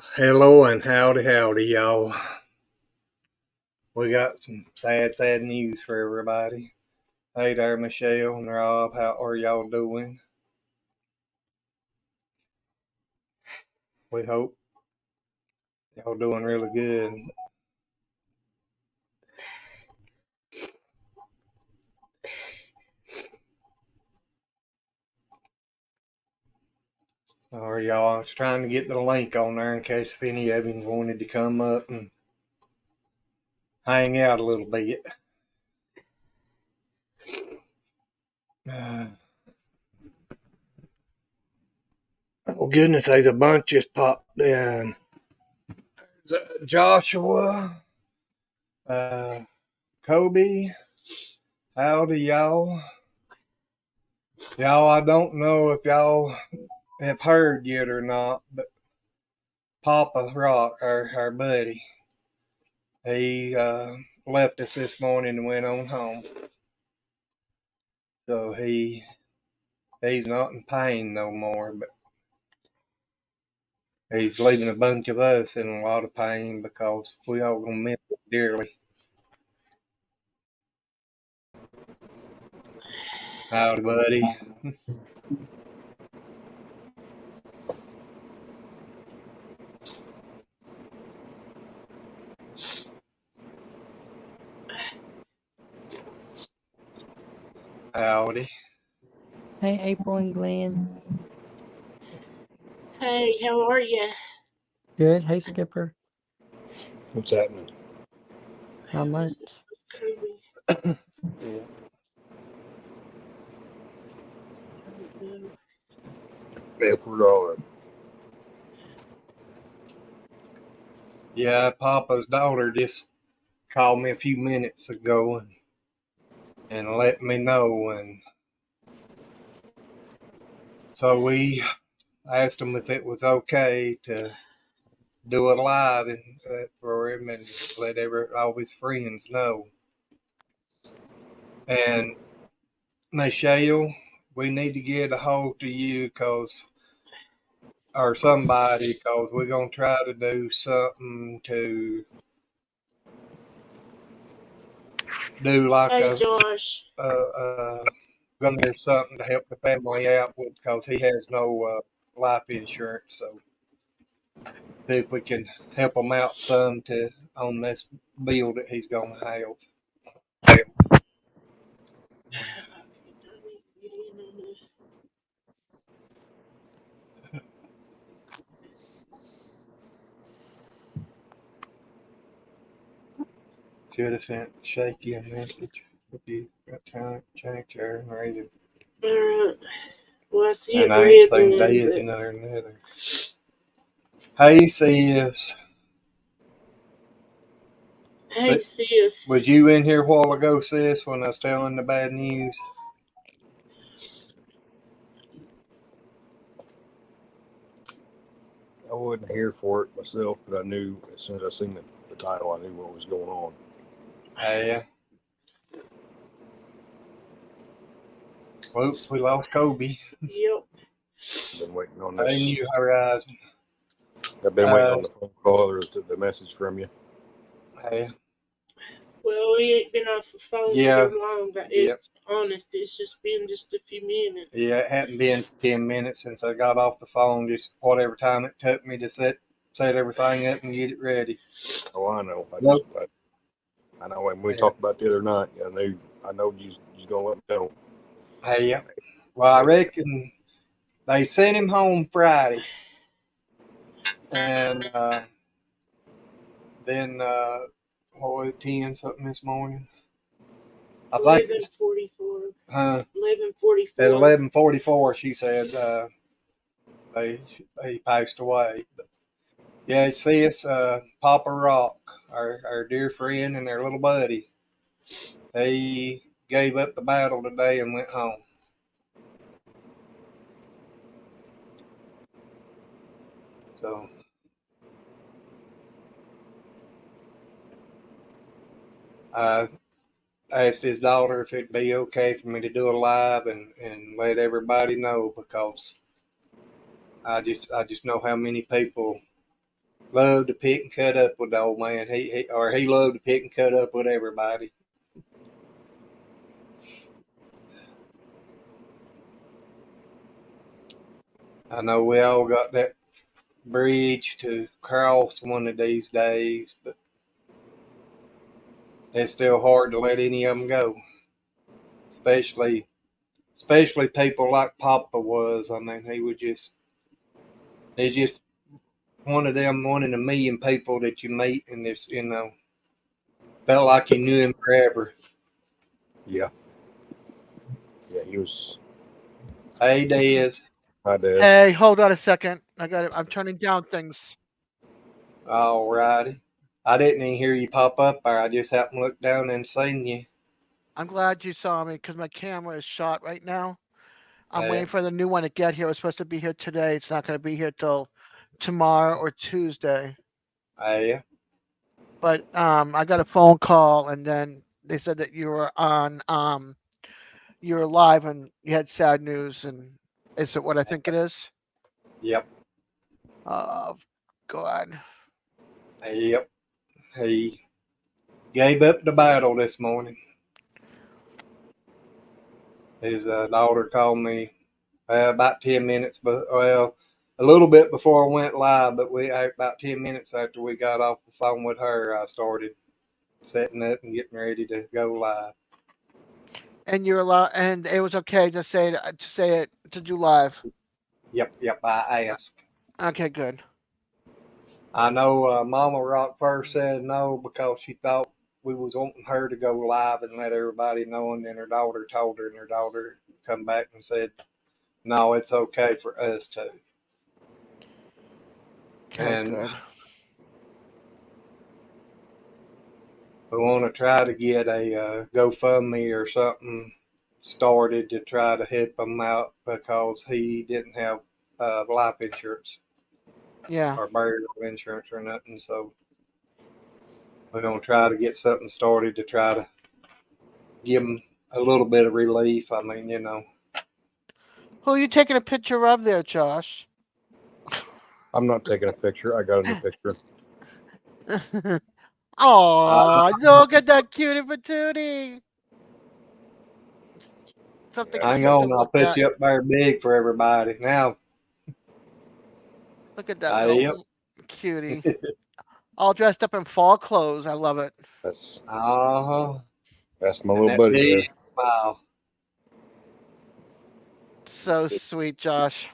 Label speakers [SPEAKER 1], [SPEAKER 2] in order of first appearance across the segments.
[SPEAKER 1] Hello and howdy, y'all. We got some sad news for everybody. Hey there, Michelle and Rob. How are y'all doing? We hope y'all doing really good. Or y'all, I was trying to get the link on there in case if any of you wanted to come up and hang out a little bit. Uh, oh goodness, there's a bunch just popped in. Joshua, uh, Kobe, howdy y'all. Y'all, I don't know if y'all have heard yet or not, but Papa Rock, our buddy, he left us this morning and went on home. So he's not in pain no more, but he's leaving a bunch of us in a lot of pain because we all gonna miss him dearly. Howdy, buddy. Howdy.
[SPEAKER 2] Hey, April and Glenn.
[SPEAKER 3] Hey, how are you?
[SPEAKER 2] Good. Hey, Skipper.
[SPEAKER 4] What's happening?
[SPEAKER 2] Not much.
[SPEAKER 3] Kobe.
[SPEAKER 4] Yeah. Edward Aller.
[SPEAKER 1] Yeah, Papa's daughter just called me a few minutes ago and let me know, and so we asked him if it was okay to do it live and for him and let all his friends know. And Michelle, we need to get a hold to you or somebody, cause we're gonna try to do something to do like
[SPEAKER 3] Hey, Josh.
[SPEAKER 1] gonna do something to help the family out with, cause he has no life insurance. So see if we can help him out some on this bill that he's gonna have. Should have sent Shaky a message if you got time to change her and raise it.
[SPEAKER 3] Alright. Well, I see
[SPEAKER 1] And
[SPEAKER 3] it
[SPEAKER 1] I ain't
[SPEAKER 3] red
[SPEAKER 1] seen
[SPEAKER 3] then,
[SPEAKER 1] Daisy
[SPEAKER 3] but
[SPEAKER 1] neither. Hey sis.
[SPEAKER 3] hey, sis.
[SPEAKER 1] Was you in here a while ago, sis, when I was telling the bad news?
[SPEAKER 4] I wasn't here for it myself, but I knew as soon as I seen the title, I knew what was going on.
[SPEAKER 1] Yeah. Whoops, we lost Kobe.
[SPEAKER 3] Yep.
[SPEAKER 4] Been waiting on
[SPEAKER 1] Hey,
[SPEAKER 4] this.
[SPEAKER 1] New Horizon.
[SPEAKER 4] I've been waiting on the phone call or the message from you.
[SPEAKER 1] Hey.
[SPEAKER 3] Well, we ain't been off the phone
[SPEAKER 1] Yeah.
[SPEAKER 3] very long, but it's honest. It's just been just a few minutes.
[SPEAKER 1] Yeah, it hadn't been 10 minutes since I got off the phone, just whatever time it took me to set everything up and get it ready.
[SPEAKER 4] Oh, I know. I know. When we talked about the other night, I know you gonna let me know.
[SPEAKER 1] Hey, well, I reckon they sent him home Friday, and then what was it, 10 something this morning? I think
[SPEAKER 3] 11:44.
[SPEAKER 1] at
[SPEAKER 3] 11:44.
[SPEAKER 1] 11:44, she said he passed away. But yeah, sis, Papa Rock, our dear friend and our little buddy, he gave up the battle today and went home. So I asked his daughter if it'd be okay for me to do it live and let everybody know, because I just know how many people loved to pick and cut up with the old man. He loved to pick and cut up with everybody. I know we all got that bridge to cross one of these days, but it's still hard to let any of them go, especially people like Papa was. I mean, he's just one of them, one in a million people that you meet, and it's, felt like you knew him forever.
[SPEAKER 4] Yeah. Yeah, he was.
[SPEAKER 1] Hey, Des.
[SPEAKER 4] Hi, Des.
[SPEAKER 5] Hey, hold on a second. I'm turning down things.
[SPEAKER 1] All righty. I didn't even hear you pop up there. I just happened to look down and seen you.
[SPEAKER 5] I'm glad you saw me because my camera is shot right now. I'm
[SPEAKER 1] Yeah.
[SPEAKER 5] waiting for the new one to get here. It was supposed to be here today. It's not going to be here till tomorrow or Tuesday.
[SPEAKER 1] Yeah.
[SPEAKER 5] But I got a phone call and then they said that you were on you were live and you had sad news, and is it what I think it is?
[SPEAKER 1] Yep.
[SPEAKER 5] God.
[SPEAKER 1] Yep. He gave up the battle this morning. His daughter called me about 10 minutes, a little bit before I went live, but about 10 minutes after we got off the phone with her, I started setting up and getting ready to go live.
[SPEAKER 5] And you're allowed, and it was okay to say it to do live.
[SPEAKER 1] Yep. I asked.
[SPEAKER 5] Okay, good.
[SPEAKER 1] I know Mama Rock first said no because she thought we was wanting her to go live and let everybody know, and then her daughter told her, and her daughter come back and said, no, it's okay for us to.
[SPEAKER 5] Okay,
[SPEAKER 1] And
[SPEAKER 5] good.
[SPEAKER 1] we want to try to get a GoFundMe or something started to try to help him out because he didn't have life insurance
[SPEAKER 5] Yeah.
[SPEAKER 1] or burial insurance or nothing. So we're going to try to get something started to try to give him a little bit of relief. I mean,
[SPEAKER 5] Who are you taking a picture of there, Josh?
[SPEAKER 4] I'm not taking a picture. I got a new picture.
[SPEAKER 5] Oh, look at that cutie patootie. Something
[SPEAKER 1] hang
[SPEAKER 5] cute to
[SPEAKER 1] on, I'll
[SPEAKER 5] look
[SPEAKER 1] put
[SPEAKER 5] at.
[SPEAKER 1] you up there big for everybody. Now,
[SPEAKER 5] Look at that
[SPEAKER 1] yep.
[SPEAKER 5] little cutie. All dressed up in fall clothes. I love it.
[SPEAKER 4] That's
[SPEAKER 1] Uh-huh.
[SPEAKER 4] that's my
[SPEAKER 1] And
[SPEAKER 4] little
[SPEAKER 1] that
[SPEAKER 4] buddy
[SPEAKER 1] big
[SPEAKER 4] there.
[SPEAKER 1] smile.
[SPEAKER 5] So sweet, Josh.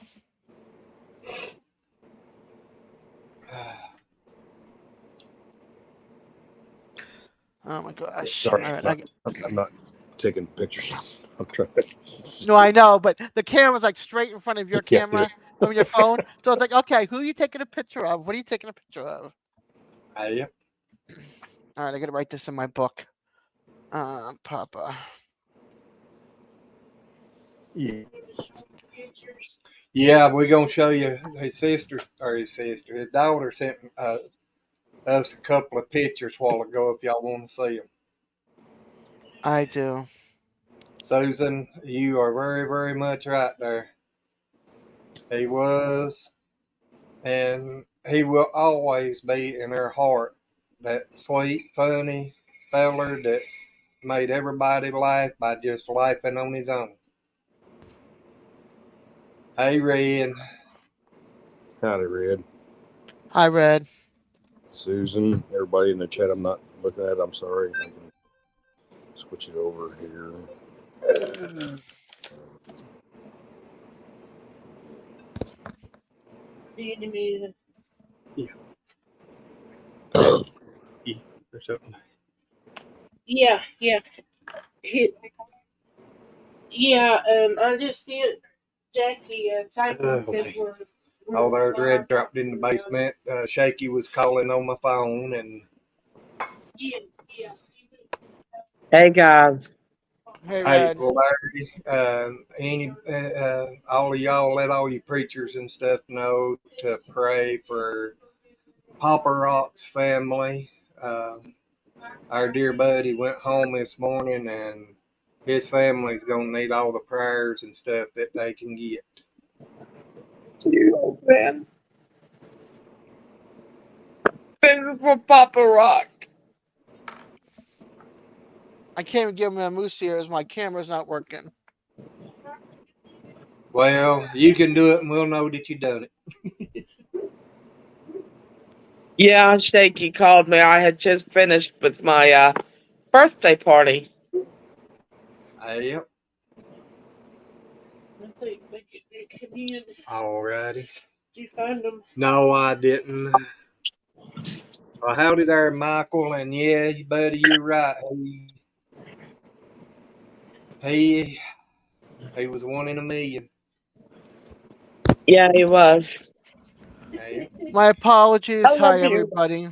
[SPEAKER 5] Oh my gosh.
[SPEAKER 4] Sorry,
[SPEAKER 5] All right.
[SPEAKER 4] I'm not taking pictures. I'm trying to.
[SPEAKER 5] No, I know, but the camera's like straight in front of your
[SPEAKER 4] Yeah,
[SPEAKER 5] camera on your phone. So it's like, okay, who are you taking a picture of? What are you taking a picture of?
[SPEAKER 1] Yep.
[SPEAKER 5] All right, I gotta write this in my book. Papa.
[SPEAKER 1] Yeah.
[SPEAKER 3] Pictures.
[SPEAKER 1] Yeah, we're gonna show you his daughter sent us a couple of pictures a while ago. If y'all want to see them,
[SPEAKER 5] I do.
[SPEAKER 1] Susan, you are very, very much right there. He was, and he will always be in her heart. That sweet, funny feller that made everybody laugh by just laughing on his own. Hey, Red.
[SPEAKER 4] howdy, Red.
[SPEAKER 5] Hi, Red.
[SPEAKER 4] Susan, everybody in the chat. I'm not looking at. I'm sorry. I can switch it over here.
[SPEAKER 3] Do you need me
[SPEAKER 1] Yeah. Or something.
[SPEAKER 3] Yeah. Hit. Yeah. I just sent Jackie a paper
[SPEAKER 1] Oh,
[SPEAKER 3] that we're.
[SPEAKER 1] oh, there's Red dropped in the basement. Shaky was calling on my phone, and
[SPEAKER 3] Yeah.
[SPEAKER 2] Hey guys.
[SPEAKER 5] Hey,
[SPEAKER 1] hey,
[SPEAKER 5] Red.
[SPEAKER 1] Larry, all of y'all, let all you preachers and stuff know to pray for Papa Rock's family. Our dear buddy went home this morning, and his family's gonna need all the prayers and stuff that they can get.
[SPEAKER 2] You old man.
[SPEAKER 6] prizes for Papa Rock.
[SPEAKER 5] I can't even give him a moose ear as my camera's not working.
[SPEAKER 1] Well, you can do it and we'll know that you done it.
[SPEAKER 6] Yeah, Shaky called me. I had just finished with my birthday party.
[SPEAKER 1] Yep.
[SPEAKER 3] I think they come in.
[SPEAKER 1] Alrighty.
[SPEAKER 3] Did you find them?
[SPEAKER 1] No, I didn't. Well, howdy there, Michael. And yeah, buddy, you're right. He was one in a million.
[SPEAKER 6] Yeah, he was.
[SPEAKER 1] Yep.
[SPEAKER 5] My apologies.
[SPEAKER 6] I love
[SPEAKER 5] Hi,
[SPEAKER 6] you.
[SPEAKER 5] everybody.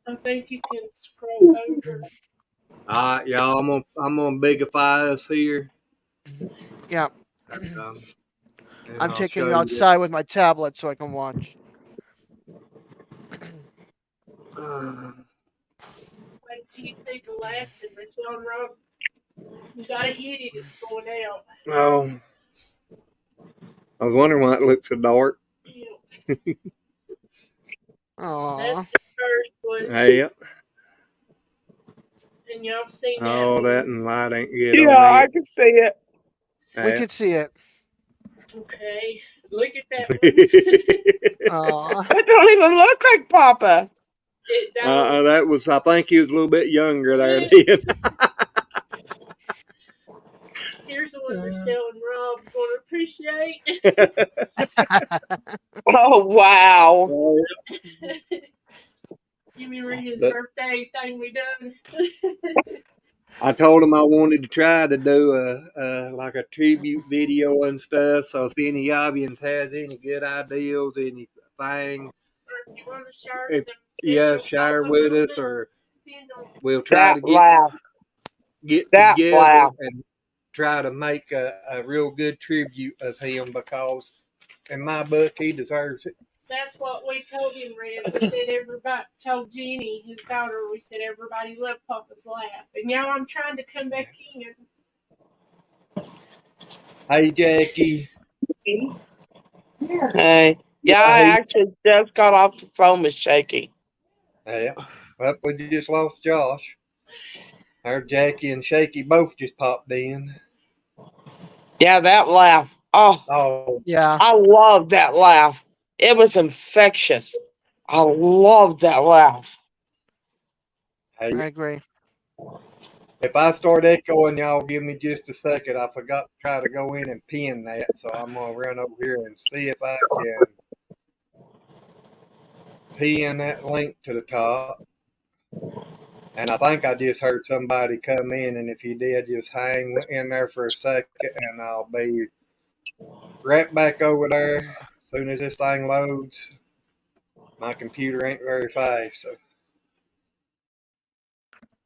[SPEAKER 3] I think you can scroll over.
[SPEAKER 1] All right, y'all. I'm gonna bigify us here.
[SPEAKER 5] Yeah.
[SPEAKER 1] Um, and
[SPEAKER 5] I'm
[SPEAKER 1] I'll
[SPEAKER 5] taking
[SPEAKER 1] show
[SPEAKER 5] you
[SPEAKER 1] you.
[SPEAKER 5] outside with my tablet so I can watch.
[SPEAKER 3] Wait till you think of last one, John Rob. You gotta hit it. It's going out.
[SPEAKER 1] Oh, I was wondering why it looked so dark.
[SPEAKER 3] Yeah,
[SPEAKER 5] Aww.
[SPEAKER 3] that's the first one,
[SPEAKER 1] Yep.
[SPEAKER 3] and y'all seen that
[SPEAKER 1] All
[SPEAKER 3] one.
[SPEAKER 1] that and light ain't good
[SPEAKER 6] Yeah,
[SPEAKER 1] on
[SPEAKER 6] I
[SPEAKER 1] it.
[SPEAKER 6] can see it.
[SPEAKER 5] We can see it.
[SPEAKER 3] Okay, look at that one.
[SPEAKER 5] Aww.
[SPEAKER 6] That don't even look like Papa.
[SPEAKER 3] It don't.
[SPEAKER 1] That was. I think he was a little bit younger there then.
[SPEAKER 3] Here's the one Michelle and Rob's gonna appreciate.
[SPEAKER 6] Oh, wow.
[SPEAKER 3] You remember his birthday thing we done?
[SPEAKER 1] I told him I wanted to try to do a like a tribute video and stuff. So if any audience has any good ideas, anything,
[SPEAKER 3] Or if you want to share
[SPEAKER 1] if,
[SPEAKER 3] some
[SPEAKER 1] share
[SPEAKER 3] special
[SPEAKER 1] with us,
[SPEAKER 3] moments,
[SPEAKER 1] or
[SPEAKER 3] send them.
[SPEAKER 1] we'll try to
[SPEAKER 6] That laugh.
[SPEAKER 1] get
[SPEAKER 6] That
[SPEAKER 1] together
[SPEAKER 6] laugh.
[SPEAKER 1] and try to make a real good tribute of him, because in my book he deserves it.
[SPEAKER 3] That's what we told him, Red. We said everybody told Jeannie, his daughter, we said everybody loved Papa's laugh. And now I'm trying to come back in.
[SPEAKER 1] Hey Jackie.
[SPEAKER 6] Hey. Yeah, I actually just got off the phone with Shaky.
[SPEAKER 1] Yeah. Well, we just lost Josh. Our Jackie and Shaky both just popped in.
[SPEAKER 6] Yeah, that laugh.
[SPEAKER 1] Oh,
[SPEAKER 5] Yeah.
[SPEAKER 6] I love that laugh. It was infectious. I love that laugh.
[SPEAKER 1] hey,
[SPEAKER 5] I agree.
[SPEAKER 1] if I start echoing, y'all give me just a second. I forgot to try to go in and pin that, so I'm gonna run over here and see if I can pin that link to the top. And I think I just heard somebody come in, and if you did, just hang in there for a second, and I'll be right back over there as soon as this thing loads. My computer ain't very fast, so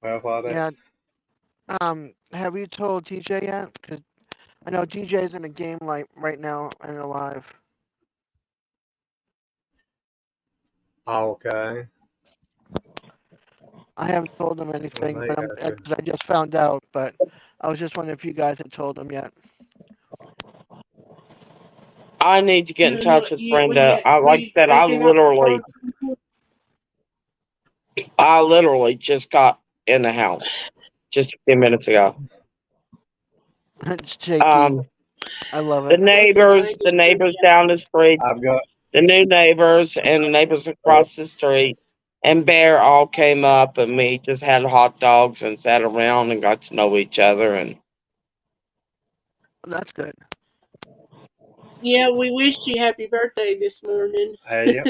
[SPEAKER 1] well, while that.
[SPEAKER 5] Yeah. Have you told TJ yet? Because I know TJ's in a game right now and alive.
[SPEAKER 1] Okay.
[SPEAKER 5] I haven't told him anything,
[SPEAKER 1] Well,
[SPEAKER 5] but I just found out. But I was just wondering if you guys had told him yet.
[SPEAKER 6] I need to get in touch with
[SPEAKER 3] Yeah,
[SPEAKER 6] Brenda. Like I said, I literally just got in the house just a few minutes ago.
[SPEAKER 5] It's shaky. I love
[SPEAKER 6] The
[SPEAKER 5] it.
[SPEAKER 6] neighbors down the street,
[SPEAKER 1] I've got.
[SPEAKER 6] the new neighbors and the neighbors across the street, and Bear all came up, and we just had hot dogs and sat around and got to know each other. And
[SPEAKER 5] That's good.
[SPEAKER 3] Yeah, we wished you happy birthday this morning.
[SPEAKER 1] Hey.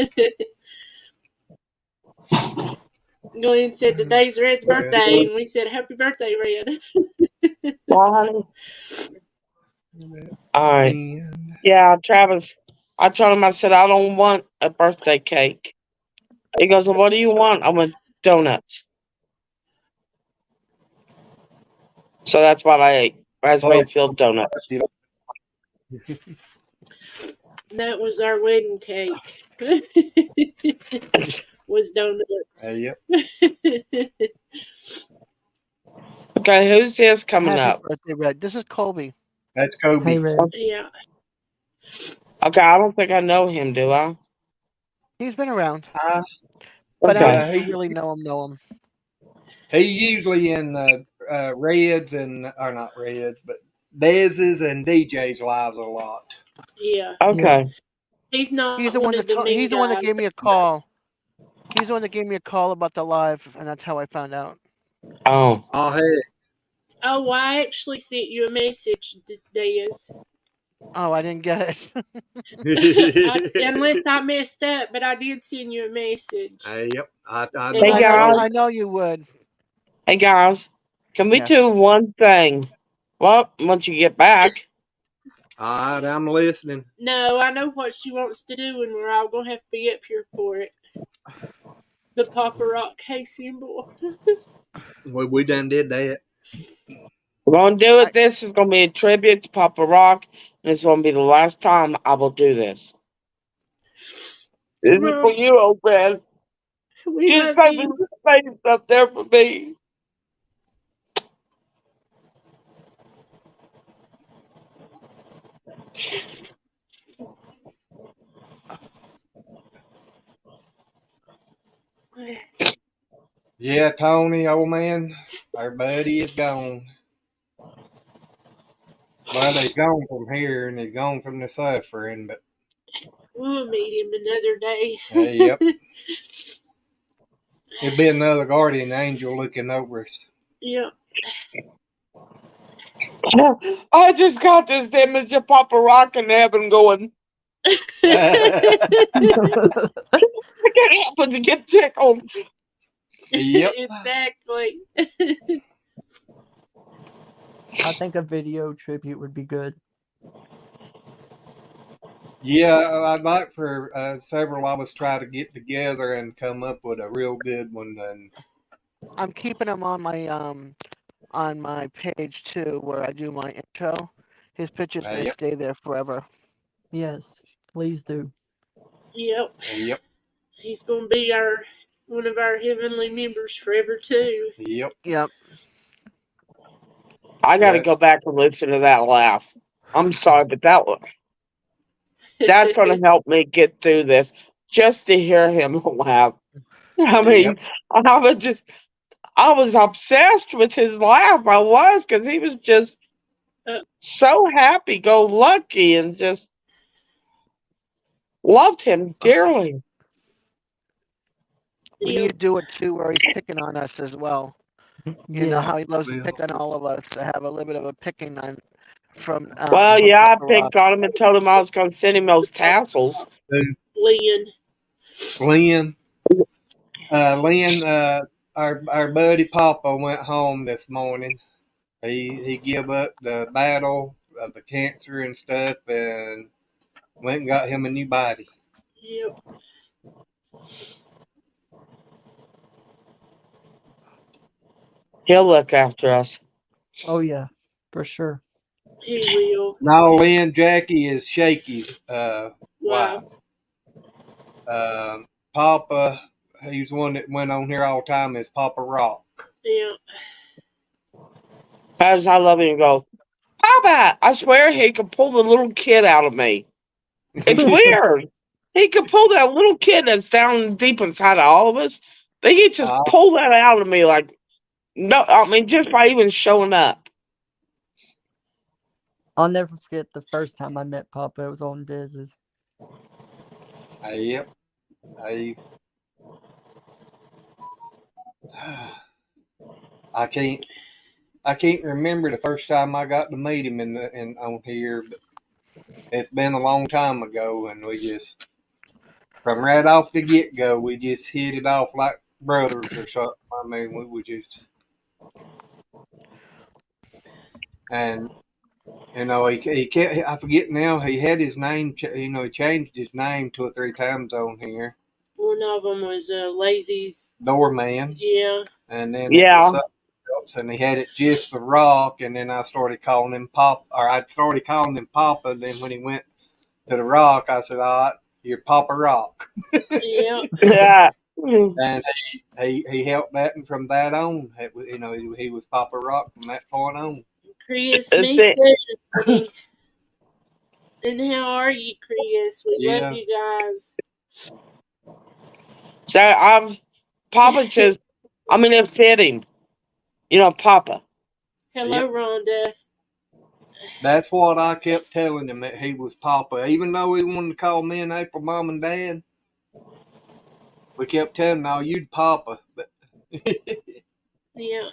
[SPEAKER 3] Glenn said today's Red's birthday, and we said happy birthday, Red.
[SPEAKER 6] well, honey, all right, yeah, Travis. I told him, I said, I don't want a birthday cake. He goes, well, what do you want? I went, donuts. So that's what I ate. Raspberry filled donuts.
[SPEAKER 3] That was our wedding cake. Was donuts.
[SPEAKER 1] Yep.
[SPEAKER 6] Okay, who's this coming
[SPEAKER 5] Happy
[SPEAKER 6] up?
[SPEAKER 5] birthday, Red. This is Colby.
[SPEAKER 1] That's Kobe.
[SPEAKER 2] Hey, Red.
[SPEAKER 3] Yeah.
[SPEAKER 6] Okay, I don't think I know him, do I?
[SPEAKER 5] He's been around. But
[SPEAKER 6] Okay.
[SPEAKER 5] us
[SPEAKER 1] Yeah,
[SPEAKER 5] who really know him.
[SPEAKER 1] he's usually in Reds or not Reds, but Dez's and DJ's lives a lot.
[SPEAKER 3] Yeah.
[SPEAKER 2] Yeah.
[SPEAKER 6] Okay.
[SPEAKER 3] He's not
[SPEAKER 5] He's the
[SPEAKER 3] one
[SPEAKER 5] one
[SPEAKER 3] of
[SPEAKER 5] that
[SPEAKER 3] the mean
[SPEAKER 5] he's the one that gave
[SPEAKER 3] guys.
[SPEAKER 5] me a call. He's the one that gave me a call about the live, and that's how I found out.
[SPEAKER 6] Oh.
[SPEAKER 1] Oh, hey.
[SPEAKER 3] Oh, I actually sent you a message, Dez.
[SPEAKER 5] Oh, I didn't get it.
[SPEAKER 3] Unless I messed up, but I did send you a message.
[SPEAKER 1] Yep, I
[SPEAKER 3] And
[SPEAKER 6] Hey
[SPEAKER 1] know
[SPEAKER 3] it
[SPEAKER 1] I
[SPEAKER 5] I
[SPEAKER 6] guys.
[SPEAKER 3] was
[SPEAKER 5] know you would.
[SPEAKER 6] Hey guys. Can we
[SPEAKER 5] Yes.
[SPEAKER 6] do one thing? Well, once you get back.
[SPEAKER 1] all right, I'm listening.
[SPEAKER 3] no, I know what she wants to do, and we're all gonna have to be up here for it. The Papa Rock K symbol.
[SPEAKER 1] We done did that.
[SPEAKER 6] We're gonna do
[SPEAKER 5] I
[SPEAKER 6] it. This is gonna be a tribute to Papa Rock, and it's gonna be the last time I will do this. This
[SPEAKER 3] Come
[SPEAKER 6] is for
[SPEAKER 3] on,
[SPEAKER 6] you, old man.
[SPEAKER 3] we
[SPEAKER 6] Just
[SPEAKER 3] love
[SPEAKER 6] say
[SPEAKER 3] you.
[SPEAKER 6] things up there for me.
[SPEAKER 1] Yeah, Tony, old man, our buddy is gone. Well, he's gone from here and he's gone from the suffering, but
[SPEAKER 3] We'll meet him another day.
[SPEAKER 1] yep, it'll be another guardian angel looking over us.
[SPEAKER 3] Yeah.
[SPEAKER 6] I just got this image of Papa Rock in heaven going,
[SPEAKER 1] Yep,
[SPEAKER 6] I can't help but to get tickled.
[SPEAKER 3] Exactly.
[SPEAKER 2] I think a video tribute would be good.
[SPEAKER 1] yeah, I'd like for several of us try to get together and come up with a real good one. And
[SPEAKER 5] I'm keeping him on my page too, where I do my intro. His picture's gonna
[SPEAKER 1] yep,
[SPEAKER 5] stay there forever.
[SPEAKER 2] Yes, please do.
[SPEAKER 3] Yep.
[SPEAKER 1] yep,
[SPEAKER 3] He's gonna be one of our heavenly members forever too.
[SPEAKER 1] yep.
[SPEAKER 5] Yep.
[SPEAKER 6] I got to go
[SPEAKER 1] That's
[SPEAKER 6] back and listen to that laugh. I'm sorry, but that's going to help me get through this. Just to hear him laugh. I
[SPEAKER 1] yep,
[SPEAKER 6] mean, I was just, I was obsessed with his laugh. I was, because he was just
[SPEAKER 3] Uh,
[SPEAKER 6] so happy go lucky and just loved him dearly.
[SPEAKER 5] We
[SPEAKER 3] yep.
[SPEAKER 5] need to do it too, where he's picking on us as well. You know
[SPEAKER 2] Yeah.
[SPEAKER 5] how he loves to
[SPEAKER 1] well,
[SPEAKER 5] pick on all of us. To have a little bit of a picking on
[SPEAKER 6] Well,
[SPEAKER 5] from
[SPEAKER 6] yeah, I
[SPEAKER 5] Papa Rock.
[SPEAKER 6] picked on him and told him I was going to send him those tassels.
[SPEAKER 3] Lynn.
[SPEAKER 1] Lynn, Lynn, our buddy Papa went home this morning. He gave up the battle of the cancer and stuff, and went and got him a new body.
[SPEAKER 3] Yep.
[SPEAKER 6] He'll look after us.
[SPEAKER 2] Oh yeah, for sure.
[SPEAKER 3] He will.
[SPEAKER 1] Now, Lynn, Jackie is Shaky's wife.
[SPEAKER 3] Wow.
[SPEAKER 1] Papa, he's the one that went on here all the time, is Papa Rock.
[SPEAKER 3] Yeah.
[SPEAKER 6] As I love him and go, Papa, I swear he could pull the little kid out of me. It's weird. He could pull that little kid that's down deep inside of all of us. But he just
[SPEAKER 1] uh,
[SPEAKER 6] pull that out of me like, no, I mean, just by even showing up.
[SPEAKER 2] I'll never forget the first time I met Papa. It was on Diz's.
[SPEAKER 1] yep. I, I can't. I can't remember the first time I got to meet him in on here, but it's been a long time ago, and we just from right off the get go, we just hit it off like brothers or something. I mean, we would just and he can't. I forget now. He had his name. He changed his name 2 or 3 times on here.
[SPEAKER 3] One of them was Lazy's.
[SPEAKER 1] Doorman,
[SPEAKER 3] Yeah.
[SPEAKER 1] and then it was
[SPEAKER 6] Yeah.
[SPEAKER 1] something else, and he had it just the Rock, and then I started calling him Pop, or I started calling him Papa. And then when he went to the Rock, I said, "All right, you're Papa Rock,"
[SPEAKER 3] Yeah.
[SPEAKER 6] Yeah.
[SPEAKER 1] and he helped that, and from that on, he was Papa Rock from that point on.
[SPEAKER 3] Chris,
[SPEAKER 6] That's
[SPEAKER 3] me
[SPEAKER 6] it.
[SPEAKER 3] too. And how are you, Chris? We love
[SPEAKER 1] Yeah,
[SPEAKER 3] you guys.
[SPEAKER 6] So Papa just, I mean, it fit him. You know, Papa.
[SPEAKER 3] Hello,
[SPEAKER 1] Yep.
[SPEAKER 3] Rhonda.
[SPEAKER 1] That's what I kept telling him, that he was Papa. Even though he wanted to call me and April Mom and Dad, we kept telling him, no, you'd Papa. But,
[SPEAKER 3] Yeah,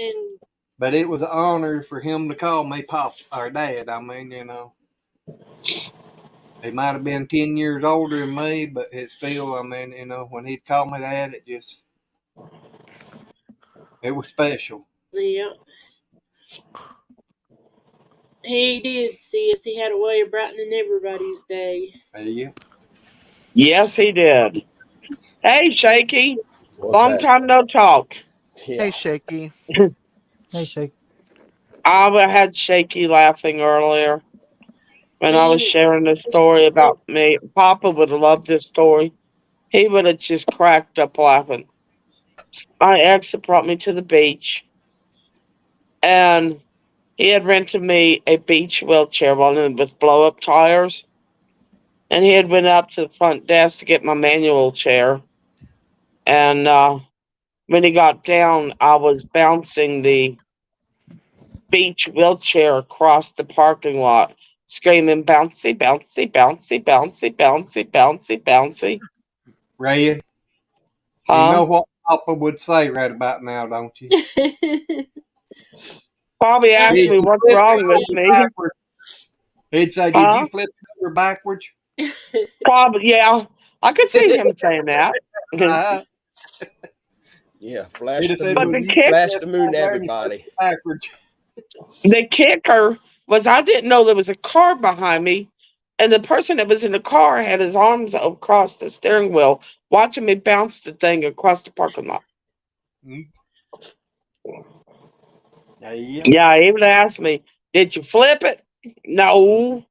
[SPEAKER 3] and
[SPEAKER 1] but it was an honor for him to call me Papa, or Dad. I mean, he might have been 10 years older than me, but it's still, I mean, when he'd call me that, it was special.
[SPEAKER 3] yeah, he did see us. He had a way of brightening everybody's day.
[SPEAKER 1] Yeah.
[SPEAKER 6] Yes, he did. Hey, Shaky.
[SPEAKER 4] What's
[SPEAKER 6] Long
[SPEAKER 4] that?
[SPEAKER 6] time no talk.
[SPEAKER 4] Yeah.
[SPEAKER 5] Hey, Shaky.
[SPEAKER 2] Hey, Shake.
[SPEAKER 6] I had Shaky laughing earlier when I
[SPEAKER 3] Me
[SPEAKER 6] was
[SPEAKER 3] and
[SPEAKER 6] sharing this story about me. Papa would have loved this story. He would have just cracked up laughing. My ex had brought me to the beach, and he had rented me a beach wheelchair, one with blow up tires. And he had went up to the front desk to get my manual chair. And when he got down, I was bouncing the beach wheelchair across the parking lot, screaming, bouncy, bouncy, bouncy, bouncy, bouncy, bouncy, bouncy.
[SPEAKER 1] Ray, you
[SPEAKER 6] Huh?
[SPEAKER 1] know what Papa would say right about now, don't you?
[SPEAKER 6] Bobby asked
[SPEAKER 1] Did
[SPEAKER 6] me
[SPEAKER 1] you
[SPEAKER 6] what's
[SPEAKER 1] flip it
[SPEAKER 6] wrong with
[SPEAKER 1] over
[SPEAKER 6] me.
[SPEAKER 1] backwards? He'd say, did
[SPEAKER 6] Huh?
[SPEAKER 1] you flip it over backwards?
[SPEAKER 6] Probably, yeah. I could see him saying that.
[SPEAKER 1] Uh,
[SPEAKER 4] Yeah.
[SPEAKER 1] he'd have said,
[SPEAKER 6] But
[SPEAKER 1] well,
[SPEAKER 6] the
[SPEAKER 1] you
[SPEAKER 6] kick,
[SPEAKER 1] put
[SPEAKER 4] Flash
[SPEAKER 1] this
[SPEAKER 4] the moon
[SPEAKER 1] right
[SPEAKER 4] to
[SPEAKER 1] there and you flip
[SPEAKER 4] everybody.
[SPEAKER 1] it backwards.
[SPEAKER 6] the kicker was I didn't know there was a car behind me. And the person that was in the car had his arms across the steering wheel, watching me bounce the thing across the parking lot.
[SPEAKER 1] Mm. Yeah.
[SPEAKER 6] Yeah, he even asked me, did you flip it? No.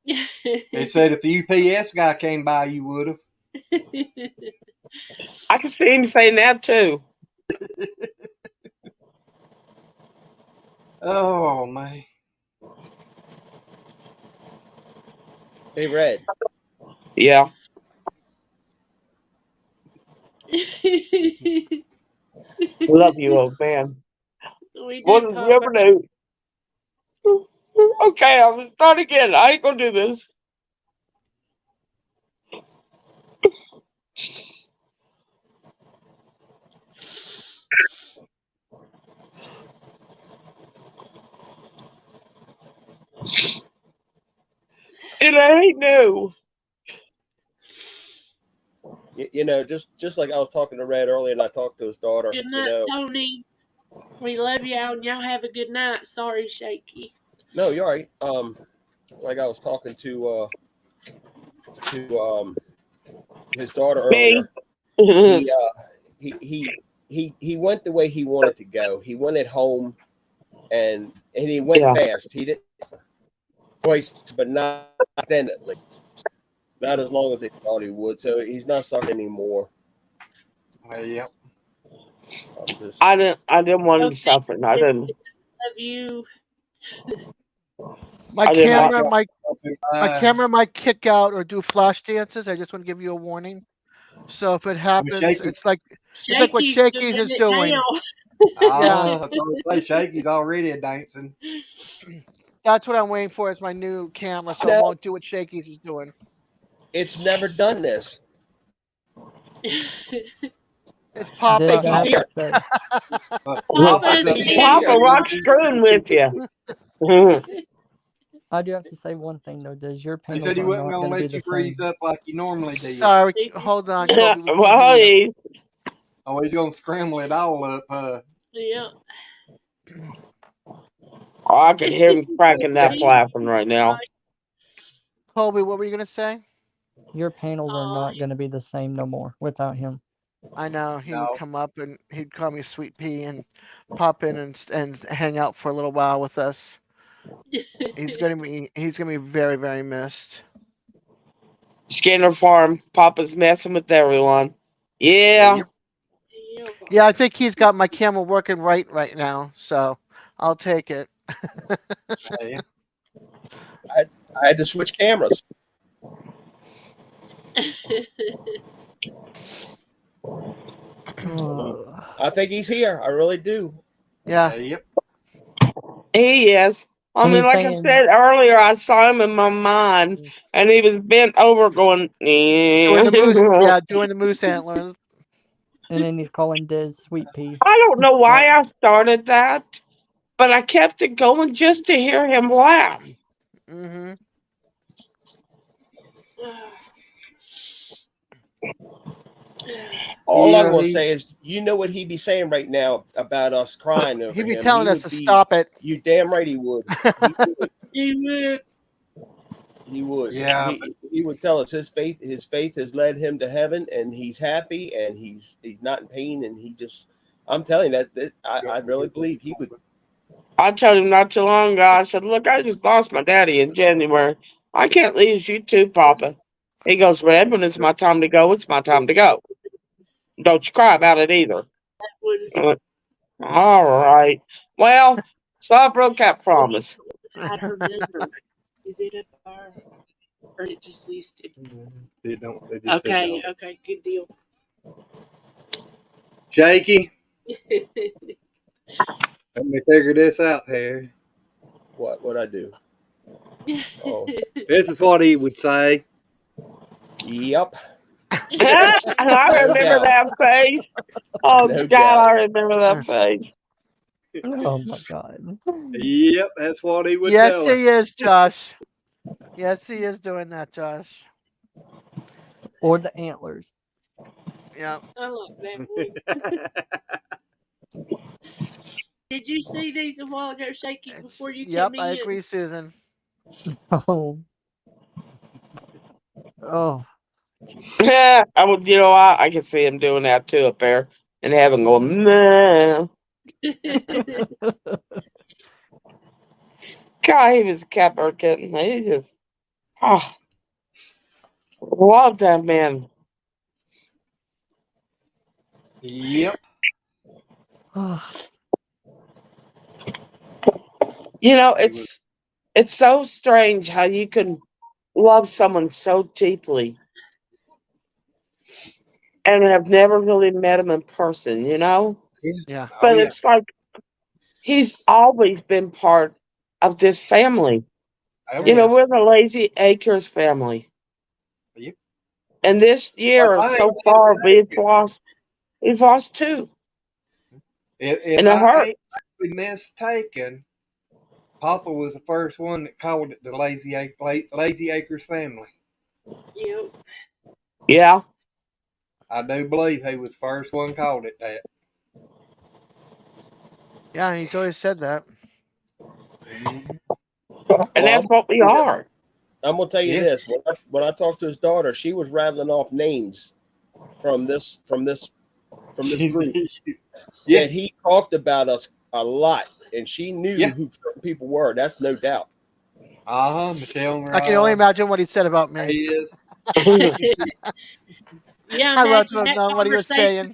[SPEAKER 1] He said if the UPS guy came by, you would have.
[SPEAKER 6] I can see him saying that too.
[SPEAKER 1] Oh, man.
[SPEAKER 4] Hey, Red.
[SPEAKER 6] Yeah. Love you, old man.
[SPEAKER 3] We
[SPEAKER 6] What
[SPEAKER 3] do,
[SPEAKER 6] did you
[SPEAKER 3] Papa.
[SPEAKER 6] ever do? Okay, I'm start again. I ain't gonna do this. And I ain't new.
[SPEAKER 4] Just like I was talking to Red earlier, and I talked to his daughter.
[SPEAKER 3] Good night, Tony. We love y'all, and y'all have a good night. Sorry, Shaky.
[SPEAKER 4] No, you're right. Like I was talking to his daughter
[SPEAKER 6] Me.
[SPEAKER 4] earlier. He went the way he wanted to go. He went at home, and he went
[SPEAKER 6] Yeah.
[SPEAKER 4] fast. He didn't voice, but not extendedly. Not as long as he thought he would. So he's not sucking anymore.
[SPEAKER 1] Yeah.
[SPEAKER 4] I'm just
[SPEAKER 6] I didn't want him
[SPEAKER 3] Oh,
[SPEAKER 6] to
[SPEAKER 3] thank
[SPEAKER 6] suffer.
[SPEAKER 3] you,
[SPEAKER 6] I
[SPEAKER 3] Miss.
[SPEAKER 6] didn't.
[SPEAKER 3] Love you.
[SPEAKER 5] My
[SPEAKER 6] I didn't
[SPEAKER 1] I
[SPEAKER 6] want.
[SPEAKER 5] camera,
[SPEAKER 1] got
[SPEAKER 5] my
[SPEAKER 1] something.
[SPEAKER 5] my camera might kick out or do flash dances. I just want to give you a warning. So if it
[SPEAKER 1] With
[SPEAKER 5] happens,
[SPEAKER 1] Shaky.
[SPEAKER 5] it's like what
[SPEAKER 3] Shaky's doing
[SPEAKER 5] Shakey's is
[SPEAKER 3] it
[SPEAKER 5] doing. Yeah,
[SPEAKER 1] That's what I say. Shaky's already a dancing.
[SPEAKER 5] that's what I'm waiting for is my new camera, so it
[SPEAKER 4] no.
[SPEAKER 5] won't do what Shakey's is doing.
[SPEAKER 4] It's never done this.
[SPEAKER 5] It's
[SPEAKER 2] Diz,
[SPEAKER 5] Papa.
[SPEAKER 2] I
[SPEAKER 4] He's
[SPEAKER 2] have to
[SPEAKER 4] here.
[SPEAKER 2] say,
[SPEAKER 1] Papa's
[SPEAKER 3] Papa's
[SPEAKER 1] a
[SPEAKER 4] He's
[SPEAKER 3] here.
[SPEAKER 6] Papa
[SPEAKER 4] here.
[SPEAKER 6] rock screwing with you.
[SPEAKER 2] I do have to say one thing though, Diz. Your
[SPEAKER 1] He said
[SPEAKER 2] panels
[SPEAKER 1] he
[SPEAKER 2] are
[SPEAKER 1] wasn't
[SPEAKER 2] not
[SPEAKER 1] going
[SPEAKER 2] going
[SPEAKER 1] to
[SPEAKER 2] to be
[SPEAKER 1] let
[SPEAKER 2] the
[SPEAKER 1] you freeze
[SPEAKER 2] same.
[SPEAKER 1] up like you normally did.
[SPEAKER 5] Sorry, hold on, Kobe. We can't hear
[SPEAKER 6] well,
[SPEAKER 5] you.
[SPEAKER 1] Oh, he's going to scramble it all up.
[SPEAKER 3] Yeah.
[SPEAKER 6] oh, I can hear him cracking up
[SPEAKER 3] He-
[SPEAKER 6] laughing right now.
[SPEAKER 5] Kobe, what were you gonna say?
[SPEAKER 2] Your panels are
[SPEAKER 3] Aw,
[SPEAKER 2] not going to be the same no more without him.
[SPEAKER 5] I know he would
[SPEAKER 1] No.
[SPEAKER 5] come up and he'd call me Sweet Pea and pop in and hang out for a little while with us. He's gonna be very very missed.
[SPEAKER 6] Skinner Farm. Papa's messing with everyone. Yeah.
[SPEAKER 1] Yep.
[SPEAKER 3] yeah.
[SPEAKER 5] Yeah, I think he's got my camera working right now, so I'll take it.
[SPEAKER 1] Yeah.
[SPEAKER 4] I had to switch cameras. I think he's here. I really do.
[SPEAKER 5] Yeah.
[SPEAKER 1] Yep.
[SPEAKER 6] He is. I
[SPEAKER 2] And
[SPEAKER 6] mean,
[SPEAKER 2] he's
[SPEAKER 6] like I
[SPEAKER 2] saying,
[SPEAKER 6] said earlier, I saw him in my mind, and he was bent over, going,
[SPEAKER 5] Doing the moose.
[SPEAKER 6] "Yeah."
[SPEAKER 5] Yeah, doing the moose antlers.
[SPEAKER 2] and then he's calling Diz Sweet Pea.
[SPEAKER 6] I don't know why I started that, but I kept it going just to hear him laugh.
[SPEAKER 5] Mm-hmm.
[SPEAKER 4] All I'm
[SPEAKER 1] Yeah,
[SPEAKER 4] gonna
[SPEAKER 1] he.
[SPEAKER 4] say is, you know what he'd be saying right now about us crying over
[SPEAKER 5] He'd be
[SPEAKER 4] him. He
[SPEAKER 5] telling us
[SPEAKER 4] would
[SPEAKER 5] to
[SPEAKER 4] be.
[SPEAKER 5] stop it.
[SPEAKER 4] You damn right he would. He would.
[SPEAKER 3] You
[SPEAKER 4] He would.
[SPEAKER 1] Yeah,
[SPEAKER 4] He would tell us his faith has led him to heaven, and he's happy, and he's not in pain, and he just. I'm telling you that I really believe he would.
[SPEAKER 6] I told him not too long ago, I said, "Look, I just lost my daddy in January. I can't leave you too, Papa." He goes, "Red, when it's my time to go, it's my time to go. Don't you cry about it either."
[SPEAKER 3] would.
[SPEAKER 6] I went, "All right. Well, so I broke that promise."
[SPEAKER 3] Had her number. Is it up there? Or is it just listed?
[SPEAKER 1] they don't. They just said
[SPEAKER 3] Okay,
[SPEAKER 1] no.
[SPEAKER 3] okay, good deal.
[SPEAKER 1] Shaky. Let me figure this out here.
[SPEAKER 4] What I do? Oh,
[SPEAKER 1] This is what he would say.
[SPEAKER 4] yep,
[SPEAKER 6] I
[SPEAKER 4] no
[SPEAKER 6] remember
[SPEAKER 4] doubt,
[SPEAKER 6] that face. Oh,
[SPEAKER 4] no
[SPEAKER 6] God,
[SPEAKER 4] doubt.
[SPEAKER 6] I remember that face.
[SPEAKER 2] Oh my god.
[SPEAKER 1] Yep, that's what he would
[SPEAKER 5] Yes,
[SPEAKER 1] tell
[SPEAKER 5] he
[SPEAKER 1] us.
[SPEAKER 5] is, Josh. Yes, he is doing that, Josh.
[SPEAKER 2] Or the antlers.
[SPEAKER 5] Yeah.
[SPEAKER 3] I like that one. Did you see these a while ago, Shaky, before you
[SPEAKER 5] Yep,
[SPEAKER 3] come
[SPEAKER 5] I
[SPEAKER 3] in?
[SPEAKER 5] agree, Susan.
[SPEAKER 2] Oh. Oh.
[SPEAKER 6] I would, I can see him doing that too up there and having going, "Nah." God, he was a catbird kitten. He just, oh, love that man.
[SPEAKER 1] Yep.
[SPEAKER 6] You know,
[SPEAKER 1] He was.
[SPEAKER 6] it's so strange how you can love someone so deeply and have never really met him in person, you know?
[SPEAKER 1] Yeah.
[SPEAKER 5] Yeah.
[SPEAKER 1] Oh
[SPEAKER 6] But
[SPEAKER 1] yeah.
[SPEAKER 6] it's like he's always been part of this family.
[SPEAKER 1] Oh
[SPEAKER 6] You know,
[SPEAKER 5] Yeah.
[SPEAKER 1] yes.
[SPEAKER 6] we're the Lazy Acres family.
[SPEAKER 1] Yep.
[SPEAKER 6] And this
[SPEAKER 1] If
[SPEAKER 6] year,
[SPEAKER 1] I ain't
[SPEAKER 6] so far,
[SPEAKER 1] mistaken,
[SPEAKER 6] we've lost two.
[SPEAKER 1] if
[SPEAKER 6] And it
[SPEAKER 1] I ain't
[SPEAKER 6] hurts.
[SPEAKER 1] actually mistaken, Papa was the first one that called it the Lazy Acres family.
[SPEAKER 3] Yep.
[SPEAKER 6] Yeah.
[SPEAKER 1] I do believe he was the first one called it that.
[SPEAKER 5] Yeah, he's always said that.
[SPEAKER 1] Mhm.
[SPEAKER 6] And
[SPEAKER 4] Well,
[SPEAKER 6] that's what we are.
[SPEAKER 4] I'm gonna tell you
[SPEAKER 1] Yeah.
[SPEAKER 4] this. When I talked to his daughter, she was rattling off names from this group,
[SPEAKER 1] Yeah.
[SPEAKER 4] and he talked about us a lot, and she knew
[SPEAKER 1] Yeah.
[SPEAKER 4] who certain people were. That's no doubt.
[SPEAKER 1] Michelle and
[SPEAKER 5] I can only
[SPEAKER 1] Rob.
[SPEAKER 5] imagine what he said about me.
[SPEAKER 1] He is.
[SPEAKER 3] Yeah,
[SPEAKER 5] I love to
[SPEAKER 3] imagine
[SPEAKER 5] have
[SPEAKER 3] that
[SPEAKER 5] known what he was
[SPEAKER 3] conversation.
[SPEAKER 5] saying.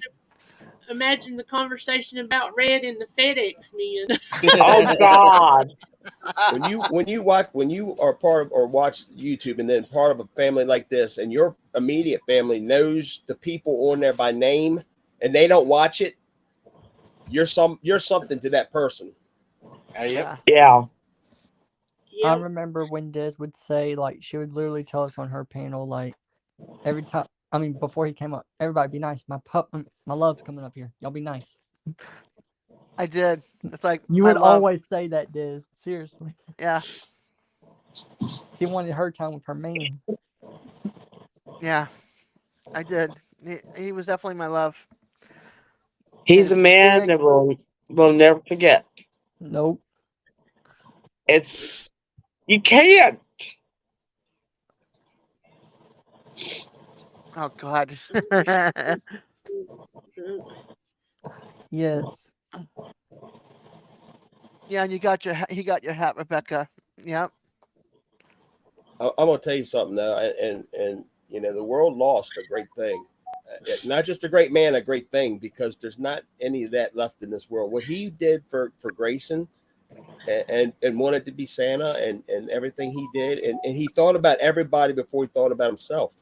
[SPEAKER 3] Imagine the conversation about Red and the FedEx men.
[SPEAKER 6] Oh, God.
[SPEAKER 4] When you are part of or watch YouTube and then part of a family like this, and your immediate family knows the people on there by name, and they don't watch it, you're something to that person.
[SPEAKER 1] Yep.
[SPEAKER 5] Yeah.
[SPEAKER 6] Yeah.
[SPEAKER 2] I
[SPEAKER 3] Yep.
[SPEAKER 2] remember when Diz would say, like, she would literally tell us on her panel, like, every time, I mean, before he came up, everybody be nice. My love's coming up here. Y'all be nice.
[SPEAKER 5] I did. It's like
[SPEAKER 2] You
[SPEAKER 5] my
[SPEAKER 2] would
[SPEAKER 5] love.
[SPEAKER 2] always say that, Diz. Seriously.
[SPEAKER 5] Yeah.
[SPEAKER 2] She wanted her time with her man.
[SPEAKER 5] Yeah. I did. He was definitely my love.
[SPEAKER 6] He's a
[SPEAKER 5] And
[SPEAKER 6] man
[SPEAKER 5] big.
[SPEAKER 6] that we'll never forget.
[SPEAKER 2] Nope.
[SPEAKER 6] It's, you can't.
[SPEAKER 5] Oh God.
[SPEAKER 2] Yes.
[SPEAKER 5] Yeah, and he got your hat, Rebecca. Yep.
[SPEAKER 4] I'm gonna tell you something though, and the world lost a great thing. Not just a great man, a great thing, because there's not any of that left in this world. What he did for Grayson, and wanted to be Santa, and everything he did, and he thought about everybody before he thought about himself.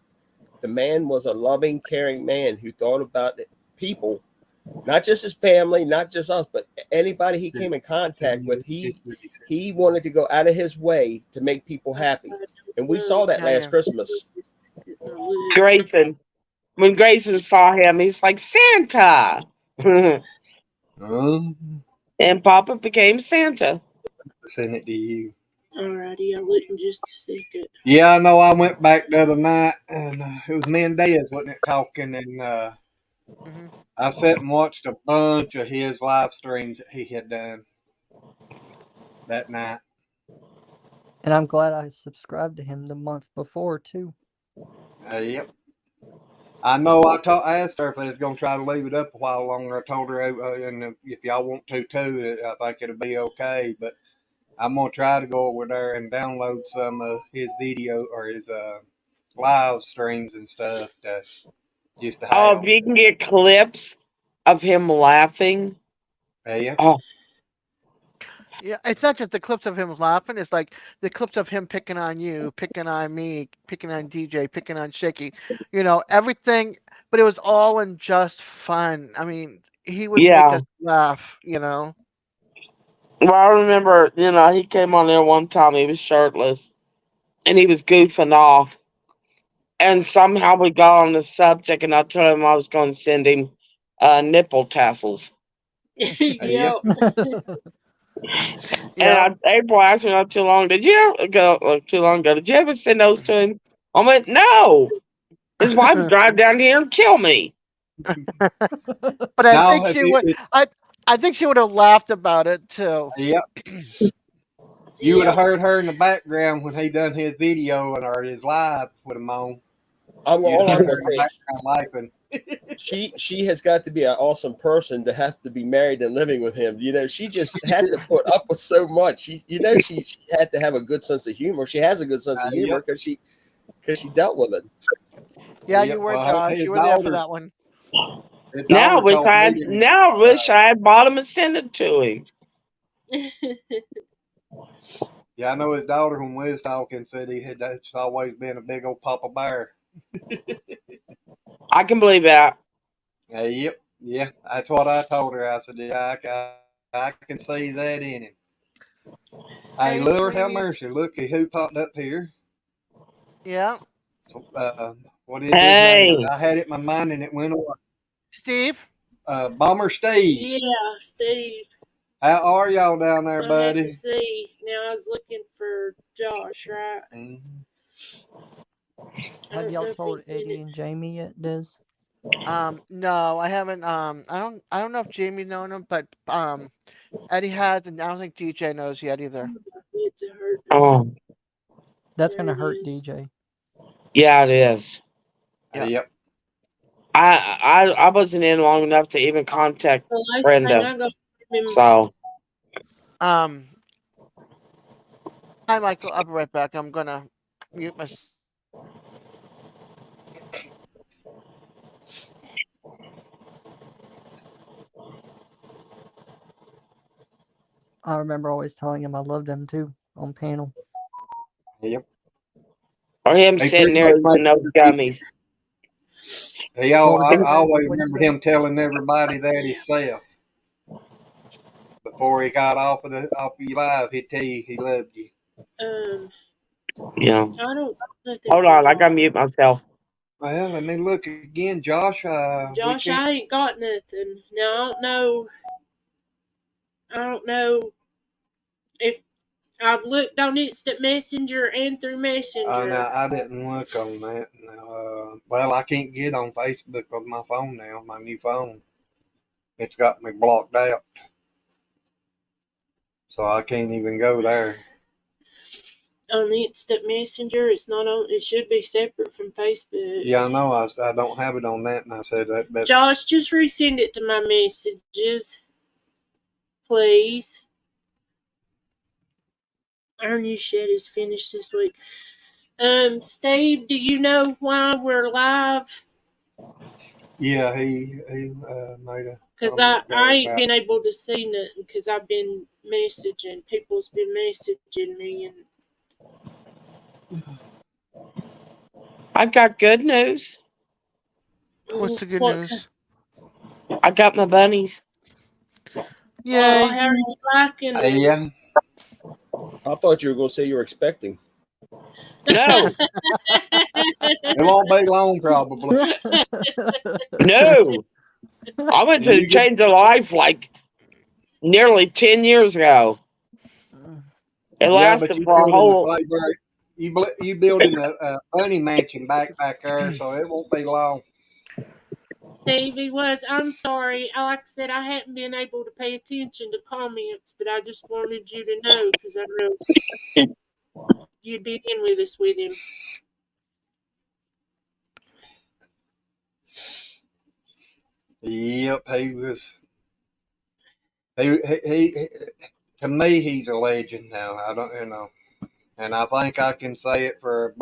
[SPEAKER 4] The man was a loving, caring man who thought about people, not just his family, not just us, but anybody he came in contact with. He wanted to go out of his way to make people happy, and we saw that last Christmas.
[SPEAKER 6] Grayson, when Grayson saw him, he's like Santa, and Papa became Santa.
[SPEAKER 1] Send it to you.
[SPEAKER 3] Alrighty, I'll look in just a second.
[SPEAKER 1] Yeah, I know. I went back the other night, and it was me and Diaz, wasn't it, talking, and I sat and watched a bunch of his live streams that he had done that night.
[SPEAKER 2] And I'm glad I subscribed to him the month before too.
[SPEAKER 1] Yep. I know. I asked her if they was gonna try to leave it up a while longer. I told her, and if y'all want to too, I think it'll be okay. But I'm gonna try to go over there and download some of his video or his live streams and stuff to just to
[SPEAKER 6] Oh,
[SPEAKER 1] have.
[SPEAKER 6] if you can get clips of him laughing.
[SPEAKER 1] Yeah.
[SPEAKER 6] Oh,
[SPEAKER 5] Yeah, it's not just the clips of him laughing. It's like the clips of him picking on you, picking on me, picking on DJ, picking on Shaky. You know, everything. But it was all in just fun. I mean, he would make
[SPEAKER 6] yeah.
[SPEAKER 5] us laugh. You know.
[SPEAKER 6] Well, I remember, he came on there one time. He was shirtless and he was goofing off. And somehow we got on the subject, and I told him I was going to send him nipple tassels.
[SPEAKER 3] Yep.
[SPEAKER 5] Yeah.
[SPEAKER 6] And April asked me not too long. Did you ever go? Too long ago. Did you ever send those to him? I went, no. His wife would drive down here and kill me.
[SPEAKER 5] But I
[SPEAKER 1] Now,
[SPEAKER 5] think she would. I think she would have laughed about it too.
[SPEAKER 1] yep. You would have heard her in the background when he done his video or his live with him on.
[SPEAKER 4] All I'm
[SPEAKER 1] You'd heard
[SPEAKER 4] gonna
[SPEAKER 1] her in the
[SPEAKER 4] say,
[SPEAKER 1] background laughing.
[SPEAKER 4] she has got to be an awesome person to have to be married and living with him. She just had to put up with so much. She had to have a good sense of humor. She has a good sense of humor
[SPEAKER 1] Yep.
[SPEAKER 4] because she dealt with it.
[SPEAKER 5] Yeah,
[SPEAKER 1] Yep.
[SPEAKER 5] you were,
[SPEAKER 1] Well,
[SPEAKER 5] Josh.
[SPEAKER 1] his
[SPEAKER 5] You were there for
[SPEAKER 1] daughter,
[SPEAKER 5] that one.
[SPEAKER 1] his
[SPEAKER 6] Now I
[SPEAKER 1] daughter
[SPEAKER 6] wish
[SPEAKER 1] told
[SPEAKER 6] I
[SPEAKER 1] me
[SPEAKER 6] had.
[SPEAKER 1] that
[SPEAKER 6] Now I wish I had bought him and sent it to him.
[SPEAKER 1] yeah, I know his daughter when we was talking said that's always been a big old Papa Bear.
[SPEAKER 6] I can believe that.
[SPEAKER 1] Yep. Yeah, that's what I told her. I said, yeah, I can see that in him. Hey,
[SPEAKER 3] Hey,
[SPEAKER 1] Lord have
[SPEAKER 3] friend.
[SPEAKER 1] mercy. Look at who popped up here.
[SPEAKER 5] Yeah,
[SPEAKER 1] So, what is his name?
[SPEAKER 6] Hey,
[SPEAKER 1] I had it in my mind and it went away.
[SPEAKER 5] Steve.
[SPEAKER 1] Bomber Steve.
[SPEAKER 3] Yeah, Steve.
[SPEAKER 1] How are y'all down there,
[SPEAKER 3] I had
[SPEAKER 1] buddy?
[SPEAKER 3] to see. Now I was looking for Josh, right? I
[SPEAKER 2] Have
[SPEAKER 3] don't
[SPEAKER 2] y'all
[SPEAKER 3] know if
[SPEAKER 2] told
[SPEAKER 3] he's seen
[SPEAKER 2] Eddie
[SPEAKER 3] it.
[SPEAKER 2] and Jamie yet, Des?
[SPEAKER 5] No, I haven't. I don't know if Jamie known him, but Eddie has, and I don't think DJ knows yet either.
[SPEAKER 3] It's a hurt.
[SPEAKER 6] oh,
[SPEAKER 2] That's
[SPEAKER 3] There
[SPEAKER 2] gonna
[SPEAKER 3] it
[SPEAKER 2] hurt
[SPEAKER 3] is.
[SPEAKER 2] DJ.
[SPEAKER 6] yeah, it is.
[SPEAKER 5] Yeah.
[SPEAKER 1] Yep.
[SPEAKER 6] I wasn't in long enough to even contact
[SPEAKER 3] The last thing
[SPEAKER 6] Brenda.
[SPEAKER 3] I got from him.
[SPEAKER 6] So
[SPEAKER 5] Um. Hi, Michael. I'll be right back. I'm gonna mute my.
[SPEAKER 2] I remember always telling him I loved him too on panel.
[SPEAKER 1] Yep.
[SPEAKER 6] or him
[SPEAKER 1] He
[SPEAKER 6] sitting
[SPEAKER 1] pretty
[SPEAKER 6] there
[SPEAKER 1] much
[SPEAKER 6] eating those gummies.
[SPEAKER 1] I
[SPEAKER 2] What
[SPEAKER 1] always
[SPEAKER 2] what'd you
[SPEAKER 1] remember
[SPEAKER 2] say?
[SPEAKER 1] him telling everybody that himself. Before he got off of your live, he'd tell you he loved you.
[SPEAKER 6] Yeah.
[SPEAKER 3] I don't nothing
[SPEAKER 6] Hold
[SPEAKER 3] for
[SPEAKER 6] on, I gotta
[SPEAKER 3] Josh.
[SPEAKER 6] mute myself.
[SPEAKER 1] Well, let me look again, Josh. We
[SPEAKER 3] Josh,
[SPEAKER 1] can't.
[SPEAKER 3] I ain't got nothing. Now I don't know. I don't know if I've looked on Instant Messenger and through Messenger.
[SPEAKER 1] No, I didn't look on that. No, well, I can't get on Facebook on my phone now. My new phone, it's got me blocked out, so I can't even go there.
[SPEAKER 3] On Instant Messenger, it's not on. It should be separate from Facebook.
[SPEAKER 1] Yeah, I know. I don't have it on that, and I said that. But
[SPEAKER 3] Josh, just resend it to my messages, please. Our new shed is finished this week. Steve, do you know why we're live?
[SPEAKER 1] yeah, he made a
[SPEAKER 3] Because
[SPEAKER 1] comment there
[SPEAKER 3] I ain't
[SPEAKER 1] about.
[SPEAKER 3] been able to see nothing because I've been messaging. People's been messaging me and
[SPEAKER 6] I've got good news.
[SPEAKER 5] What's the good
[SPEAKER 3] what
[SPEAKER 5] news?
[SPEAKER 6] I got my bunnies.
[SPEAKER 3] Oh,
[SPEAKER 5] Yay.
[SPEAKER 3] how are you liking them?
[SPEAKER 1] Yeah.
[SPEAKER 4] I thought you were going to say you were expecting.
[SPEAKER 6] No,
[SPEAKER 1] It won't be long, probably.
[SPEAKER 6] no. I went
[SPEAKER 1] When
[SPEAKER 6] to
[SPEAKER 1] you get,
[SPEAKER 6] change of life like nearly 10 years ago. It
[SPEAKER 1] yeah, but
[SPEAKER 6] lasted
[SPEAKER 1] you
[SPEAKER 6] for a
[SPEAKER 1] building the
[SPEAKER 6] whole.
[SPEAKER 1] Playboy. You building a bunny mansion back there, so it won't be long.
[SPEAKER 3] Stevie was. I'm sorry. Like I said, I haven't been able to pay attention to comments, but I just wanted you to know because I know you'd be in with us with him.
[SPEAKER 1] Yep, he was. He to me, he's a legend now. I don't, and I think I can say it for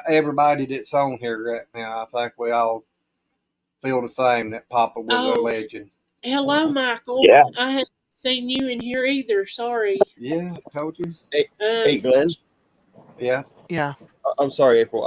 [SPEAKER 1] everybody that's on here right now. I think we all feel the same that Papa was a
[SPEAKER 3] Oh,
[SPEAKER 1] legend.
[SPEAKER 3] hello, Michael.
[SPEAKER 6] Yes.
[SPEAKER 3] I haven't seen you in here either. Sorry.
[SPEAKER 1] Yeah, told you.
[SPEAKER 4] Hey, Glenn.
[SPEAKER 1] Yeah.
[SPEAKER 5] Yeah.
[SPEAKER 4] I'm sorry, April.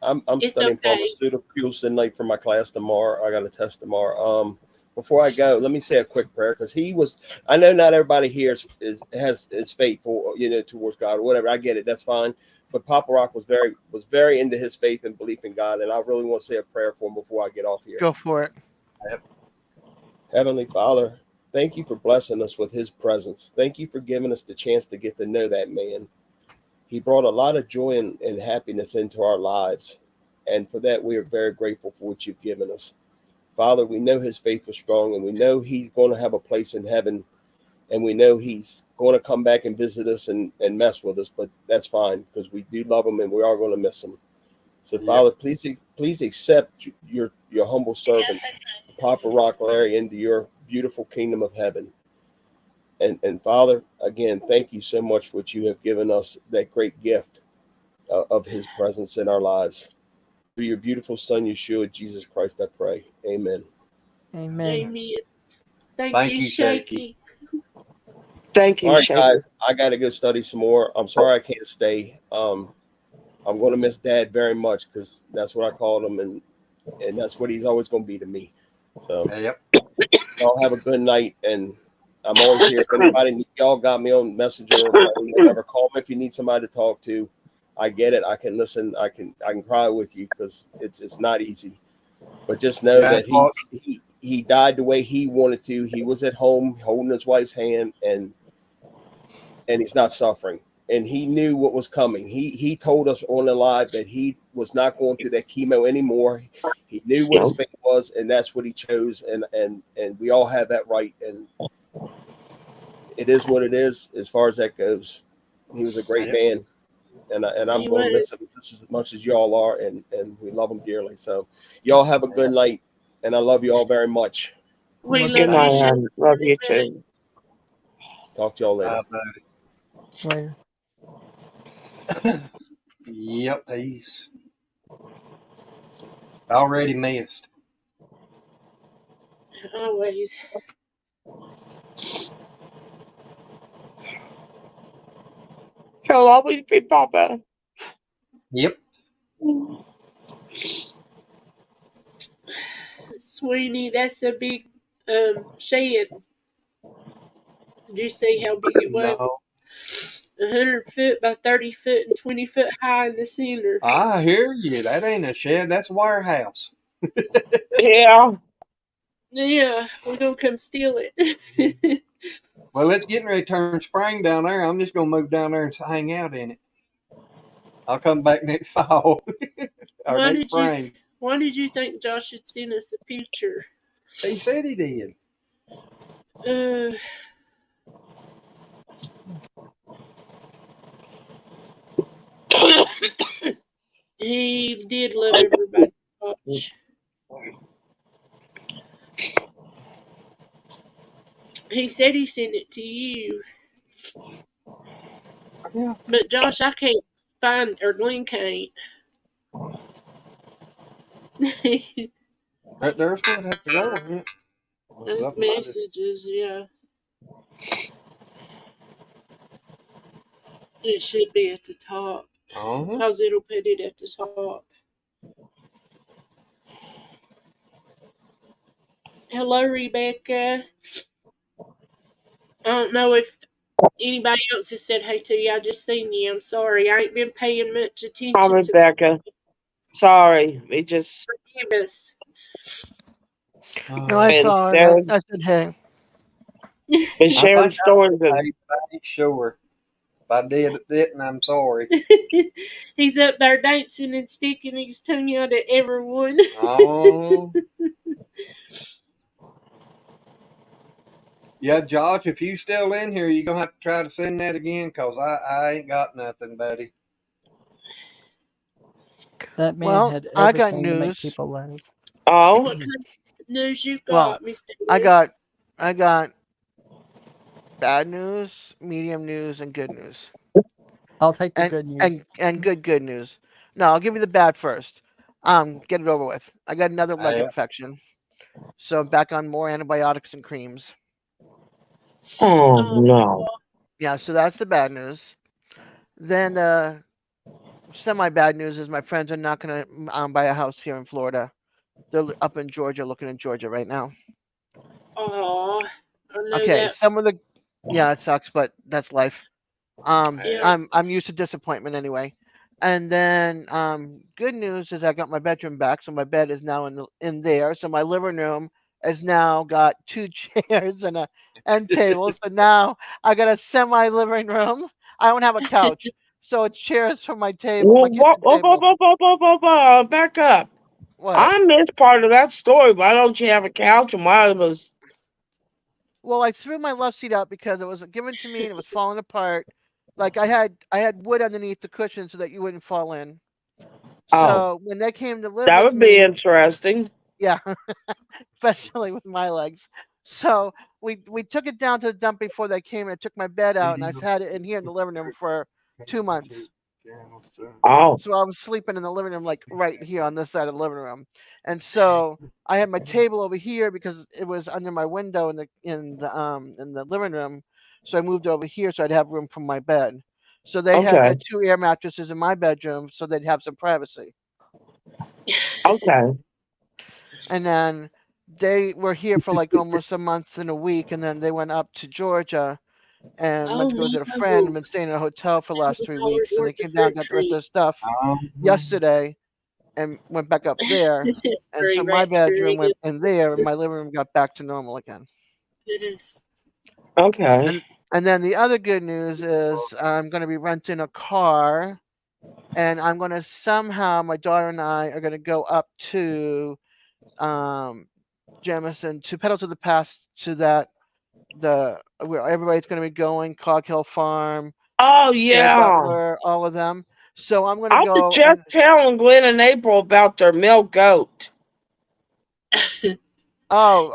[SPEAKER 4] I'm
[SPEAKER 3] It's
[SPEAKER 4] studying
[SPEAKER 3] okay.
[SPEAKER 4] pharmaceuticals tonight for my class tomorrow. I got a test tomorrow. Before I go, let me say a quick prayer because he was. I know not everybody here is faithful, towards God or whatever. I get it. That's fine. But Papa Rock was very into his faith and belief in God, and I really want to say a prayer for him before I get off here.
[SPEAKER 5] Go for it.
[SPEAKER 4] Heavenly Father, thank you for blessing us with His presence. Thank you for giving us the chance to get to know that man. He brought a lot of joy and happiness into our lives. And for that, we are very grateful for what you've given us. Father, we know his faith was strong, and we know he's going to have a place in heaven. And we know he's going to come back and visit us and mess with us. But that's fine because we do love him and we are going to miss him. So, Father, please accept your humble servant, Papa Rock Larry, into your beautiful kingdom of heaven. And Father, again, thank you so much for what you have given us, that great gift of his presence in our lives. Through your beautiful son, Yeshua, Jesus Christ, I pray. Amen.
[SPEAKER 2] Amen.
[SPEAKER 3] Amen. Thank
[SPEAKER 1] Thank
[SPEAKER 3] you,
[SPEAKER 1] you, Shaky.
[SPEAKER 3] Shaky.
[SPEAKER 6] Thank you,
[SPEAKER 4] All right,
[SPEAKER 6] Shaker.
[SPEAKER 4] guys, I got to go study some more. I'm sorry I can't stay. I'm going to miss Dad very much because that's what I called him, and that's what he's always going to be to me. So
[SPEAKER 1] Yep.
[SPEAKER 4] y'all have a good night, and I'm always here. If anybody, y'all got me on Messenger or phone, whatever, call me if you need somebody to talk to. I get it. I can listen. I can cry with you because it's not easy. But just know that
[SPEAKER 1] That's what.
[SPEAKER 4] he died the way he wanted to. He was at home holding his wife's hand, and he's not suffering. And he knew what was coming. He told us on the live that he was not going through that chemo anymore. He knew what his fate was, and that's what he chose. And we all have that right. And it is what it is as far as that goes. He was a great man. And I'm
[SPEAKER 3] He
[SPEAKER 4] going to
[SPEAKER 3] was.
[SPEAKER 4] miss him just as much as y'all are, and we love him dearly. So y'all have a good night, and I love you all very much.
[SPEAKER 3] We
[SPEAKER 6] Good
[SPEAKER 3] love you,
[SPEAKER 6] night,
[SPEAKER 3] Shaky.
[SPEAKER 6] love you too.
[SPEAKER 4] Talk to y'all later.
[SPEAKER 2] Later.
[SPEAKER 1] Yep, he's already missed.
[SPEAKER 3] Always.
[SPEAKER 6] He'll always be Papa.
[SPEAKER 1] Yep.
[SPEAKER 3] Sweeney, that's a big shed. Did you see how big it was?
[SPEAKER 1] No.
[SPEAKER 3] 100 foot by 30 foot and 20 foot high in the center.
[SPEAKER 1] I hear you. That ain't a shed. That's a warehouse.
[SPEAKER 6] Yeah.
[SPEAKER 3] Yeah, we're gonna come steal it.
[SPEAKER 1] Well, it's getting ready to turn spring down there. I'm just going to move down there and hang out in it. I'll come back next fall or
[SPEAKER 3] Why
[SPEAKER 1] next
[SPEAKER 3] did you
[SPEAKER 1] spring.
[SPEAKER 3] why did you think Josh should send us a picture?
[SPEAKER 1] He said he did.
[SPEAKER 3] Uh he did love everybody to watch. He said he sent it to you.
[SPEAKER 1] Yeah.
[SPEAKER 3] But Josh, I can't find or Glenn can't.
[SPEAKER 1] There's what have to go on it.
[SPEAKER 3] Those messages, yeah. It should be at the top. Because it'll put it at the top. Hello, Rebecca. I don't know if anybody else has said hey to you. I just seen you. I'm sorry. I ain't been paying much
[SPEAKER 6] Hi,
[SPEAKER 3] attention to
[SPEAKER 6] Rebecca. Sorry, we just
[SPEAKER 3] forgive us.
[SPEAKER 5] No, I
[SPEAKER 1] Oh,
[SPEAKER 6] been
[SPEAKER 5] saw it.
[SPEAKER 6] sharing,
[SPEAKER 5] I said, hey.
[SPEAKER 6] been
[SPEAKER 1] I
[SPEAKER 6] sharing
[SPEAKER 1] think
[SPEAKER 6] stories
[SPEAKER 1] I
[SPEAKER 6] and
[SPEAKER 1] paid, but I ain't sure. If I did it, and I'm sorry.
[SPEAKER 3] He's up there dancing and sticking his tongue out at everyone.
[SPEAKER 1] Oh, yeah, Josh, if you still in here, you're going to have to try to send that again because I ain't got nothing, buddy.
[SPEAKER 2] That man
[SPEAKER 5] Well,
[SPEAKER 2] had
[SPEAKER 5] I got
[SPEAKER 2] everything to make
[SPEAKER 5] news.
[SPEAKER 2] people laugh.
[SPEAKER 6] oh,
[SPEAKER 3] What kind of news you
[SPEAKER 5] Well,
[SPEAKER 3] got, Mr.
[SPEAKER 5] I
[SPEAKER 3] Davis?
[SPEAKER 5] got I got bad news, medium news, and good news.
[SPEAKER 2] I'll take the
[SPEAKER 5] And
[SPEAKER 2] good news.
[SPEAKER 5] and good news. No, I'll give you the bad first. Get it over with. I got another leg
[SPEAKER 1] Yeah.
[SPEAKER 5] infection, so I'm back on more antibiotics and creams.
[SPEAKER 6] oh
[SPEAKER 3] Oh,
[SPEAKER 6] no.
[SPEAKER 5] Yeah, so that's the bad news. Then semi bad news is my friends are not gonna buy a house here in Florida. They're up in Georgia, looking in Georgia right now.
[SPEAKER 3] oh, I know
[SPEAKER 5] Okay,
[SPEAKER 3] that's
[SPEAKER 5] some of the yeah, it sucks, but that's life.
[SPEAKER 3] yeah.
[SPEAKER 5] I'm used to disappointment anyway. And then good news is I got my bedroom back, so my bed is now in there. So my living room has now got two chairs and a end table. So now I got a semi living room. I don't have a couch, so it's chairs for my table, my
[SPEAKER 6] Whoa,
[SPEAKER 5] kitchen
[SPEAKER 6] whoa, whoa,
[SPEAKER 5] table.
[SPEAKER 6] whoa, whoa, whoa, whoa, whoa, back up.
[SPEAKER 5] What?
[SPEAKER 6] I missed part of that story. Why don't you have a couch and why it was
[SPEAKER 5] Well, I threw my love seat out because it was given to me and it was falling apart. Like I had wood underneath the cushion so that you wouldn't fall in.
[SPEAKER 6] oh,
[SPEAKER 5] So when they came to live
[SPEAKER 6] that
[SPEAKER 5] with
[SPEAKER 6] would be
[SPEAKER 5] me,
[SPEAKER 6] interesting.
[SPEAKER 5] yeah, especially with my legs. So we took it down to the dump before they came and I took my bed out and I had it in here in the living room for 2 months.
[SPEAKER 6] Oh,
[SPEAKER 5] So I was sleeping in the living room, like right here on this side of the living room. And so I had my table over here because it was under my window in the living room. So I moved over here so I'd have room for my bed. So they had
[SPEAKER 6] okay,
[SPEAKER 5] their two air mattresses in my bedroom so they'd have some privacy.
[SPEAKER 6] okay,
[SPEAKER 5] And then they were here for like almost a month and a week, and then they went up to Georgia and went
[SPEAKER 3] Oh
[SPEAKER 5] to go visit a friend and
[SPEAKER 3] no,
[SPEAKER 5] been staying in a hotel for the last 3 weeks. And they
[SPEAKER 3] $1,000
[SPEAKER 5] came
[SPEAKER 3] of
[SPEAKER 5] down,
[SPEAKER 3] fruit
[SPEAKER 5] got the rest of
[SPEAKER 3] treat.
[SPEAKER 5] their stuff yesterday, and went back up there.
[SPEAKER 3] That's
[SPEAKER 5] And so
[SPEAKER 3] 3
[SPEAKER 5] my
[SPEAKER 3] rats for
[SPEAKER 5] bedroom
[SPEAKER 3] eating.
[SPEAKER 5] went in there, and my living room got back to normal again.
[SPEAKER 3] Goodness.
[SPEAKER 6] okay.
[SPEAKER 5] And and then the other good news is I'm going to be renting a car, and I'm going to somehow my daughter and I are going to go up to um, Jamison to pedal to the past to that the where everybody's going to be going, Cog Hill Farm,
[SPEAKER 6] Oh
[SPEAKER 5] Jay
[SPEAKER 6] yeah.
[SPEAKER 5] Butler, all of them. So I'm going to
[SPEAKER 6] I was
[SPEAKER 5] go and
[SPEAKER 6] just telling Glenn and April about their milk goat.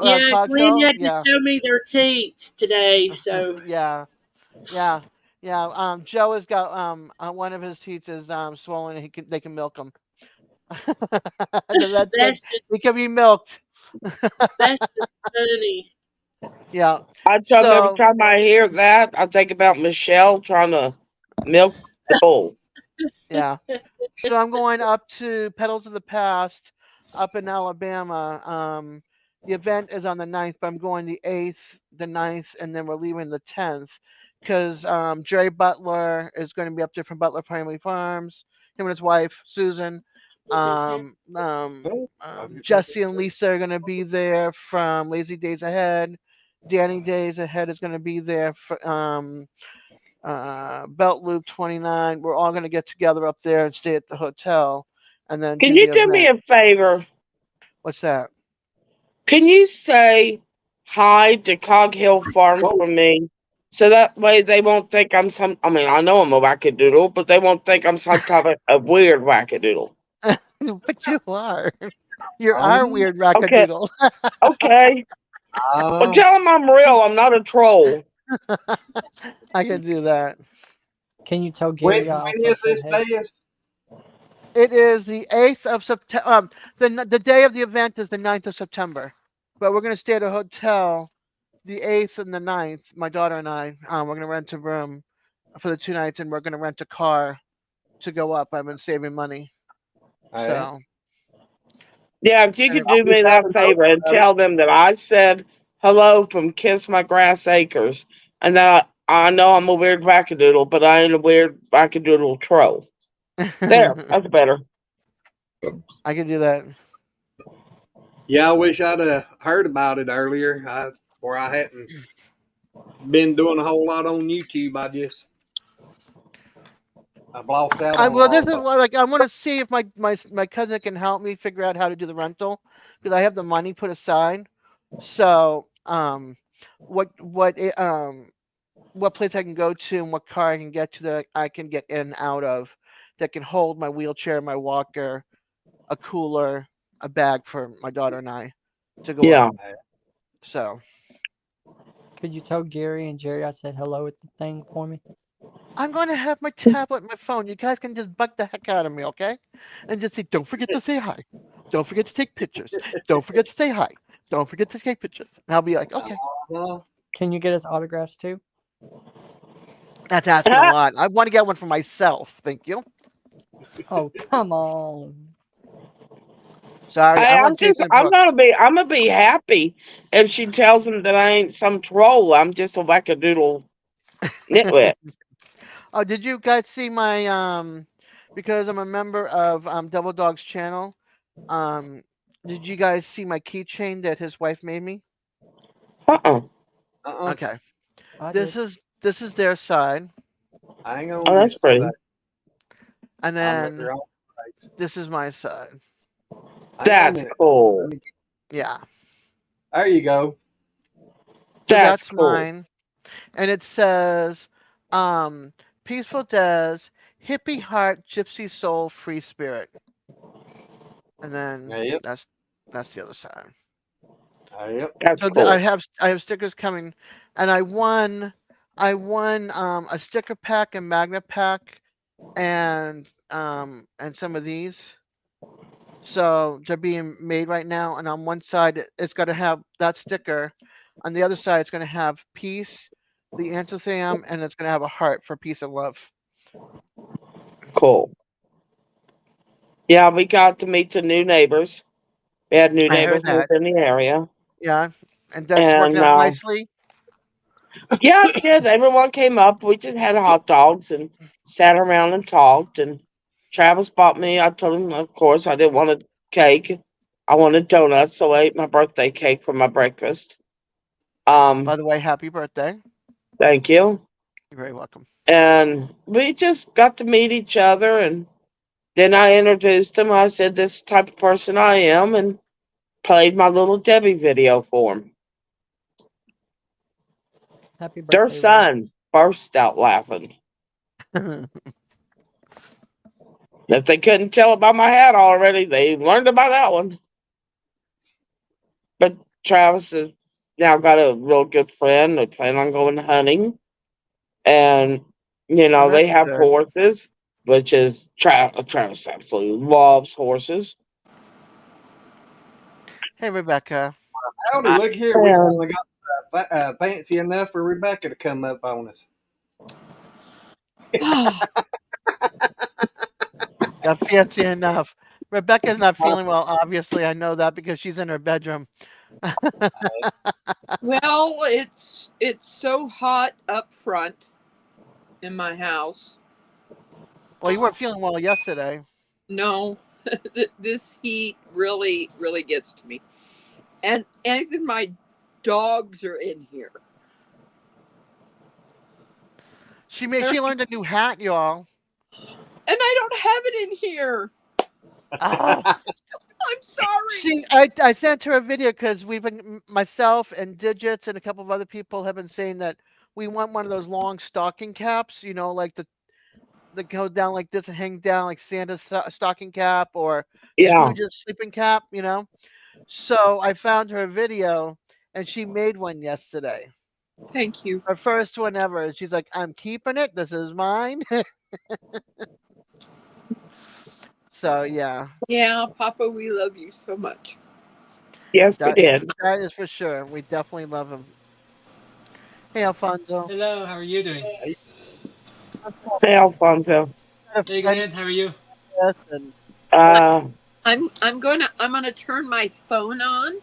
[SPEAKER 3] Yeah,
[SPEAKER 5] Cog
[SPEAKER 3] Glenn
[SPEAKER 5] Hill,
[SPEAKER 3] had to
[SPEAKER 5] yeah,
[SPEAKER 3] show me their teats today, so
[SPEAKER 5] yeah, yeah, yeah. Joe has got one of his teats is swollen. And they can milk him. The vet said
[SPEAKER 3] that's
[SPEAKER 5] he
[SPEAKER 3] just
[SPEAKER 5] can be milked.
[SPEAKER 3] that's just funny.
[SPEAKER 5] Yeah.
[SPEAKER 6] I tell them every
[SPEAKER 5] So
[SPEAKER 6] time I hear that, I think about Michelle trying to milk the bull.
[SPEAKER 5] yeah. So I'm going up to Pedal to the Past up in Alabama. The event is on the 9th, but I'm going the 8th, the 9th, and then we're leaving the 10th because Jerry Butler is going to be up there from Butler Family Farms. Him and his wife, Susan.
[SPEAKER 3] With his hair.
[SPEAKER 5] Jesse and Lisa are going to be there from Lazy Days Ahead. Danny Days Ahead is going to be there for, Belt Loop 29. We're all going to get together up there and stay at the hotel and then
[SPEAKER 6] Can
[SPEAKER 5] do
[SPEAKER 6] you
[SPEAKER 5] the
[SPEAKER 6] do me
[SPEAKER 5] event.
[SPEAKER 6] a favor?
[SPEAKER 5] What's that?
[SPEAKER 6] Can you say hi to Cog Hill Farm for me? So that way they won't think I'm some. I mean, I know I'm a wackadoodle, but they won't think I'm some type of a weird wackadoodle.
[SPEAKER 5] But you are. You are
[SPEAKER 1] Um,
[SPEAKER 5] weird
[SPEAKER 6] Okay,
[SPEAKER 5] rackadoodle.
[SPEAKER 6] okay. Well,
[SPEAKER 1] uh,
[SPEAKER 6] tell them I'm real. I'm not a troll.
[SPEAKER 5] I can do that.
[SPEAKER 2] Can you tell
[SPEAKER 1] when
[SPEAKER 2] Gary I
[SPEAKER 1] when
[SPEAKER 2] also
[SPEAKER 1] is
[SPEAKER 2] said
[SPEAKER 1] this
[SPEAKER 2] hey?
[SPEAKER 1] day?
[SPEAKER 5] It is the 8th of September. The day of the event is the 9th of September. But we're going to stay at a hotel the 8th and the 9th. My daughter and I, we're going to rent a room for the 2 nights and we're going to rent a car to go up. I've been saving money.
[SPEAKER 1] Hey,
[SPEAKER 5] So
[SPEAKER 6] Yeah, if you
[SPEAKER 5] And
[SPEAKER 6] could
[SPEAKER 5] it,
[SPEAKER 6] do me
[SPEAKER 1] Just had
[SPEAKER 6] that
[SPEAKER 1] a note
[SPEAKER 6] favor and
[SPEAKER 1] about it.
[SPEAKER 6] tell them that I said hello from Kiss My Grass Acres, and that I know I'm a weird wackadoodle, but I ain't a weird wackadoodle troll. There, that's better.
[SPEAKER 5] I can do that.
[SPEAKER 1] Yeah, I wish I'd have heard about it earlier. Or I hadn't been doing a whole lot on YouTube. I've lost out on a
[SPEAKER 5] Well,
[SPEAKER 1] lot
[SPEAKER 5] this
[SPEAKER 1] of
[SPEAKER 5] is
[SPEAKER 1] things.
[SPEAKER 5] like I want to see if my cousin can help me figure out how to do the rental because I have the money put aside. So, what place I can go to and what car I can get to that I can get in and out of that can hold my wheelchair, my walker, a cooler, a bag for my daughter and I to go
[SPEAKER 6] Yeah.
[SPEAKER 5] up. So
[SPEAKER 2] Could you tell Gary and Jerry I said hello at the thing for me?
[SPEAKER 5] I'm going to have my tablet, and my phone. You guys can just bug the heck out of me, okay? And just say, don't forget to say hi. Don't forget to take pictures. Don't forget to say hi. Don't forget to take pictures. And I'll be like, okay,
[SPEAKER 1] Uh,
[SPEAKER 2] Can you get us autographs too?
[SPEAKER 5] that's asking a lot. I want to get one for myself. Thank you.
[SPEAKER 2] Oh, come on.
[SPEAKER 5] Sorry, I want Jason Brooks.
[SPEAKER 6] I'm gonna be happy if she tells them that I ain't some troll. I'm just a wackadoodle nitwit.
[SPEAKER 5] Oh, did you guys see my because I'm a member of Double Dog's channel. Um, did you guys see my keychain that his wife made me?
[SPEAKER 6] Uh-uh.
[SPEAKER 1] uh-uh.
[SPEAKER 5] Okay.
[SPEAKER 2] I
[SPEAKER 5] This
[SPEAKER 2] did.
[SPEAKER 5] is their side,
[SPEAKER 1] Hang
[SPEAKER 6] Oh,
[SPEAKER 1] on
[SPEAKER 6] that's
[SPEAKER 1] just a
[SPEAKER 6] pretty.
[SPEAKER 1] sec.
[SPEAKER 5] and
[SPEAKER 1] I'm at the
[SPEAKER 5] then
[SPEAKER 1] wrong place.
[SPEAKER 5] this is my side.
[SPEAKER 1] Hang on a
[SPEAKER 6] That's
[SPEAKER 1] minute.
[SPEAKER 6] cool.
[SPEAKER 1] Let me,
[SPEAKER 5] Yeah.
[SPEAKER 1] there you go.
[SPEAKER 5] So
[SPEAKER 6] That's
[SPEAKER 5] that's
[SPEAKER 6] cool.
[SPEAKER 5] mine. And it says, um, Peaceful Des, Hippie Heart, Gypsy Soul, Free Spirit. And then
[SPEAKER 1] Yep.
[SPEAKER 5] that's the other side.
[SPEAKER 1] Yep.
[SPEAKER 6] That's
[SPEAKER 5] So
[SPEAKER 6] cool.
[SPEAKER 5] I have stickers coming, and I won a sticker pack and magnet pack and some of these. So they're being made right now, and on one side it's going to have that sticker, on the other side it's going to have peace, the anthem, and it's going to have a heart for peace and love.
[SPEAKER 6] Cool. Yeah, we got to meet the new neighbors. We had new
[SPEAKER 5] I heard
[SPEAKER 6] neighbors move
[SPEAKER 5] that.
[SPEAKER 6] in the area.
[SPEAKER 5] Yeah, and that's working
[SPEAKER 6] And
[SPEAKER 5] out nicely.
[SPEAKER 6] yeah, it did. Everyone came up. We just had hot dogs and sat around and talked. And Travis bought me, I told him, of course, I didn't want a cake. I wanted donuts, so I ate my birthday cake for my breakfast.
[SPEAKER 5] By the way, happy birthday.
[SPEAKER 6] Thank you.
[SPEAKER 5] You're very welcome.
[SPEAKER 6] And we just got to meet each other. And then I introduced him. I said, this type of person I am, and played my little Debbie video for him.
[SPEAKER 2] Happy
[SPEAKER 6] Their
[SPEAKER 2] birthday, Will.
[SPEAKER 6] son burst out laughing. If they couldn't tell about my hat already, they learned about that one. But Travis has now got a real good friend. They plan on going hunting. And,
[SPEAKER 5] And
[SPEAKER 6] they
[SPEAKER 5] that's
[SPEAKER 6] have
[SPEAKER 5] good.
[SPEAKER 6] horses, which is Travis absolutely loves horses.
[SPEAKER 5] Hey, Rebecca.
[SPEAKER 1] Howdy,
[SPEAKER 6] I,
[SPEAKER 1] look here. We
[SPEAKER 6] and
[SPEAKER 1] finally got fancy enough for Rebecca to come up on us.
[SPEAKER 5] Got fancy enough. Rebecca's not feeling well, obviously. I know that because she's in her bedroom.
[SPEAKER 7] Well, it's so hot up front in my house.
[SPEAKER 5] Well, you weren't feeling well yesterday.
[SPEAKER 7] No, this heat really gets to me, and even my dogs are in here. They're,
[SPEAKER 5] She learned a new hat, y'all.
[SPEAKER 7] and I don't have it in here.
[SPEAKER 5] Oh,
[SPEAKER 7] I'm sorry.
[SPEAKER 5] I sent her a video because we've been myself and Digits and a couple of other people have been saying that we want one of those long stocking caps. Like the that go down like this and hang down like Santa's stocking cap or
[SPEAKER 6] yeah,
[SPEAKER 5] Scrooge's sleeping cap. So I found her video and she made one yesterday.
[SPEAKER 7] Thank you.
[SPEAKER 5] Her first one ever. And she's like, I'm keeping it. This is mine. So yeah,
[SPEAKER 7] Yeah, Papa, we love you so much.
[SPEAKER 6] yes, we
[SPEAKER 5] that
[SPEAKER 6] did.
[SPEAKER 5] that is for sure. We definitely love him. Hey Alfonso.
[SPEAKER 8] Hello, how are you doing?
[SPEAKER 5] I've
[SPEAKER 6] Hey, Alfonso.
[SPEAKER 5] got a
[SPEAKER 8] Hey
[SPEAKER 5] friend
[SPEAKER 8] Glenn, how are you?
[SPEAKER 5] with us and
[SPEAKER 6] Uh,
[SPEAKER 7] I'm gonna turn my phone on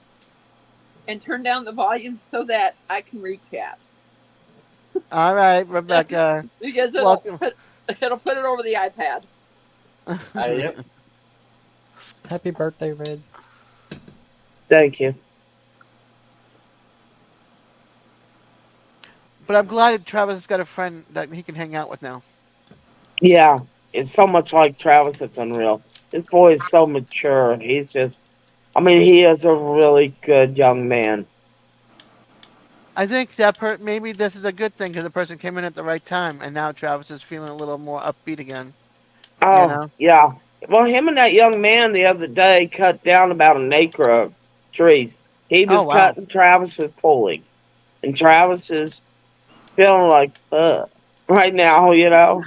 [SPEAKER 7] and turn down the volume so that I can read chat.
[SPEAKER 5] All right, Rebecca.
[SPEAKER 7] Because
[SPEAKER 5] Welcome.
[SPEAKER 7] it'll put it over the iPad.
[SPEAKER 1] Yep.
[SPEAKER 2] Happy birthday, Red.
[SPEAKER 6] Thank you.
[SPEAKER 5] But I'm glad that Travis has got a friend that he can hang out with now.
[SPEAKER 6] Yeah, it's so much like Travis. It's unreal. This boy is so mature. He's just, I mean, he is a really good young man.
[SPEAKER 5] I think that maybe this is a good thing because the person came in at the right time, and now Travis is feeling a little more upbeat again. You
[SPEAKER 6] Oh,
[SPEAKER 5] know?
[SPEAKER 6] yeah. Well, him and that young man the other day cut down about an acre of trees. He
[SPEAKER 5] Oh
[SPEAKER 6] was
[SPEAKER 5] wow.
[SPEAKER 6] cutting, Travis was pulling. And Travis is feeling like, right now, you know.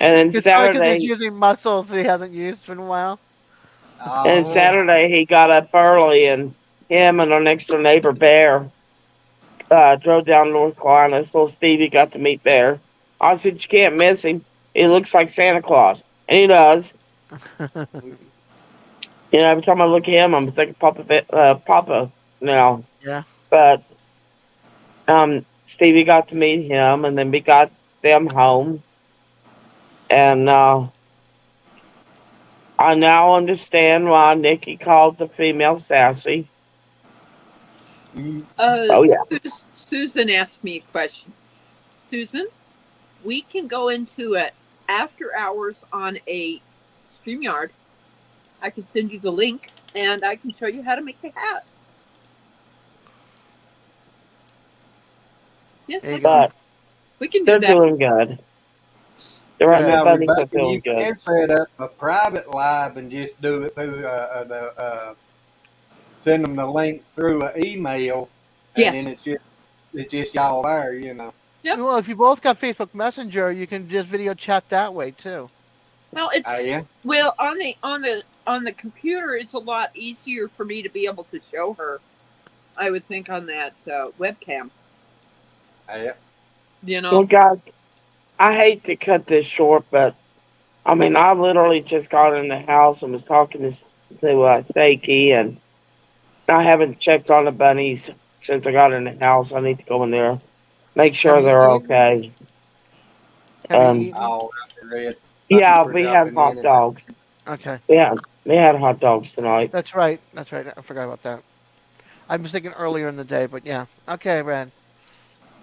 [SPEAKER 6] And then
[SPEAKER 5] It's probably because he's
[SPEAKER 6] Saturday,
[SPEAKER 5] using muscles he hasn't used in a while.
[SPEAKER 6] and
[SPEAKER 1] Oh,
[SPEAKER 6] Saturday he got up early, and him and our next door neighbor Bear drove down to North Carolina. So Stevie got to meet Bear. I said, you can't miss him. He looks like Santa Claus. And he does. You know, every time I look at him, I'm thinking Papa now.
[SPEAKER 5] Yeah.
[SPEAKER 6] But Stevie got to meet him, and then we got them home. And I now understand why Nikki called the female sassy. Oh, yeah.
[SPEAKER 7] Susan asked me a question. Susan, we can go into it after hours on a StreamYard. I can send you the link and I can show you how to make the hat. Yes,
[SPEAKER 5] There you
[SPEAKER 7] like
[SPEAKER 5] go.
[SPEAKER 6] But
[SPEAKER 7] we can do
[SPEAKER 6] they're
[SPEAKER 7] that.
[SPEAKER 6] doing good.
[SPEAKER 1] you
[SPEAKER 6] The
[SPEAKER 5] Good.
[SPEAKER 1] know,
[SPEAKER 6] bunnies are
[SPEAKER 1] Rebecca, you
[SPEAKER 6] doing good.
[SPEAKER 1] can set up a private live and just do it through send them the link through an email, and
[SPEAKER 7] Yes.
[SPEAKER 1] then it's just y'all there, you know.
[SPEAKER 7] Yep.
[SPEAKER 5] Well, if you both got Facebook Messenger, you can just video chat that way too.
[SPEAKER 7] Well,
[SPEAKER 1] Oh
[SPEAKER 7] it's
[SPEAKER 1] yeah,
[SPEAKER 7] well on the computer. It's a lot easier for me to be able to show her. I would think on that webcam.
[SPEAKER 1] oh yeah.
[SPEAKER 7] You
[SPEAKER 6] Well,
[SPEAKER 7] know.
[SPEAKER 6] guys, I hate to cut this short, but I mean, I literally just got in the house and was talking to Shaky, and I haven't checked on the bunnies since I got in the house. I need to go in there, make
[SPEAKER 5] Have
[SPEAKER 6] sure
[SPEAKER 5] you
[SPEAKER 6] they're
[SPEAKER 5] eaten?
[SPEAKER 6] okay.
[SPEAKER 5] Have you
[SPEAKER 6] Um,
[SPEAKER 5] eaten?
[SPEAKER 1] All right, Red. Thank you
[SPEAKER 6] yeah,
[SPEAKER 1] for
[SPEAKER 6] we had
[SPEAKER 1] dropping in
[SPEAKER 6] hot
[SPEAKER 1] and
[SPEAKER 6] dogs.
[SPEAKER 5] Okay.
[SPEAKER 6] Yeah, we had hot dogs tonight.
[SPEAKER 5] That's right. That's right. I forgot about that. I was thinking earlier in the day, but yeah. Okay, Red.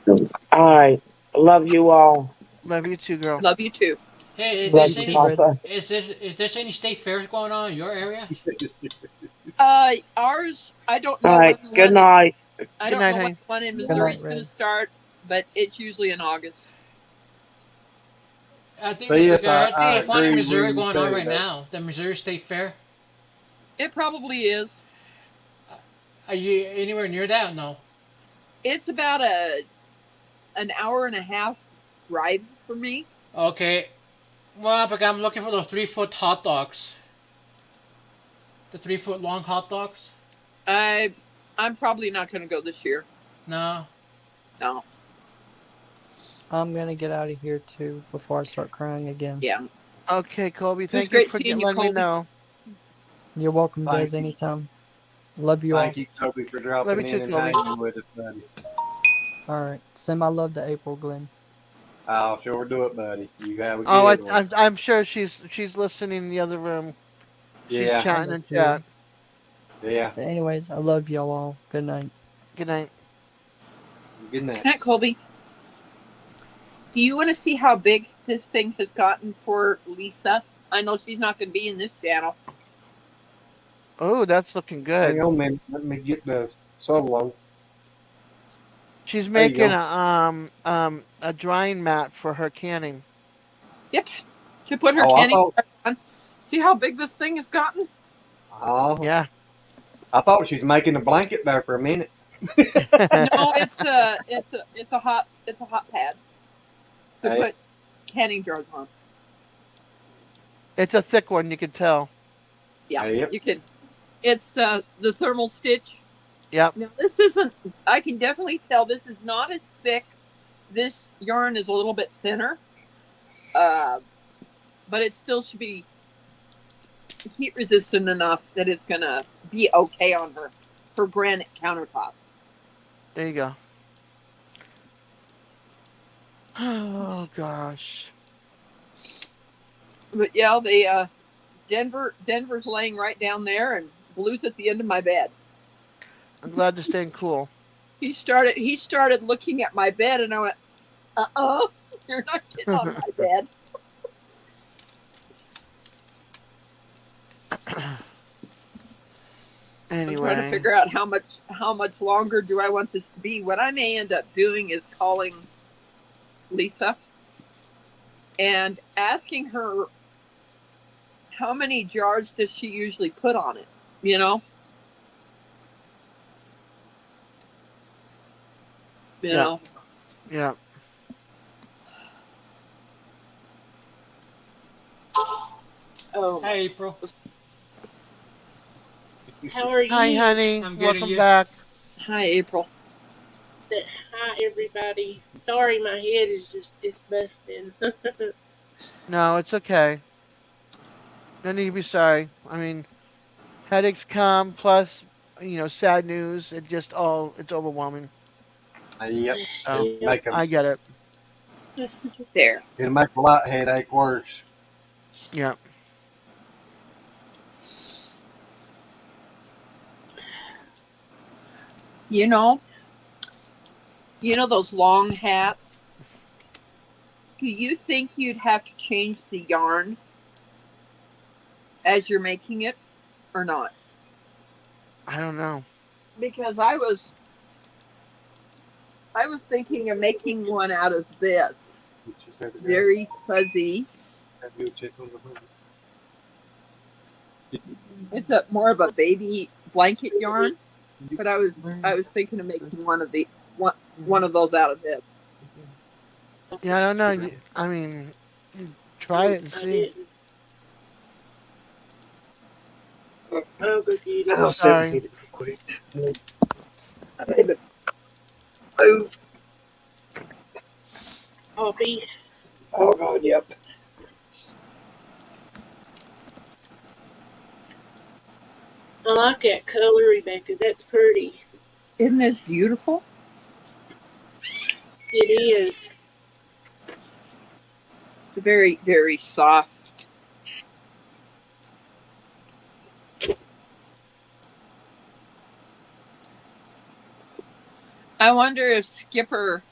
[SPEAKER 6] All right, love you all.
[SPEAKER 5] Love you too, girl.
[SPEAKER 7] Love you too.
[SPEAKER 8] Hey,
[SPEAKER 2] Love you too, Red.
[SPEAKER 8] is there any state fairs going on in your area?
[SPEAKER 7] Ours. I don't
[SPEAKER 6] All
[SPEAKER 7] know
[SPEAKER 6] right,
[SPEAKER 7] when the
[SPEAKER 6] good
[SPEAKER 7] one.
[SPEAKER 6] night.
[SPEAKER 7] I
[SPEAKER 5] Good
[SPEAKER 7] don't
[SPEAKER 5] night,
[SPEAKER 7] know when
[SPEAKER 5] honey.
[SPEAKER 7] the one in
[SPEAKER 2] Good
[SPEAKER 7] Missouri
[SPEAKER 2] night,
[SPEAKER 7] is going
[SPEAKER 2] Red.
[SPEAKER 7] to start, but it's usually in August.
[SPEAKER 8] I think
[SPEAKER 1] see us.
[SPEAKER 8] I think
[SPEAKER 1] I
[SPEAKER 8] there's one in
[SPEAKER 1] agree with
[SPEAKER 8] Missouri
[SPEAKER 1] you
[SPEAKER 8] going on
[SPEAKER 1] too.
[SPEAKER 8] right now, the Missouri State Fair.
[SPEAKER 7] It probably is.
[SPEAKER 8] Are you anywhere near that? No.
[SPEAKER 7] It's about an hour and a half drive for me.
[SPEAKER 8] Okay. Well, but I'm looking for those 3 foot hot dogs. The 3 foot long hot dogs.
[SPEAKER 7] I'm probably not going to go this year.
[SPEAKER 8] No.
[SPEAKER 7] No.
[SPEAKER 2] I'm gonna get out of here too before I start crying again.
[SPEAKER 7] Yeah.
[SPEAKER 5] Okay, Colby.
[SPEAKER 7] It was
[SPEAKER 5] Thank you
[SPEAKER 7] great
[SPEAKER 5] for
[SPEAKER 7] seeing you,
[SPEAKER 5] letting me
[SPEAKER 7] Colby.
[SPEAKER 5] know.
[SPEAKER 2] You're welcome,
[SPEAKER 1] Thank
[SPEAKER 2] Des.
[SPEAKER 1] you.
[SPEAKER 2] Anytime. Love you all.
[SPEAKER 1] Thank you, Toby, for
[SPEAKER 5] Love
[SPEAKER 1] dropping
[SPEAKER 5] you too,
[SPEAKER 1] in and
[SPEAKER 5] Colby.
[SPEAKER 1] hanging with us, buddy.
[SPEAKER 2] All right. Send my love to April, Glenn.
[SPEAKER 1] I'll sure do it, buddy. You have a
[SPEAKER 5] Oh,
[SPEAKER 1] good one.
[SPEAKER 5] I'm sure she's listening in the other room. She's
[SPEAKER 1] Yeah,
[SPEAKER 2] I
[SPEAKER 5] chatting
[SPEAKER 2] know
[SPEAKER 5] in
[SPEAKER 2] she
[SPEAKER 5] chat.
[SPEAKER 2] is.
[SPEAKER 1] yeah.
[SPEAKER 2] But anyways, I love y'all all. Good night.
[SPEAKER 5] Good night.
[SPEAKER 1] Good night.
[SPEAKER 7] Good night, Colby. Do you want to see how big this thing has gotten for Lisa? I know she's not going to be in this channel.
[SPEAKER 5] Oh, that's looking good.
[SPEAKER 1] Hang on a minute. Let me get the solo.
[SPEAKER 5] She's
[SPEAKER 1] There you
[SPEAKER 5] making
[SPEAKER 1] go.
[SPEAKER 5] a drying mat for her canning.
[SPEAKER 7] Yep. To put her
[SPEAKER 1] Oh, I
[SPEAKER 7] canning
[SPEAKER 1] thought.
[SPEAKER 7] on. See how big this thing has gotten?
[SPEAKER 1] Oh,
[SPEAKER 5] Yeah.
[SPEAKER 1] I thought she was making a blanket there for a minute.
[SPEAKER 7] No, it's a hot pad to
[SPEAKER 1] Hey.
[SPEAKER 7] put canning jars on.
[SPEAKER 5] It's a thick one, you can tell.
[SPEAKER 7] Yeah,
[SPEAKER 1] Yep.
[SPEAKER 7] you can. It's the thermal stitch.
[SPEAKER 5] Yep.
[SPEAKER 7] Now this isn't. I can definitely tell this is not as thick. This yarn is a little bit thinner, but it still should be heat resistant enough that it's gonna be okay on her granite countertop.
[SPEAKER 5] There you go. Oh gosh.
[SPEAKER 7] But yeah, Denver's laying right down there, and Blue's at the end of my bed.
[SPEAKER 5] I'm glad they're staying cool.
[SPEAKER 7] He started looking at my bed, and I went, you're not getting on my bed.
[SPEAKER 5] Anyway.
[SPEAKER 7] I'm trying to figure out how much longer do I want this to be. What I may end up doing is calling Lisa and asking her how many jars does she usually put on it, you know? You
[SPEAKER 5] Yeah.
[SPEAKER 7] know.
[SPEAKER 5] Yeah.
[SPEAKER 7] Oh.
[SPEAKER 8] Hi, April.
[SPEAKER 3] How are you?
[SPEAKER 5] Hi, honey.
[SPEAKER 8] I'm good,
[SPEAKER 5] Welcome
[SPEAKER 8] and you?
[SPEAKER 5] back.
[SPEAKER 7] Hi, April.
[SPEAKER 3] Hi, everybody. Sorry, my head is it's busting.
[SPEAKER 5] No, it's okay. No need to be sorry. I mean, headaches come plus, sad news. It's overwhelming.
[SPEAKER 1] Yep.
[SPEAKER 5] So
[SPEAKER 1] Make a,
[SPEAKER 5] I get it.
[SPEAKER 7] There.
[SPEAKER 1] it'll make a light headache worse.
[SPEAKER 5] Yeah.
[SPEAKER 7] You know those long hats? Do you think you'd have to change the yarn as you're making it or not?
[SPEAKER 5] I don't know.
[SPEAKER 7] Because I was thinking of making one out of this. Very fuzzy. It's more of a baby blanket yarn, but I was thinking of making one of those out of this.
[SPEAKER 5] Yeah, I don't know. I mean, try it and
[SPEAKER 3] I
[SPEAKER 5] see.
[SPEAKER 3] didn't. I'll go get it.
[SPEAKER 1] I'll
[SPEAKER 5] Sorry.
[SPEAKER 1] get it real quick. I need to move.
[SPEAKER 3] Coffee.
[SPEAKER 1] Oh God, yep.
[SPEAKER 3] I like that color, Rebecca. That's pretty.
[SPEAKER 7] Isn't this beautiful?
[SPEAKER 3] It is.
[SPEAKER 7] It's very, very soft. I wonder if Skipper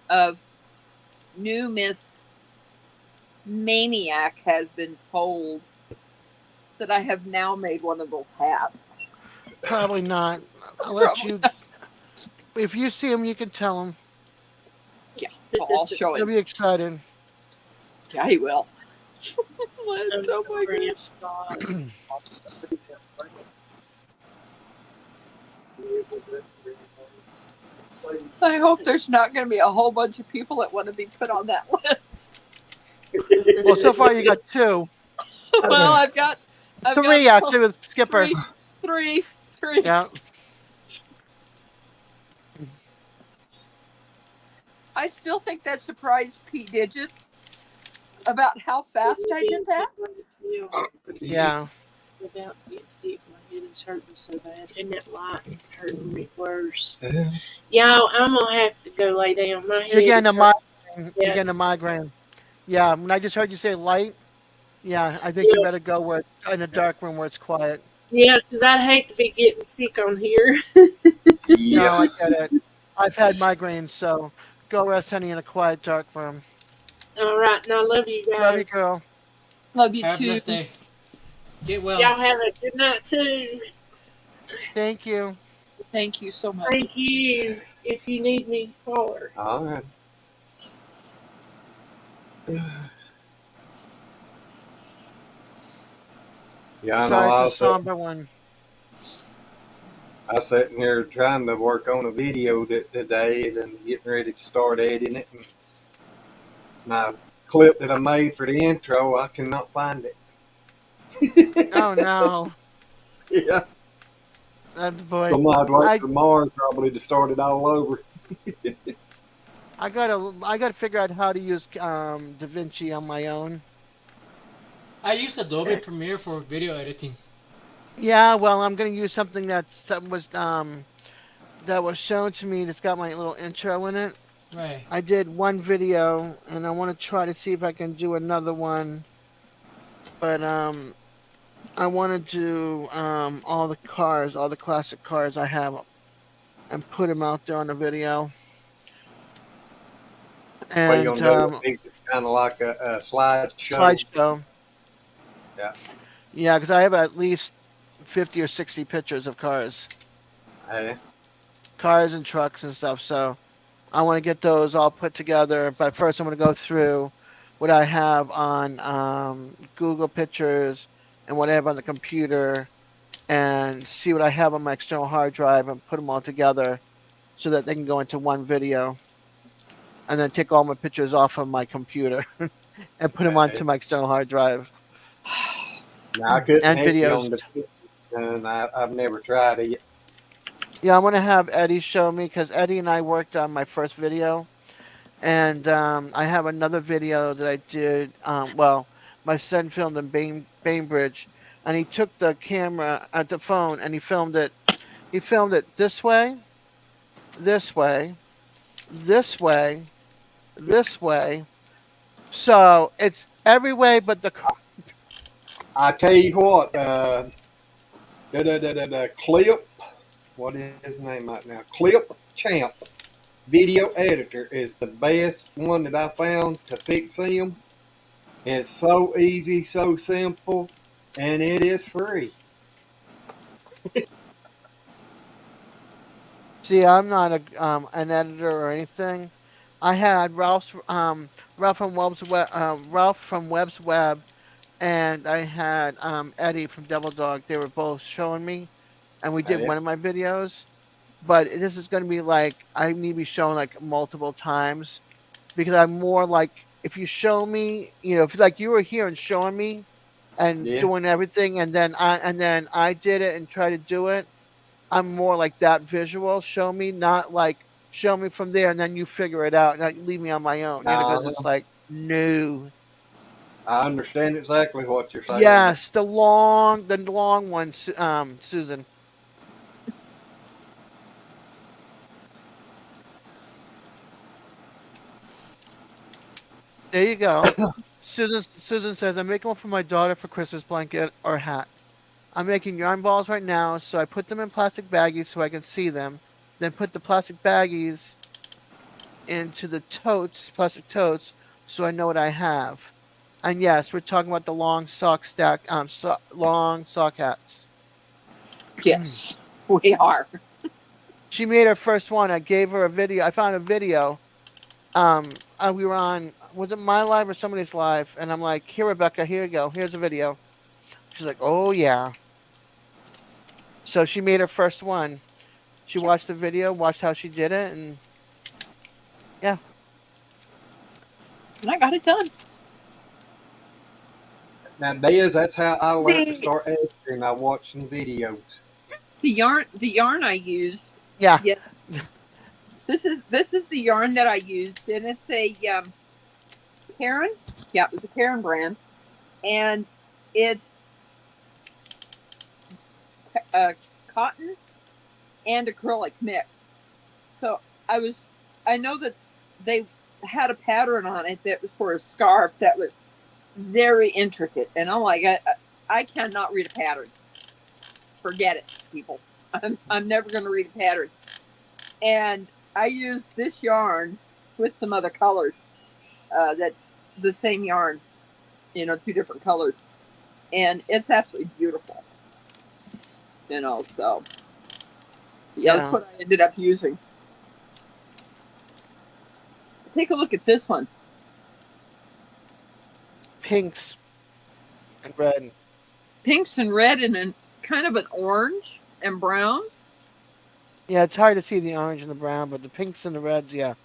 [SPEAKER 7] of New Miss Maniac has been told that I have now made one of those hats.
[SPEAKER 5] Probably not. I'll let you. If you see him, you can tell him.
[SPEAKER 7] Yeah, I'll show
[SPEAKER 5] He'll
[SPEAKER 7] him.
[SPEAKER 5] be excited.
[SPEAKER 7] Yeah, he will.
[SPEAKER 3] I'm
[SPEAKER 7] Oh my
[SPEAKER 3] sorry.
[SPEAKER 7] gosh. I hope there's not going to be a whole bunch of people that want to be put on that list.
[SPEAKER 5] Well, so far you got two.
[SPEAKER 7] Well, I've got
[SPEAKER 5] Three, actually, with Skipper.
[SPEAKER 7] Three.
[SPEAKER 5] Yeah.
[SPEAKER 7] I still think that surprised Pete Digits about how fast I did that.
[SPEAKER 5] Yeah.
[SPEAKER 3] Without getting sick, my head is hurting so bad, and that light is hurting me worse.
[SPEAKER 1] Yeah.
[SPEAKER 3] Y'all, I'm gonna have to go lay down. My head
[SPEAKER 5] You're getting
[SPEAKER 3] is
[SPEAKER 5] a migraine.
[SPEAKER 3] Yeah.
[SPEAKER 5] You're getting a migraine. Yeah. When I just heard you say light, yeah, I think you better go where in a dark room where it's quiet.
[SPEAKER 3] Yeah, because I'd hate to be getting sick on here.
[SPEAKER 5] No, I get it. I've had migraines, so go rest, honey, in a quiet, dark room.
[SPEAKER 3] All right, and I love you guys.
[SPEAKER 5] Love you, girl.
[SPEAKER 7] Love you
[SPEAKER 8] Have a
[SPEAKER 7] too.
[SPEAKER 8] blessed day. Get well.
[SPEAKER 3] Y'all have a good night too.
[SPEAKER 5] Thank you.
[SPEAKER 7] Thank you so much.
[SPEAKER 3] Thank you. If you need me, holler.
[SPEAKER 1] All right. Yeah, I know.
[SPEAKER 5] Sorry, it's a somber one.
[SPEAKER 1] I was sitting here trying to work on a video today and getting ready to start editing it. And my clip that I made for the intro, I cannot find it.
[SPEAKER 5] Oh no.
[SPEAKER 1] Yeah.
[SPEAKER 5] That's boy.
[SPEAKER 1] So I'd wait for Mars probably to start it all over.
[SPEAKER 5] I gotta figure out how to use DaVinci on my own.
[SPEAKER 8] I use Adobe
[SPEAKER 5] Eh,
[SPEAKER 8] Premiere for video editing.
[SPEAKER 5] yeah, well, I'm gonna use something that was shown to me that's got my little intro in it.
[SPEAKER 8] Right.
[SPEAKER 5] I did one video, and I want to try to see if I can do another one. But I want to do all the cars, all the classic cars I have, and put them out there on the video.
[SPEAKER 1] What are you
[SPEAKER 5] And
[SPEAKER 1] gonna do with these? It's kind of like a slideshow.
[SPEAKER 5] slideshow.
[SPEAKER 1] Yeah.
[SPEAKER 5] Yeah, because I have at least 50 or 60 pictures of
[SPEAKER 1] Hey,
[SPEAKER 5] cars and trucks and stuff. So I want to get those all put together. But first, I'm going to go through what I have on Google Pictures and what I have on the computer and see what I have on my external hard drive and put them all together so that they can go into one video. And then take all my pictures off of my computer and put them
[SPEAKER 1] hey.
[SPEAKER 5] onto my external hard drive
[SPEAKER 1] Now I couldn't
[SPEAKER 5] and
[SPEAKER 1] help you
[SPEAKER 5] videos.
[SPEAKER 1] on the and I've never tried it.
[SPEAKER 5] Yeah, I'm going to have Eddie show me because Eddie and I worked on my first video. And I have another video that I did. Well, my son filmed in Bainbridge, and he took the camera at the phone and he filmed it. He filmed it this way, this way, this way, this way. So it's every way but the.
[SPEAKER 1] I tell you what, the Clip, what is his name right now? Clip Champ video editor is the best one that I found to fix them. It's so easy, so simple, and it is free.
[SPEAKER 5] See, I'm not an editor or anything. I had Ralph from Webb's Web, and I had Eddie from Devil Dog. They were both showing me, and we did
[SPEAKER 1] Yeah,
[SPEAKER 5] one of my videos. But this is going to be like I need to be shown like multiple times because I'm more like if you show me, if like you were here and showing me and
[SPEAKER 1] yeah.
[SPEAKER 5] doing everything, and then I did it and try to do it. I'm more like that visual. Show me, not like show me from there and then you figure it out and leave me on my own. Because it's
[SPEAKER 1] Uh,
[SPEAKER 5] like no.
[SPEAKER 1] I understand exactly what you're saying.
[SPEAKER 5] Yes, the long one, Susan. There you go. Susan says, I'm making one for my daughter for Christmas blanket or hat. I'm making yarn balls right now, so I put them in plastic baggies so I can see them. Then put the plastic baggies into the plastic totes, so I know what I have. And yes, we're talking about the long long sock hats.
[SPEAKER 7] Yes, we are.
[SPEAKER 5] She made her first one. I gave her a video. I found a video. We were on, was it my live or somebody's live? And I'm like, here, Rebecca, here you go. Here's a video. She's like, oh yeah. So she made her first one. She watched the video, watched how she did it, and yeah.
[SPEAKER 7] And I got it done.
[SPEAKER 1] Now, Diaz, that's how I learned to
[SPEAKER 7] The
[SPEAKER 1] start editing. I watched some videos.
[SPEAKER 7] the yarn I used.
[SPEAKER 5] Yeah.
[SPEAKER 7] Yeah, this is the yarn that I used, and it's a Karen. Yeah, it's a Karen brand, and it's cotton and acrylic mix. So I know that they had a pattern on it that was for a scarf that was very intricate, and I'm like, I cannot read a pattern. Forget it, people. I'm never going to read a pattern. And I used this yarn with some other colors. That's the same yarn, two different colors, and it's absolutely beautiful. So yeah, that's
[SPEAKER 5] Yeah.
[SPEAKER 7] what I ended up using. Take a look at this one.
[SPEAKER 5] Pinks and red.
[SPEAKER 7] Pinks and red and kind of an orange and brown.
[SPEAKER 5] Yeah, it's hard to see the orange and the brown, but the pinks and the reds, yeah.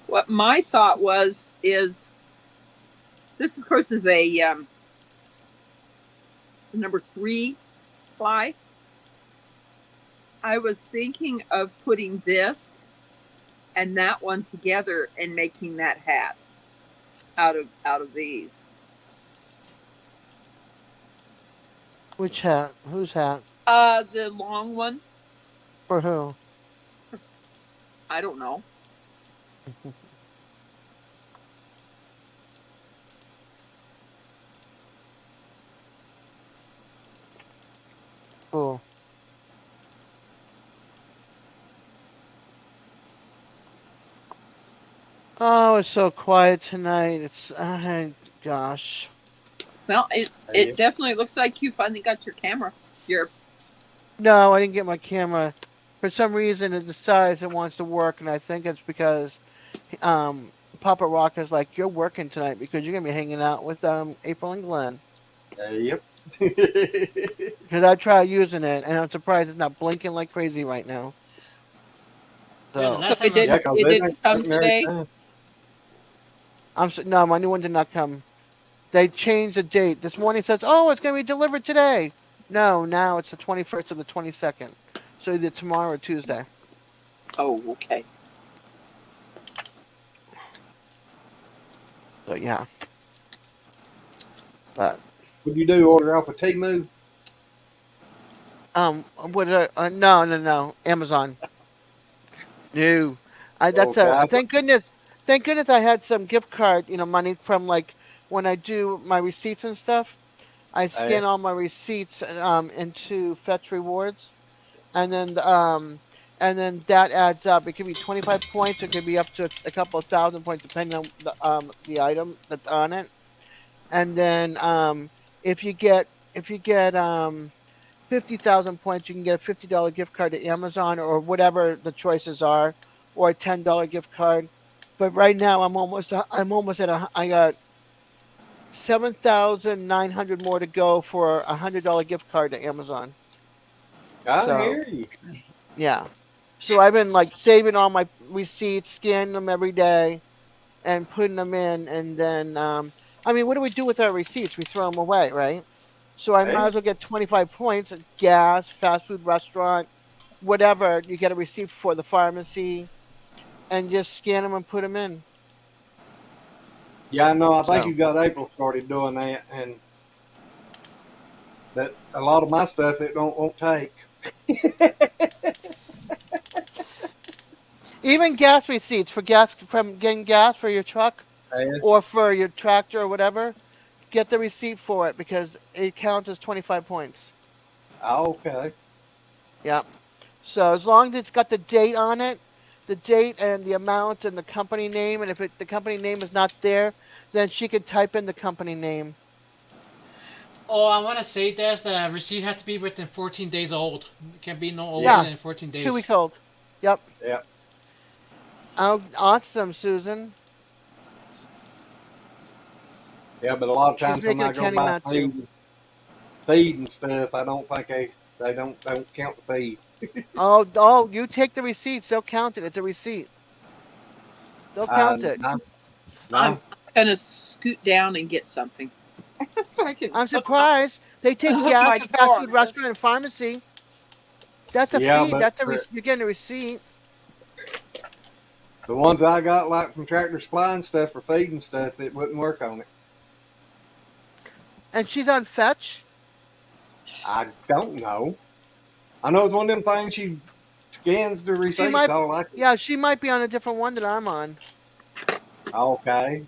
[SPEAKER 7] What my thought is this, of course, is a number 3 ply, I was thinking of putting this and that one together and making that hat out of these.
[SPEAKER 5] Which hat? Whose hat?
[SPEAKER 7] The long one.
[SPEAKER 5] For who?
[SPEAKER 7] I don't know.
[SPEAKER 5] Cool. Oh, it's so quiet tonight. It's gosh.
[SPEAKER 7] Well, it
[SPEAKER 4] Yeah.
[SPEAKER 7] it definitely looks like you finally got your camera. Your
[SPEAKER 5] No, I didn't get my camera. For some reason, it decides it wants to work, and I think it's because um Papa Rock is like, you're working tonight because you're gonna be hanging out with April and Glenn.
[SPEAKER 4] Yep.
[SPEAKER 5] Because I tried using it, and I'm surprised it's not blinking like crazy right now.
[SPEAKER 8] Yeah, the
[SPEAKER 5] So
[SPEAKER 7] so
[SPEAKER 8] last time I
[SPEAKER 1] Yeah, because
[SPEAKER 7] it
[SPEAKER 1] they've
[SPEAKER 7] didn't
[SPEAKER 1] been
[SPEAKER 7] come
[SPEAKER 1] sitting there
[SPEAKER 7] today.
[SPEAKER 1] time.
[SPEAKER 5] no, my new one did not come. They changed the date. This morning it says, oh, it's gonna be delivered today. No, now it's the 21st or the 22nd. So either tomorrow or Tuesday.
[SPEAKER 7] Oh, okay.
[SPEAKER 5] So yeah, but
[SPEAKER 1] Would you do order off of Temu?
[SPEAKER 5] what? No, Amazon. No, that's
[SPEAKER 1] Okay,
[SPEAKER 5] a thank goodness. Thank goodness I had some gift card, money from like when I do my receipts and stuff. I
[SPEAKER 1] I,
[SPEAKER 5] scan all my receipts into Fetch Rewards, and then that adds up. It could be 25 points. It could be up to a couple of thousand points depending on the item that's on it. And then if you get 50,000 points, you can get a $50 gift card to Amazon or whatever the choices are, or a $10 gift card. But right now I'm almost I got 7,900 more to go for a $100 gift card to Amazon.
[SPEAKER 1] I
[SPEAKER 5] So
[SPEAKER 1] hear you.
[SPEAKER 5] yeah. So I've been like saving all my receipts, scanning them every day, and putting them in. And then, I mean, what do we do with our receipts? We throw them away, right? So I might
[SPEAKER 1] Hey,
[SPEAKER 5] as well get 25 points at gas, fast food restaurant, whatever. You get a receipt for the pharmacy, and just scan them and put them in.
[SPEAKER 1] yeah, I know. I think
[SPEAKER 5] So
[SPEAKER 1] you got April started doing that, and that a lot of my stuff it won't take.
[SPEAKER 5] even gas receipts for gas from getting gas for your truck
[SPEAKER 1] Yeah.
[SPEAKER 5] or for your tractor or whatever, get the receipt for it because it counts as 25 points.
[SPEAKER 1] Okay.
[SPEAKER 5] Yeah. So as long as it's got the date on it, the date and the amount and the company name, and if the company name is not there, then she can type in the company name.
[SPEAKER 8] Oh, I want to say this: the receipt has to be within 14 days old. It can't be no older
[SPEAKER 1] Yeah.
[SPEAKER 5] Yeah,
[SPEAKER 8] than 14
[SPEAKER 5] 2 weeks
[SPEAKER 8] days.
[SPEAKER 5] old. Yep.
[SPEAKER 1] Yeah.
[SPEAKER 5] Oh, awesome, Susan.
[SPEAKER 1] Yeah. But a lot of
[SPEAKER 5] She's
[SPEAKER 1] times when
[SPEAKER 5] making a
[SPEAKER 1] I go
[SPEAKER 5] candy
[SPEAKER 1] buy
[SPEAKER 5] matsu.
[SPEAKER 1] feed and stuff, I don't think they don't count the feed.
[SPEAKER 5] Oh, you take the receipts. They'll count it. It's a receipt. They'll count it.
[SPEAKER 1] No,
[SPEAKER 7] I'm
[SPEAKER 1] no.
[SPEAKER 7] gonna scoot down and get something. So I can
[SPEAKER 5] I'm surprised. They take
[SPEAKER 7] hook
[SPEAKER 5] gas
[SPEAKER 7] my
[SPEAKER 5] and fast
[SPEAKER 7] car.
[SPEAKER 5] food restaurant and pharmacy. That's a
[SPEAKER 1] Yeah,
[SPEAKER 5] fee.
[SPEAKER 1] but
[SPEAKER 5] That's
[SPEAKER 1] for
[SPEAKER 5] you're getting a receipt.
[SPEAKER 1] the ones I got, like from Tractor Supply and stuff, for feeding stuff, it wouldn't work on it.
[SPEAKER 5] And she's on Fetch.
[SPEAKER 1] I don't know. I know it's one of them things she scans the
[SPEAKER 5] She
[SPEAKER 1] receipts.
[SPEAKER 5] might,
[SPEAKER 1] All I can.
[SPEAKER 5] yeah, she might be on a different one that I'm on.
[SPEAKER 1] Okay.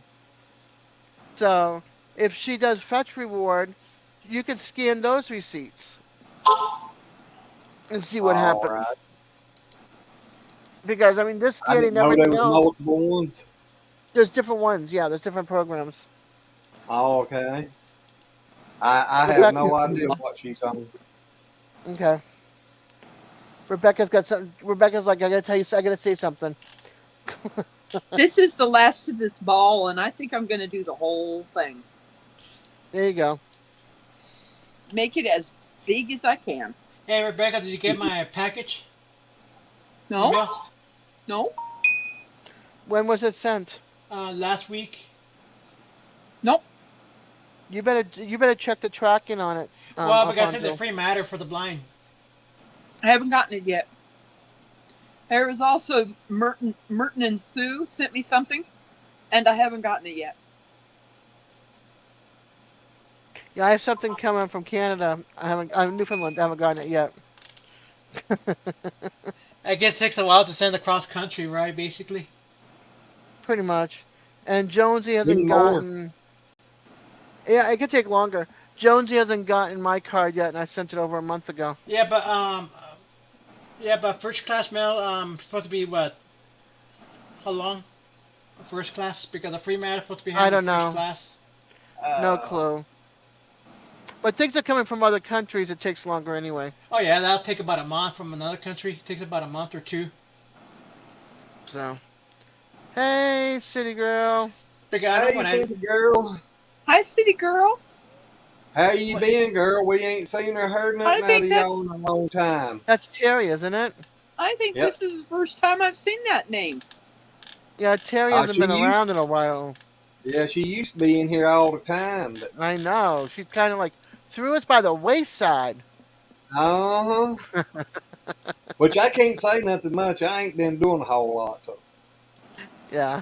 [SPEAKER 5] So if she does Fetch Reward, you can scan those receipts and see what
[SPEAKER 1] All
[SPEAKER 5] happens.
[SPEAKER 1] right.
[SPEAKER 5] Because I mean, this
[SPEAKER 1] I
[SPEAKER 5] scanning
[SPEAKER 1] didn't know there
[SPEAKER 5] everything
[SPEAKER 1] was
[SPEAKER 5] else,
[SPEAKER 1] multiple ones.
[SPEAKER 5] there's different ones. Yeah, there's different programs.
[SPEAKER 1] Okay. I have
[SPEAKER 5] Rebecca,
[SPEAKER 1] no idea what she's on.
[SPEAKER 5] okay. Rebecca's got some. Rebecca's like, I gotta tell you, I gotta say something.
[SPEAKER 7] This is the last of this ball, and I think I'm gonna do the whole thing.
[SPEAKER 5] There you go.
[SPEAKER 7] Make it as big as I can.
[SPEAKER 8] Hey, Rebecca, did you get my package?
[SPEAKER 7] No,
[SPEAKER 8] Email?
[SPEAKER 7] no,
[SPEAKER 5] When was it sent?
[SPEAKER 8] Last week.
[SPEAKER 7] nope.
[SPEAKER 5] You better check the tracking on it,
[SPEAKER 8] Well, because it's a
[SPEAKER 5] Alfonso.
[SPEAKER 8] free matter for the blind.
[SPEAKER 7] I haven't gotten it yet. There was also Merton and Sue sent me something, and I haven't gotten it yet.
[SPEAKER 5] Yeah, I have something coming from Canada. I'm Newfoundland. I haven't gotten it yet.
[SPEAKER 8] I guess it takes a while to send across country, right? Basically.
[SPEAKER 5] Pretty much. And Jonesy hasn't
[SPEAKER 1] Anymore.
[SPEAKER 5] gotten. Yeah, it could take longer. Jonesy hasn't gotten my card yet, and I sent it over a month ago.
[SPEAKER 8] Yeah, but first class mail supposed to be what? How long? First class, because the free mail is supposed to be
[SPEAKER 5] I
[SPEAKER 8] handled
[SPEAKER 5] don't
[SPEAKER 8] first
[SPEAKER 5] know.
[SPEAKER 8] class.
[SPEAKER 5] No
[SPEAKER 1] Uh,
[SPEAKER 5] clue. But things are coming from other countries. It takes longer anyway.
[SPEAKER 8] Oh yeah, that'll take about a month from another country. It takes about a month or two.
[SPEAKER 5] So, hey, city girl.
[SPEAKER 8] Because I know
[SPEAKER 1] hey,
[SPEAKER 8] when I
[SPEAKER 1] City girl.
[SPEAKER 7] Hi, city girl.
[SPEAKER 1] How you
[SPEAKER 8] what,
[SPEAKER 1] been, girl? We ain't seen or heard
[SPEAKER 7] I
[SPEAKER 1] nothing out
[SPEAKER 7] think
[SPEAKER 1] of y'all
[SPEAKER 7] that's.
[SPEAKER 1] in a long time.
[SPEAKER 5] That's Terry, isn't it?
[SPEAKER 7] I think
[SPEAKER 1] Yep.
[SPEAKER 7] this is the first time I've seen that name.
[SPEAKER 5] Yeah, Terry hasn't
[SPEAKER 1] She
[SPEAKER 5] been
[SPEAKER 1] used,
[SPEAKER 5] around in a while.
[SPEAKER 1] yeah, she used to be in here all the time, but
[SPEAKER 5] I know. She's kind of like threw us by the wayside.
[SPEAKER 1] uh-huh. Which I can't say nothing much. I ain't been doing a whole lot. So.
[SPEAKER 5] Yeah.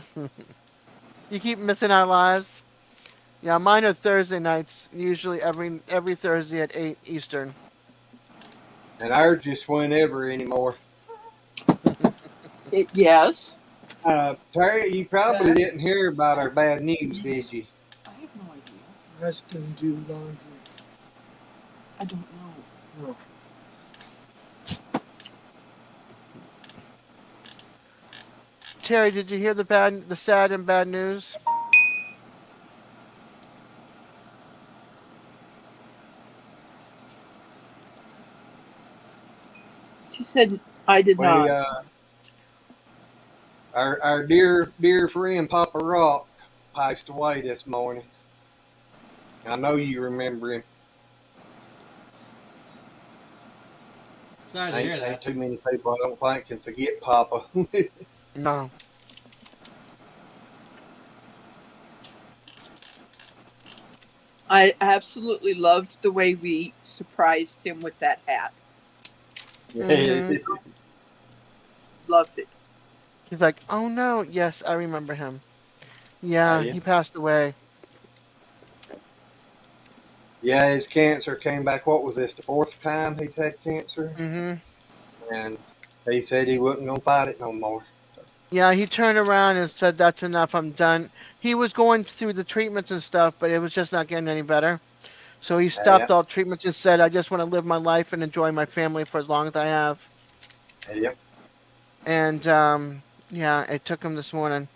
[SPEAKER 5] You keep missing our lives. Yeah, mine are Thursday nights, usually every Thursday at 8 Eastern.
[SPEAKER 1] And ours just whenever anymore.
[SPEAKER 7] Yes.
[SPEAKER 1] Terry, you probably
[SPEAKER 7] Yes.
[SPEAKER 1] didn't hear about our bad news, did you?
[SPEAKER 7] I have no idea.
[SPEAKER 9] Let's go do laundry.
[SPEAKER 7] I don't know.
[SPEAKER 5] Terry, did you hear the sad and bad news?
[SPEAKER 7] She said I did
[SPEAKER 1] We,
[SPEAKER 7] not.
[SPEAKER 1] our dear friend Papa Rock passed away this morning. I know you remember him.
[SPEAKER 8] sorry to hear
[SPEAKER 1] Ain't
[SPEAKER 8] that.
[SPEAKER 1] too many people I don't think can forget Papa.
[SPEAKER 5] No.
[SPEAKER 7] I absolutely loved the way we surprised him with that hat.
[SPEAKER 5] Mhm.
[SPEAKER 7] Loved it.
[SPEAKER 5] He's like, "Oh no, yes, I remember him. Yeah,
[SPEAKER 1] Yeah.
[SPEAKER 5] he passed away."
[SPEAKER 1] Yeah, his cancer came back. What was this? The fourth time he's had cancer,
[SPEAKER 5] Mhm.
[SPEAKER 1] and he said he wasn't gonna fight it no more.
[SPEAKER 5] Yeah, he turned around and said, "That's enough. I'm done." He was going through the treatments and stuff, but it was just not getting any better. So he
[SPEAKER 1] Yeah,
[SPEAKER 5] stopped all treatments and said, "I just want to live my life and enjoy my family for as long as I have."
[SPEAKER 1] yeah.
[SPEAKER 5] And yeah, it took him this morning.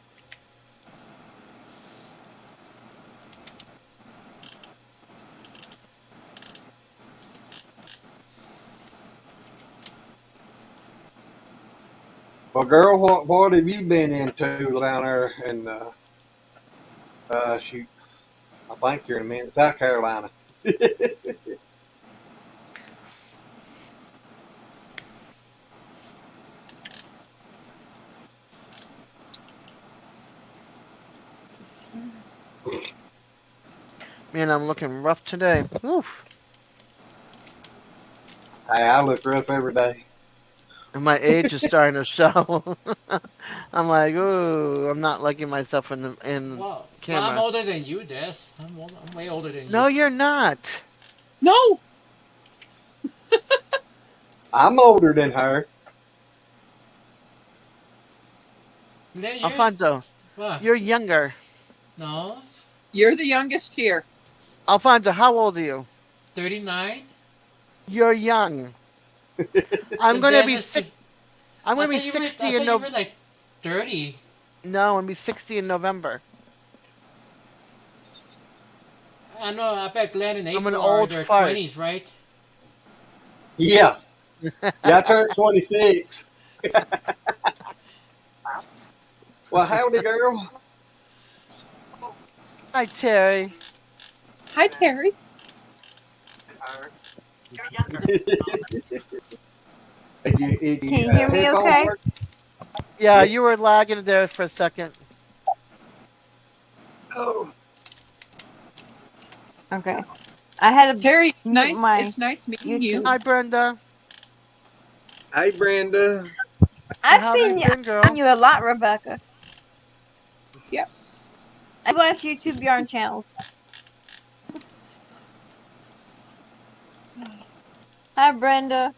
[SPEAKER 1] Well, girl, what have you been into down there? And shoot, I think you're in South Carolina.
[SPEAKER 5] Man, I'm looking rough today. Oof.
[SPEAKER 1] Hey, I look rough every day.
[SPEAKER 5] And my age is starting to show. I'm like, ooh, I'm not liking myself in the
[SPEAKER 8] Well, I'm
[SPEAKER 5] camera.
[SPEAKER 8] older than you, Des. I'm way older than you.
[SPEAKER 5] No, you're not.
[SPEAKER 7] No.
[SPEAKER 1] I'm older than her.
[SPEAKER 8] Then you
[SPEAKER 5] Alfonso,
[SPEAKER 8] what?
[SPEAKER 5] you're younger.
[SPEAKER 8] No,
[SPEAKER 7] You're the youngest here.
[SPEAKER 5] Alfonso, how old are you?
[SPEAKER 8] 39.
[SPEAKER 5] You're young. I'm
[SPEAKER 8] Then
[SPEAKER 5] gonna
[SPEAKER 8] Des
[SPEAKER 5] be
[SPEAKER 8] is.
[SPEAKER 5] sick. I'm
[SPEAKER 8] I
[SPEAKER 5] gonna be
[SPEAKER 8] thought you were. I
[SPEAKER 5] 60 in
[SPEAKER 8] thought you
[SPEAKER 5] no.
[SPEAKER 8] were like 30.
[SPEAKER 5] No, I'm gonna be 60 in November.
[SPEAKER 8] I know. I bet Glenn and
[SPEAKER 5] I'm an
[SPEAKER 8] April are
[SPEAKER 5] old
[SPEAKER 8] their
[SPEAKER 5] fart.
[SPEAKER 8] 20s, right?
[SPEAKER 1] Yeah, yeah. I turned 26. Well, howdy, girl.
[SPEAKER 5] Hi, Terry.
[SPEAKER 7] Hi, Terry.
[SPEAKER 1] Did
[SPEAKER 10] Can
[SPEAKER 1] you
[SPEAKER 10] you hear me
[SPEAKER 1] headphones
[SPEAKER 10] okay?
[SPEAKER 1] work?
[SPEAKER 5] Yeah,
[SPEAKER 1] Yeah.
[SPEAKER 5] you were lagging there for a second.
[SPEAKER 1] Oh.
[SPEAKER 10] Okay. I had to
[SPEAKER 7] Terry,
[SPEAKER 10] mute my
[SPEAKER 7] it's nice meeting
[SPEAKER 10] YouTube.
[SPEAKER 7] you.
[SPEAKER 5] Hi, Brenda.
[SPEAKER 1] Hey, Brenda.
[SPEAKER 10] I've
[SPEAKER 5] How have you
[SPEAKER 10] seen
[SPEAKER 5] been,
[SPEAKER 10] on
[SPEAKER 5] girl?
[SPEAKER 10] you a lot, Rebecca.
[SPEAKER 7] Yep.
[SPEAKER 10] I watch YouTube yarn channels. Hi, Brenda.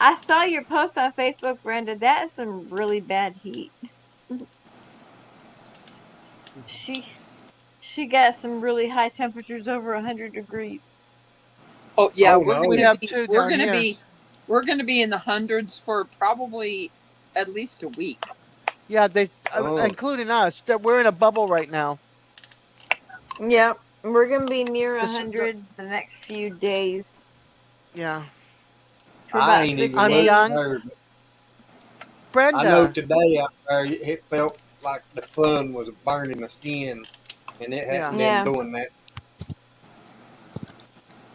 [SPEAKER 10] I saw your post on Facebook, Brenda. That is some really bad heat. She she got some really high temperatures over 100 degrees.
[SPEAKER 7] Oh yeah,
[SPEAKER 1] Oh no.
[SPEAKER 5] We have two
[SPEAKER 7] we're
[SPEAKER 5] down
[SPEAKER 7] gonna
[SPEAKER 5] here.
[SPEAKER 7] be we're gonna be in the hundreds for probably at least a week.
[SPEAKER 5] Yeah, they,
[SPEAKER 1] Oh.
[SPEAKER 5] including us. We're in a bubble right now.
[SPEAKER 10] Yep, we're gonna be near
[SPEAKER 5] The
[SPEAKER 10] 100 the next few days
[SPEAKER 5] yeah.
[SPEAKER 10] for
[SPEAKER 1] I
[SPEAKER 10] about
[SPEAKER 1] ain't
[SPEAKER 10] six
[SPEAKER 1] even
[SPEAKER 5] I'm
[SPEAKER 1] looked
[SPEAKER 10] days.
[SPEAKER 5] young.
[SPEAKER 1] there, but I know
[SPEAKER 5] Brenda.
[SPEAKER 1] today out there it felt like the sun was burning my skin, and it hadn't
[SPEAKER 5] Yeah.
[SPEAKER 1] been
[SPEAKER 10] Yeah,
[SPEAKER 1] doing that.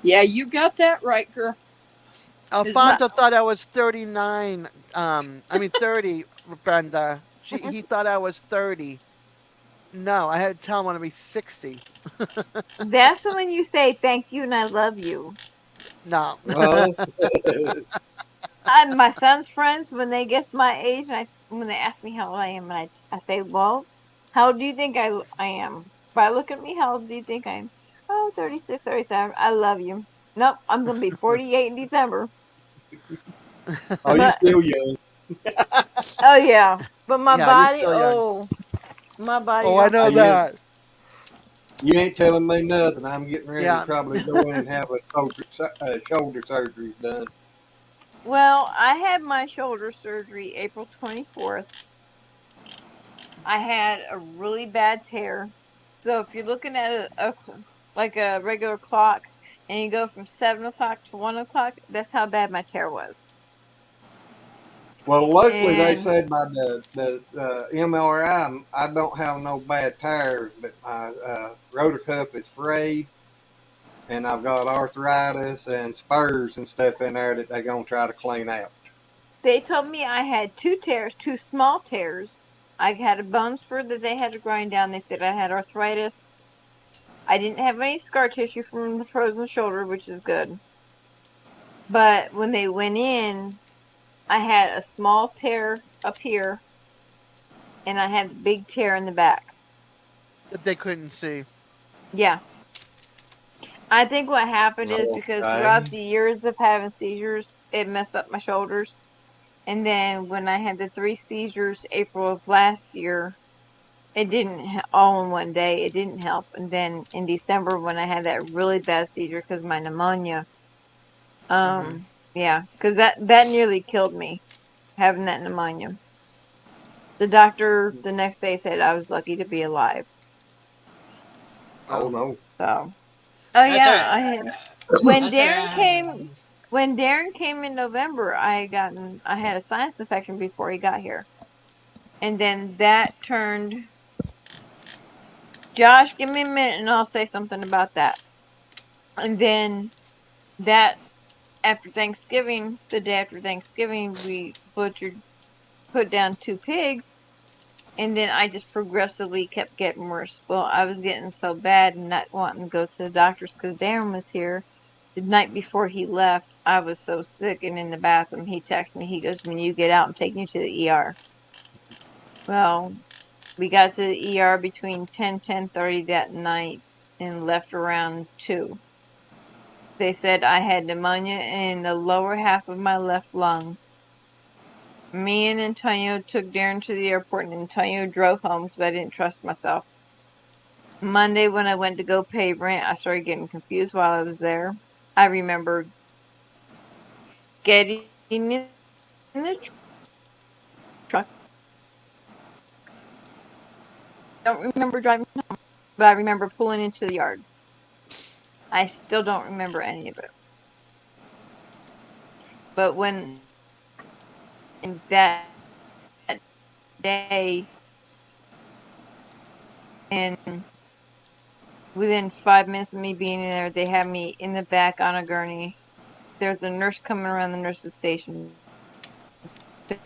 [SPEAKER 7] Yeah, you got that right, girl.
[SPEAKER 10] it's about
[SPEAKER 5] Alfonso thought I was 39. I mean 30, Brenda. He thought I was 30. No, I had to tell him I'm gonna be 60.
[SPEAKER 10] that's when you say thank you and I love you.
[SPEAKER 5] No.
[SPEAKER 1] Well,
[SPEAKER 10] My son's friends when they guess my age and when they ask me how old I am and I say, well, how old do you think I am? But look at me, how old do you think I am? Oh, 36, 37. I love you. Nope, I'm gonna be 48 in December.
[SPEAKER 1] oh, you
[SPEAKER 10] But
[SPEAKER 1] still young.
[SPEAKER 10] oh yeah, but my
[SPEAKER 5] Yeah, you're
[SPEAKER 10] body,
[SPEAKER 5] still young.
[SPEAKER 10] my body
[SPEAKER 5] Oh, I
[SPEAKER 10] don't
[SPEAKER 5] know
[SPEAKER 1] Oh,
[SPEAKER 10] like it.
[SPEAKER 1] you
[SPEAKER 5] that.
[SPEAKER 1] you ain't telling me nothing. I'm getting ready to
[SPEAKER 5] Yeah.
[SPEAKER 1] probably go in and have a shoulder surgery done.
[SPEAKER 10] Well, I had my shoulder surgery April 24th. I had a really bad tear. So if you're looking at like a regular clock and you go from 7 o'clock to 1 o'clock, that's how bad my tear was.
[SPEAKER 1] Well, luckily they
[SPEAKER 10] And
[SPEAKER 1] said by the MRI I don't have no bad tires, but my rotor cuff is frayed, and I've got arthritis and spurs and stuff in there that they're gonna try to clean out.
[SPEAKER 10] they told me I had two tears, two small tears. I had a bone spur that they had to grind down. They said I had arthritis. I didn't have any scar tissue from the frozen shoulder, which is good. But when they went in, I had a small tear up here and I had a big tear in the back.
[SPEAKER 5] That they couldn't see.
[SPEAKER 10] Yeah. I think what happened is because throughout
[SPEAKER 1] Okay.
[SPEAKER 10] the years of having seizures, it messed up my shoulders. And then when I had the three seizures April of last year, it didn't all in one day. It didn't help. And then in December when I had that really bad seizure because my pneumonia,
[SPEAKER 5] Hmm.
[SPEAKER 10] yeah, because that nearly killed me having that pneumonia. The doctor the next day said I was lucky to be alive.
[SPEAKER 1] Oh
[SPEAKER 5] Oh.
[SPEAKER 1] no.
[SPEAKER 10] So, oh
[SPEAKER 8] That's
[SPEAKER 10] yeah,
[SPEAKER 8] a
[SPEAKER 10] I had when
[SPEAKER 8] that's a
[SPEAKER 10] Darren came when Darren came in November, I had a sinus infection before he got here. And then that turned Josh, give me a minute and I'll say something about that. And then that after Thanksgiving, the day after Thanksgiving, we put down two pigs and then I just progressively kept getting worse. Well, I was getting so bad and not wanting to go to the doctors because Darren was here. The night before he left, I was so sick and in the bathroom. He texted me. He goes, "When you get out, I'm taking you to the ER." Well, we got to the ER between 10:30 that night and left around 2. They said I had pneumonia in the lower half of my left lung. Me and Antonio took Darren to the airport, and Antonio drove home because I didn't trust myself. Monday, when I went to go pay rent, I started getting confused while I was there. I remember getting in the truck. Don't remember driving home, but I remember pulling into the yard. I still don't remember any of it. But when that day, and within 5 minutes of me being there, they had me in the back on a gurney. There's a nurse coming around the nurse's station to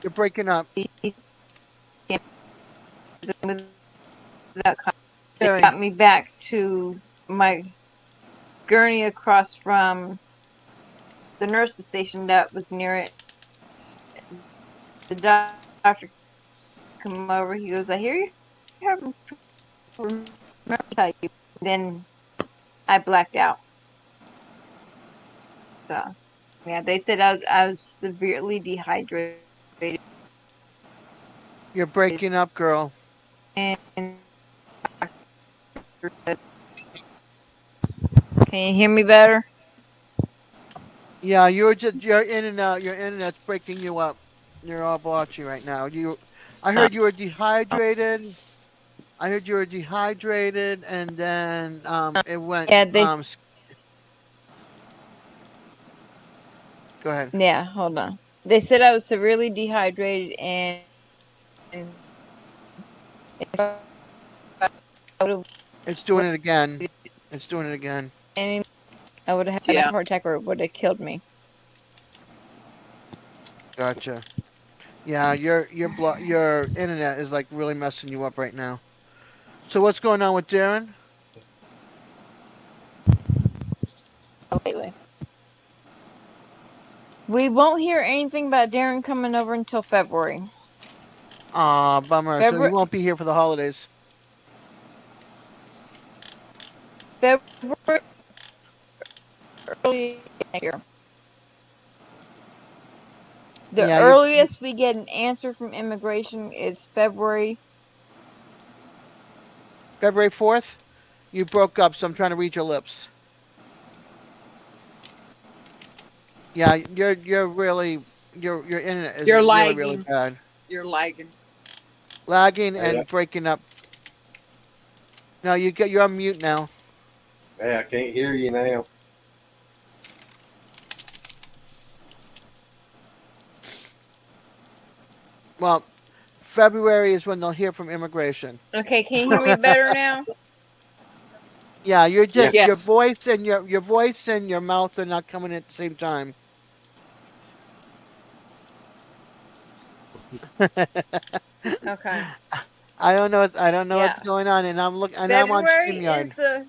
[SPEAKER 5] You're breaking up.
[SPEAKER 10] see without. They
[SPEAKER 5] Terry.
[SPEAKER 10] got me back to my gurney across from the nurse's station that was near it. The doctor come over. He goes, "I hear you having trouble remember to tell you." Then I blacked out. So yeah, they said I was severely dehydrated.
[SPEAKER 5] You're breaking up, girl.
[SPEAKER 10] And can you hear me better?
[SPEAKER 5] Yeah, you're in and out. Your internet's breaking you up. You're all blotchy right now. I heard you were dehydrated. I heard you were dehydrated, and then it went.
[SPEAKER 10] Yeah,
[SPEAKER 5] Go ahead.
[SPEAKER 10] yeah. Hold on. They said I was severely dehydrated, and if I would have
[SPEAKER 5] It's doing it again. It's doing it again.
[SPEAKER 10] any, I would have had a
[SPEAKER 7] Yeah.
[SPEAKER 10] heart attack or it would have killed me.
[SPEAKER 5] Gotcha. Yeah, your internet is like really messing you up right now. So what's going on with Darren?
[SPEAKER 10] Lately. We won't hear anything about Darren coming over until February.
[SPEAKER 5] Aw, bummer. So he
[SPEAKER 10] February,
[SPEAKER 5] won't be here for the holidays.
[SPEAKER 10] February early next year. The
[SPEAKER 5] Yeah,
[SPEAKER 10] earliest we get an answer from immigration is February.
[SPEAKER 5] February 4th. You broke up, so I'm trying to read your lips. Yeah, you're really your internet is
[SPEAKER 7] You're
[SPEAKER 5] really really
[SPEAKER 7] lagging.
[SPEAKER 5] bad.
[SPEAKER 7] You're lagging.
[SPEAKER 5] Lagging
[SPEAKER 1] Hey,
[SPEAKER 5] and breaking up. No, you're on mute now.
[SPEAKER 1] hey, I can't hear you now.
[SPEAKER 5] Well, February is when they'll hear from immigration.
[SPEAKER 10] Okay, can you hear me better now?
[SPEAKER 5] Yeah, you're
[SPEAKER 1] Yeah.
[SPEAKER 5] just your
[SPEAKER 7] Yes.
[SPEAKER 5] voice and your voice and your mouth are not coming at the same time.
[SPEAKER 10] Okay.
[SPEAKER 5] I don't know. I don't know
[SPEAKER 10] Yeah.
[SPEAKER 5] what's going on, and I'm and I'm on
[SPEAKER 10] February
[SPEAKER 5] StreamYard.
[SPEAKER 10] is the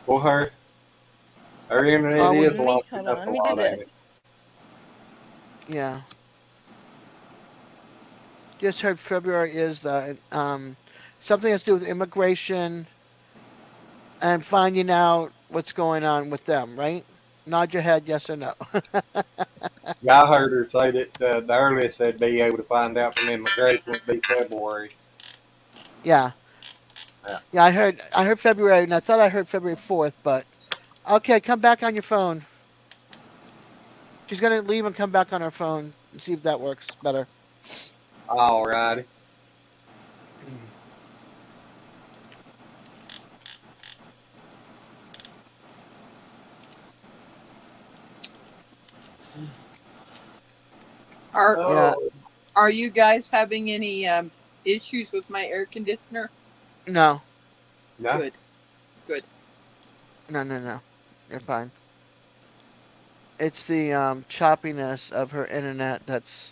[SPEAKER 1] Well, her internet
[SPEAKER 5] Oh,
[SPEAKER 1] is
[SPEAKER 10] let me
[SPEAKER 1] locking
[SPEAKER 10] hold on.
[SPEAKER 1] up
[SPEAKER 10] Let
[SPEAKER 1] a
[SPEAKER 10] me do
[SPEAKER 1] lot, ain't it?
[SPEAKER 10] this.
[SPEAKER 5] yeah. Just heard February is the something has to do with immigration and finding out what's going on with them, right? Nod your head, yes or no.
[SPEAKER 1] Yeah, I heard her say that the earliest they'd be able to find out from immigration would be February.
[SPEAKER 5] Yeah,
[SPEAKER 1] Yeah.
[SPEAKER 5] yeah. I heard February, and I thought I heard February 4th, but okay. Come back on your phone. She's gonna leave and come back on her phone and see if that works better.
[SPEAKER 1] All righty.
[SPEAKER 7] Are
[SPEAKER 5] Yeah.
[SPEAKER 1] Oh,
[SPEAKER 7] Are you guys having any issues with my air conditioner?
[SPEAKER 5] No.
[SPEAKER 1] no.
[SPEAKER 7] Good. Good.
[SPEAKER 5] No. You're fine. It's the choppiness of her internet that's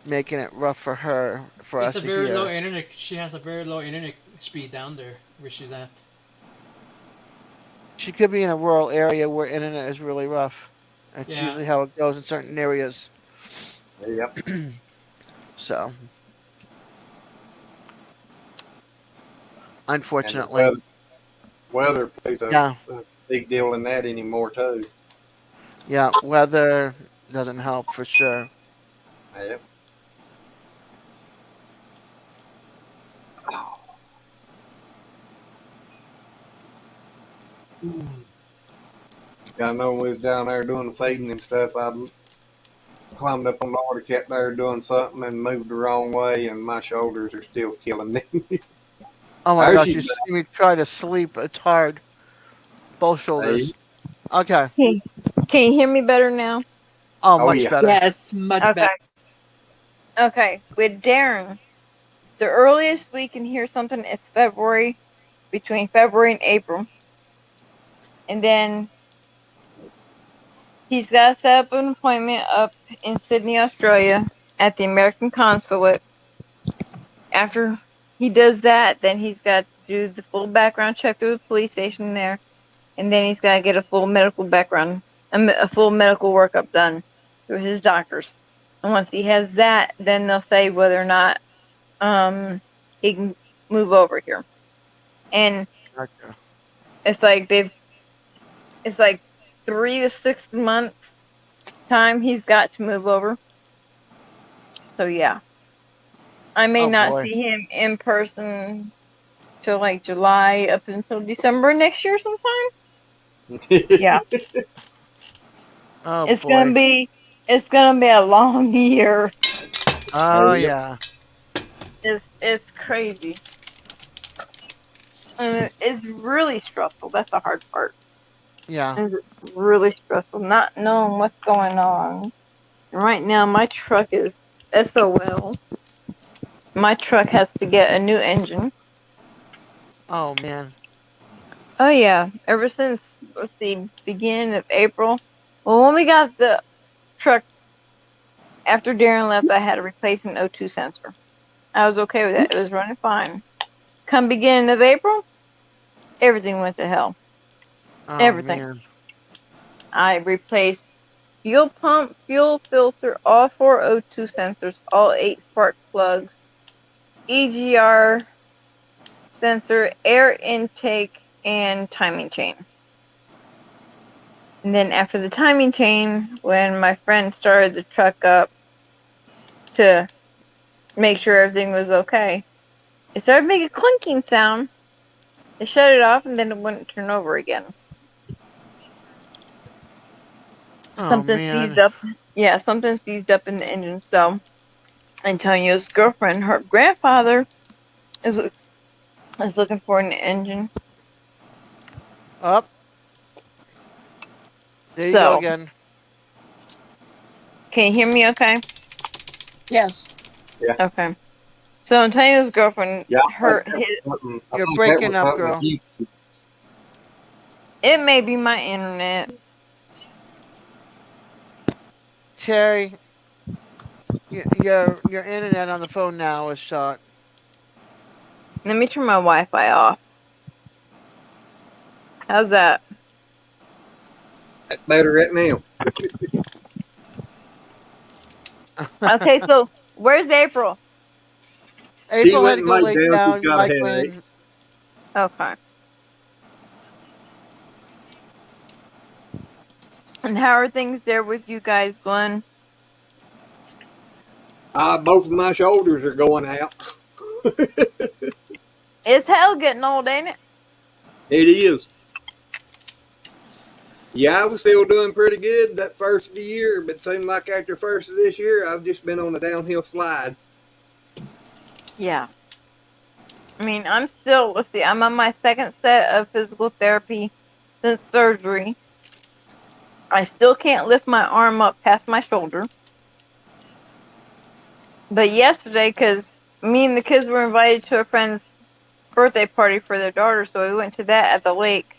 [SPEAKER 5] making it rough for her, for
[SPEAKER 8] It's
[SPEAKER 5] us
[SPEAKER 8] a
[SPEAKER 5] to
[SPEAKER 8] very low
[SPEAKER 5] hear.
[SPEAKER 8] internet. She has a very low internet speed down there where she's at.
[SPEAKER 5] She could be in a rural area where internet is really rough. That's
[SPEAKER 8] Yeah.
[SPEAKER 5] usually how it goes in certain areas.
[SPEAKER 1] Yep.
[SPEAKER 5] So,
[SPEAKER 1] And the
[SPEAKER 5] unfortunately,
[SPEAKER 1] weather plays
[SPEAKER 5] yeah,
[SPEAKER 1] a big deal in that anymore too.
[SPEAKER 5] yeah, weather doesn't help for sure.
[SPEAKER 1] Yep. I know when we was down there doing the feeding and stuff. I climbed up on the water cat there doing something and moved the wrong way, and my shoulders are still killing me.
[SPEAKER 5] Oh my
[SPEAKER 1] There
[SPEAKER 5] gosh,
[SPEAKER 1] she's
[SPEAKER 5] you
[SPEAKER 1] back.
[SPEAKER 5] see me try to sleep. It's hard. Both
[SPEAKER 1] Hey.
[SPEAKER 5] shoulders. Okay.
[SPEAKER 10] Hey, can you hear me better now?
[SPEAKER 5] Oh,
[SPEAKER 1] Oh
[SPEAKER 5] much
[SPEAKER 1] yeah.
[SPEAKER 5] better.
[SPEAKER 7] Yes, much
[SPEAKER 10] Okay.
[SPEAKER 7] better.
[SPEAKER 10] Okay. With Darren, the earliest we can hear something is February, between February and April. And then he's got to set up an appointment up in Sydney, Australia at the American consulate. After he does that, then he's got do the full background check through the police station there, and then he's got to get a full medical background, a full medical workup done through his doctors. And once he has that, then they'll say whether or not he can move over here. And
[SPEAKER 5] Gotcha.
[SPEAKER 10] it's like it's like 3 to 6 months time he's got to move over. So yeah, I may
[SPEAKER 5] Oh
[SPEAKER 10] not
[SPEAKER 5] boy.
[SPEAKER 10] see him in person till like July up until December next year sometime. Yeah,
[SPEAKER 5] Oh
[SPEAKER 10] it's gonna
[SPEAKER 5] boy.
[SPEAKER 10] be it's gonna be a long year.
[SPEAKER 5] Oh yeah.
[SPEAKER 10] It's crazy. It's really stressful. That's the hard part.
[SPEAKER 5] Yeah.
[SPEAKER 10] It's really stressful not knowing what's going on. Right now, my truck is SOL. My truck has to get a new engine.
[SPEAKER 5] Oh man.
[SPEAKER 10] Oh yeah, ever since let's see, beginning of April. Well, when we got the truck after Darren left, I had to replace an O2 sensor. I was okay with that. It was running fine. Come beginning of April, everything went to hell.
[SPEAKER 5] Oh
[SPEAKER 10] Everything.
[SPEAKER 5] man.
[SPEAKER 10] I replaced fuel pump, fuel filter, all 4 O2 sensors, all 8 spark plugs, EGR sensor, air intake, and timing chain. And then after the timing chain, when my friend started the truck up to make sure everything was okay, it started making a clinking sound. They shut it off and then it wouldn't turn over again.
[SPEAKER 5] Oh
[SPEAKER 10] Something seized
[SPEAKER 5] man.
[SPEAKER 10] up. Yeah, something seized up in the engine. So Antonio's girlfriend, her grandfather, is looking for an engine.
[SPEAKER 5] Up. There you go
[SPEAKER 10] So
[SPEAKER 5] again.
[SPEAKER 10] can you hear me? Okay.
[SPEAKER 7] Yes.
[SPEAKER 10] Okay. So Antonio's girlfriend,
[SPEAKER 1] Yeah,
[SPEAKER 10] her his,
[SPEAKER 1] I
[SPEAKER 5] You're
[SPEAKER 1] think that
[SPEAKER 5] breaking
[SPEAKER 1] was
[SPEAKER 5] up,
[SPEAKER 1] something with
[SPEAKER 5] girl.
[SPEAKER 1] you.
[SPEAKER 10] it may be my internet.
[SPEAKER 5] Terry, your internet on the phone now is shot.
[SPEAKER 10] Let me turn my Wi-Fi off. How's that?
[SPEAKER 1] That's better right now.
[SPEAKER 10] Okay, so where's April?
[SPEAKER 1] She
[SPEAKER 5] April had
[SPEAKER 1] went
[SPEAKER 5] to
[SPEAKER 1] and
[SPEAKER 5] go
[SPEAKER 1] laid
[SPEAKER 5] lay
[SPEAKER 1] down. She's
[SPEAKER 5] down
[SPEAKER 1] got a
[SPEAKER 5] like
[SPEAKER 1] headache.
[SPEAKER 5] when
[SPEAKER 10] Okay. And how are things there with you guys, Glenn?
[SPEAKER 1] Both of my shoulders are going out.
[SPEAKER 10] It's hell getting old, ain't it?
[SPEAKER 1] It is. Yeah, I was still doing pretty good that first of the year, but it seemed like after first of this year, I've just been on a downhill slide.
[SPEAKER 10] Yeah. I mean, I'm still, let's see, I'm on my second set of physical therapy since surgery. I still can't lift my arm up past my shoulder. But yesterday, because me and the kids were invited to a friend's birthday party for their daughter, so we went to that at the lake.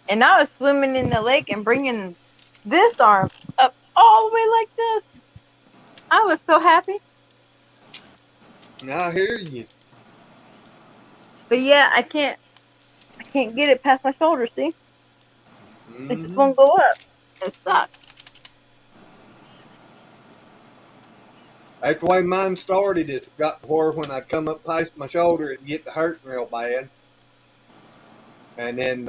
[SPEAKER 10] And I was swimming in the lake and bringing this arm up all the way like this. I was so happy.
[SPEAKER 1] I hear you.
[SPEAKER 10] But yeah, I can't get it past my shoulder, see? It just
[SPEAKER 1] Hmm.
[SPEAKER 10] won't go up. It sucks.
[SPEAKER 1] That's the way mine started. It got to where when I'd come up past my shoulder, it'd get to hurting real bad. And then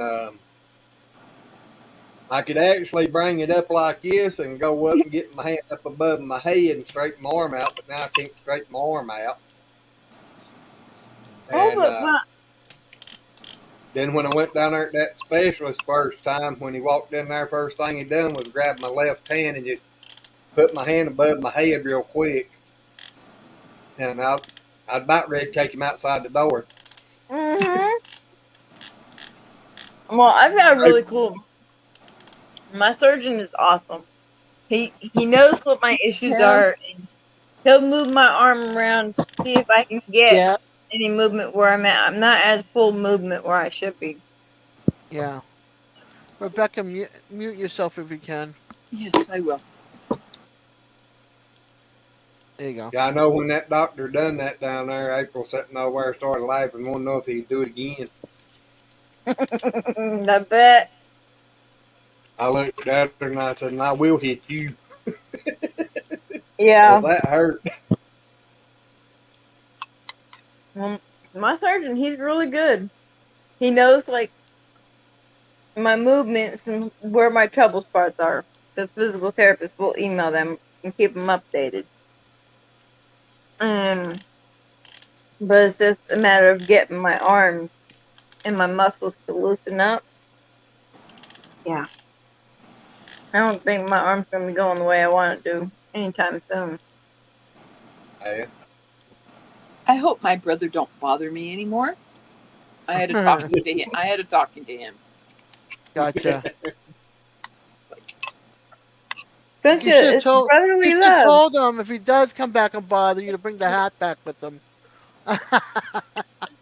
[SPEAKER 1] I could actually bring it up like this and go up and get my hand up above my head and straighten my arm out, but now I can't straighten my arm out.
[SPEAKER 10] Oh,
[SPEAKER 1] And
[SPEAKER 10] but
[SPEAKER 1] then when I went down there at that specialist first time, when he walked in there, first thing he done was grab my left hand and just put my hand above my head real quick. And I'd about ready to take him outside the door.
[SPEAKER 10] mm-hmm. Well, I've got a really cool. My surgeon is awesome. He knows what my issues
[SPEAKER 7] Yes.
[SPEAKER 10] are. And he'll move my arm around, see if I can get
[SPEAKER 7] Yes.
[SPEAKER 10] any movement where I'm at. I'm not at full movement where I should be.
[SPEAKER 5] yeah. Rebecca, mute yourself if you can.
[SPEAKER 7] Yes, I will.
[SPEAKER 5] There you go.
[SPEAKER 1] Yeah, I know when that doctor done that down there, April sitting over there started laughing, wanted to know if he'd do it again.
[SPEAKER 10] I bet.
[SPEAKER 1] I looked at her and I said, and I will hit you.
[SPEAKER 10] Yeah.
[SPEAKER 1] That hurt.
[SPEAKER 10] Well, my surgeon, he's really good. He knows like my movements and where my trouble spots are. Because physical therapists will email them and keep them updated. Um, but it's just a matter of getting my arms and my muscles to loosen up. Yeah. I don't think my arm's gonna be going the way I want it to anytime soon.
[SPEAKER 1] Yeah.
[SPEAKER 7] I hope my brother don't bother me anymore. I had a talking to him. I had a talking to him.
[SPEAKER 5] Gotcha.
[SPEAKER 10] Don't
[SPEAKER 5] You
[SPEAKER 10] you?
[SPEAKER 5] should have
[SPEAKER 10] It's
[SPEAKER 5] told. You
[SPEAKER 10] brotherly
[SPEAKER 5] should have
[SPEAKER 10] love.
[SPEAKER 5] told him if he does come back and bother you to bring the hat back with him.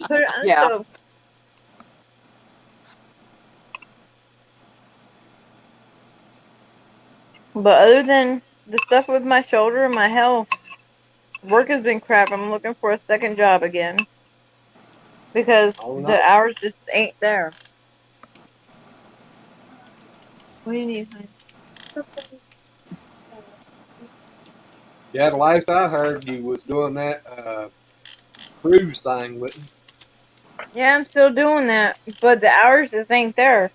[SPEAKER 10] Put it on the
[SPEAKER 7] Yeah.
[SPEAKER 10] stove. But other than the stuff with my shoulder and my health, work has been crap. I'm looking for a second job again because
[SPEAKER 1] Oh,
[SPEAKER 10] the
[SPEAKER 1] no.
[SPEAKER 10] hours just ain't there. What do you need, honey?
[SPEAKER 1] Yeah, the last I heard you was doing that cruise thing with him.
[SPEAKER 10] Yeah, I'm still doing that, but the hours just ain't there.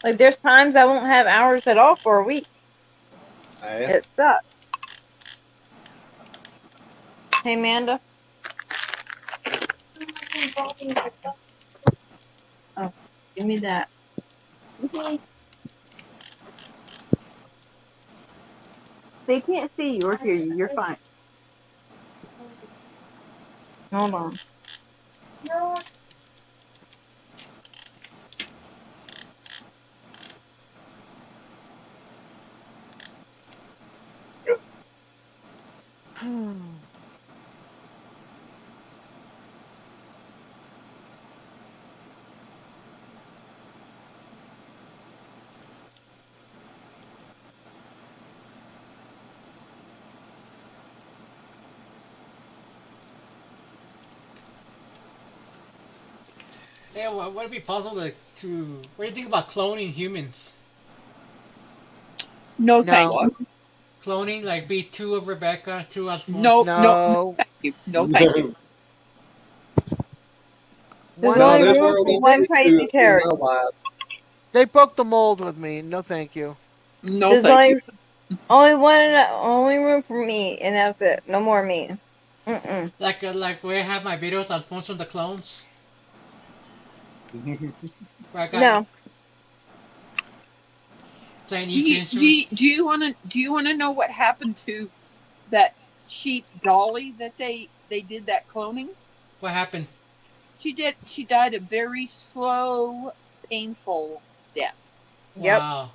[SPEAKER 10] Like there's times I won't have hours at all for a week.
[SPEAKER 1] Yeah.
[SPEAKER 10] It sucks. Hey, Amanda. Oh, give me that. They can't see you or hear you. You're fine. Hold on.
[SPEAKER 8] Yeah, would it be possible to? What do you think about cloning humans?
[SPEAKER 7] No,
[SPEAKER 5] No.
[SPEAKER 7] thank
[SPEAKER 1] What?
[SPEAKER 7] you.
[SPEAKER 8] Cloning, like be two of Rebecca, two
[SPEAKER 7] No,
[SPEAKER 8] Alphonse.
[SPEAKER 7] no,
[SPEAKER 5] No.
[SPEAKER 7] thank you. No, thank you.
[SPEAKER 10] There's
[SPEAKER 5] One.
[SPEAKER 1] No,
[SPEAKER 10] only
[SPEAKER 1] this
[SPEAKER 10] room
[SPEAKER 1] world
[SPEAKER 10] for
[SPEAKER 1] don't
[SPEAKER 10] one
[SPEAKER 1] need to
[SPEAKER 10] crazy
[SPEAKER 1] do it in
[SPEAKER 10] carrot.
[SPEAKER 1] my life.
[SPEAKER 5] They broke the mold with me. No, thank you.
[SPEAKER 7] No,
[SPEAKER 10] There's
[SPEAKER 7] thank you.
[SPEAKER 10] only room for me, and that's it. No more me. Mm-mm.
[SPEAKER 8] Like where I have my videos, Alphonse and the clones. Where I got
[SPEAKER 10] No.
[SPEAKER 8] playing
[SPEAKER 7] Do
[SPEAKER 8] each
[SPEAKER 7] you
[SPEAKER 8] instrument.
[SPEAKER 7] do you want to know what happened to that sheep Dolly that they did that cloning?
[SPEAKER 8] What happened?
[SPEAKER 7] She died a very slow, painful death.
[SPEAKER 10] Yep.
[SPEAKER 8] Wow.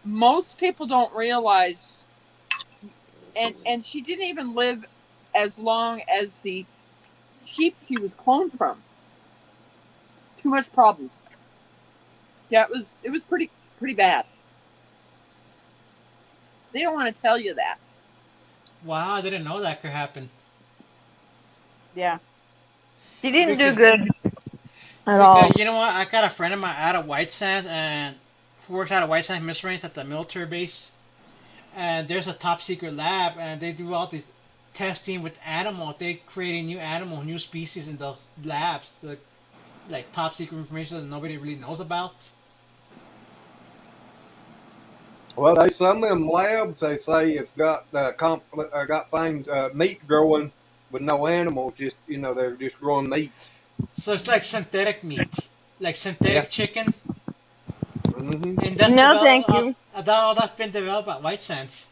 [SPEAKER 7] Most people don't realize, and she didn't even live as long as the sheep she was cloned from. Too much problems. Yeah, it was pretty bad. They don't want to tell you that.
[SPEAKER 8] Wow, I didn't know that could happen.
[SPEAKER 10] Yeah. She didn't do
[SPEAKER 8] Because
[SPEAKER 10] good at all.
[SPEAKER 8] because you know what, I got a friend of mine out of White Sands and who works out of White Sands Miss Range at the military base, and there's a top secret lab, and they do all this testing with animals. They creating new animals, new species in those labs, like top secret information that nobody really knows about.
[SPEAKER 1] Well, they some of them labs they say it's got got things meat growing with no animals. Just they're just growing meat.
[SPEAKER 8] So it's like synthetic meat, like
[SPEAKER 1] Yeah.
[SPEAKER 8] synthetic chicken,
[SPEAKER 1] Hmm.
[SPEAKER 8] and that's
[SPEAKER 10] No, thank
[SPEAKER 8] developed.
[SPEAKER 10] you.
[SPEAKER 8] All that's been developed at White Sands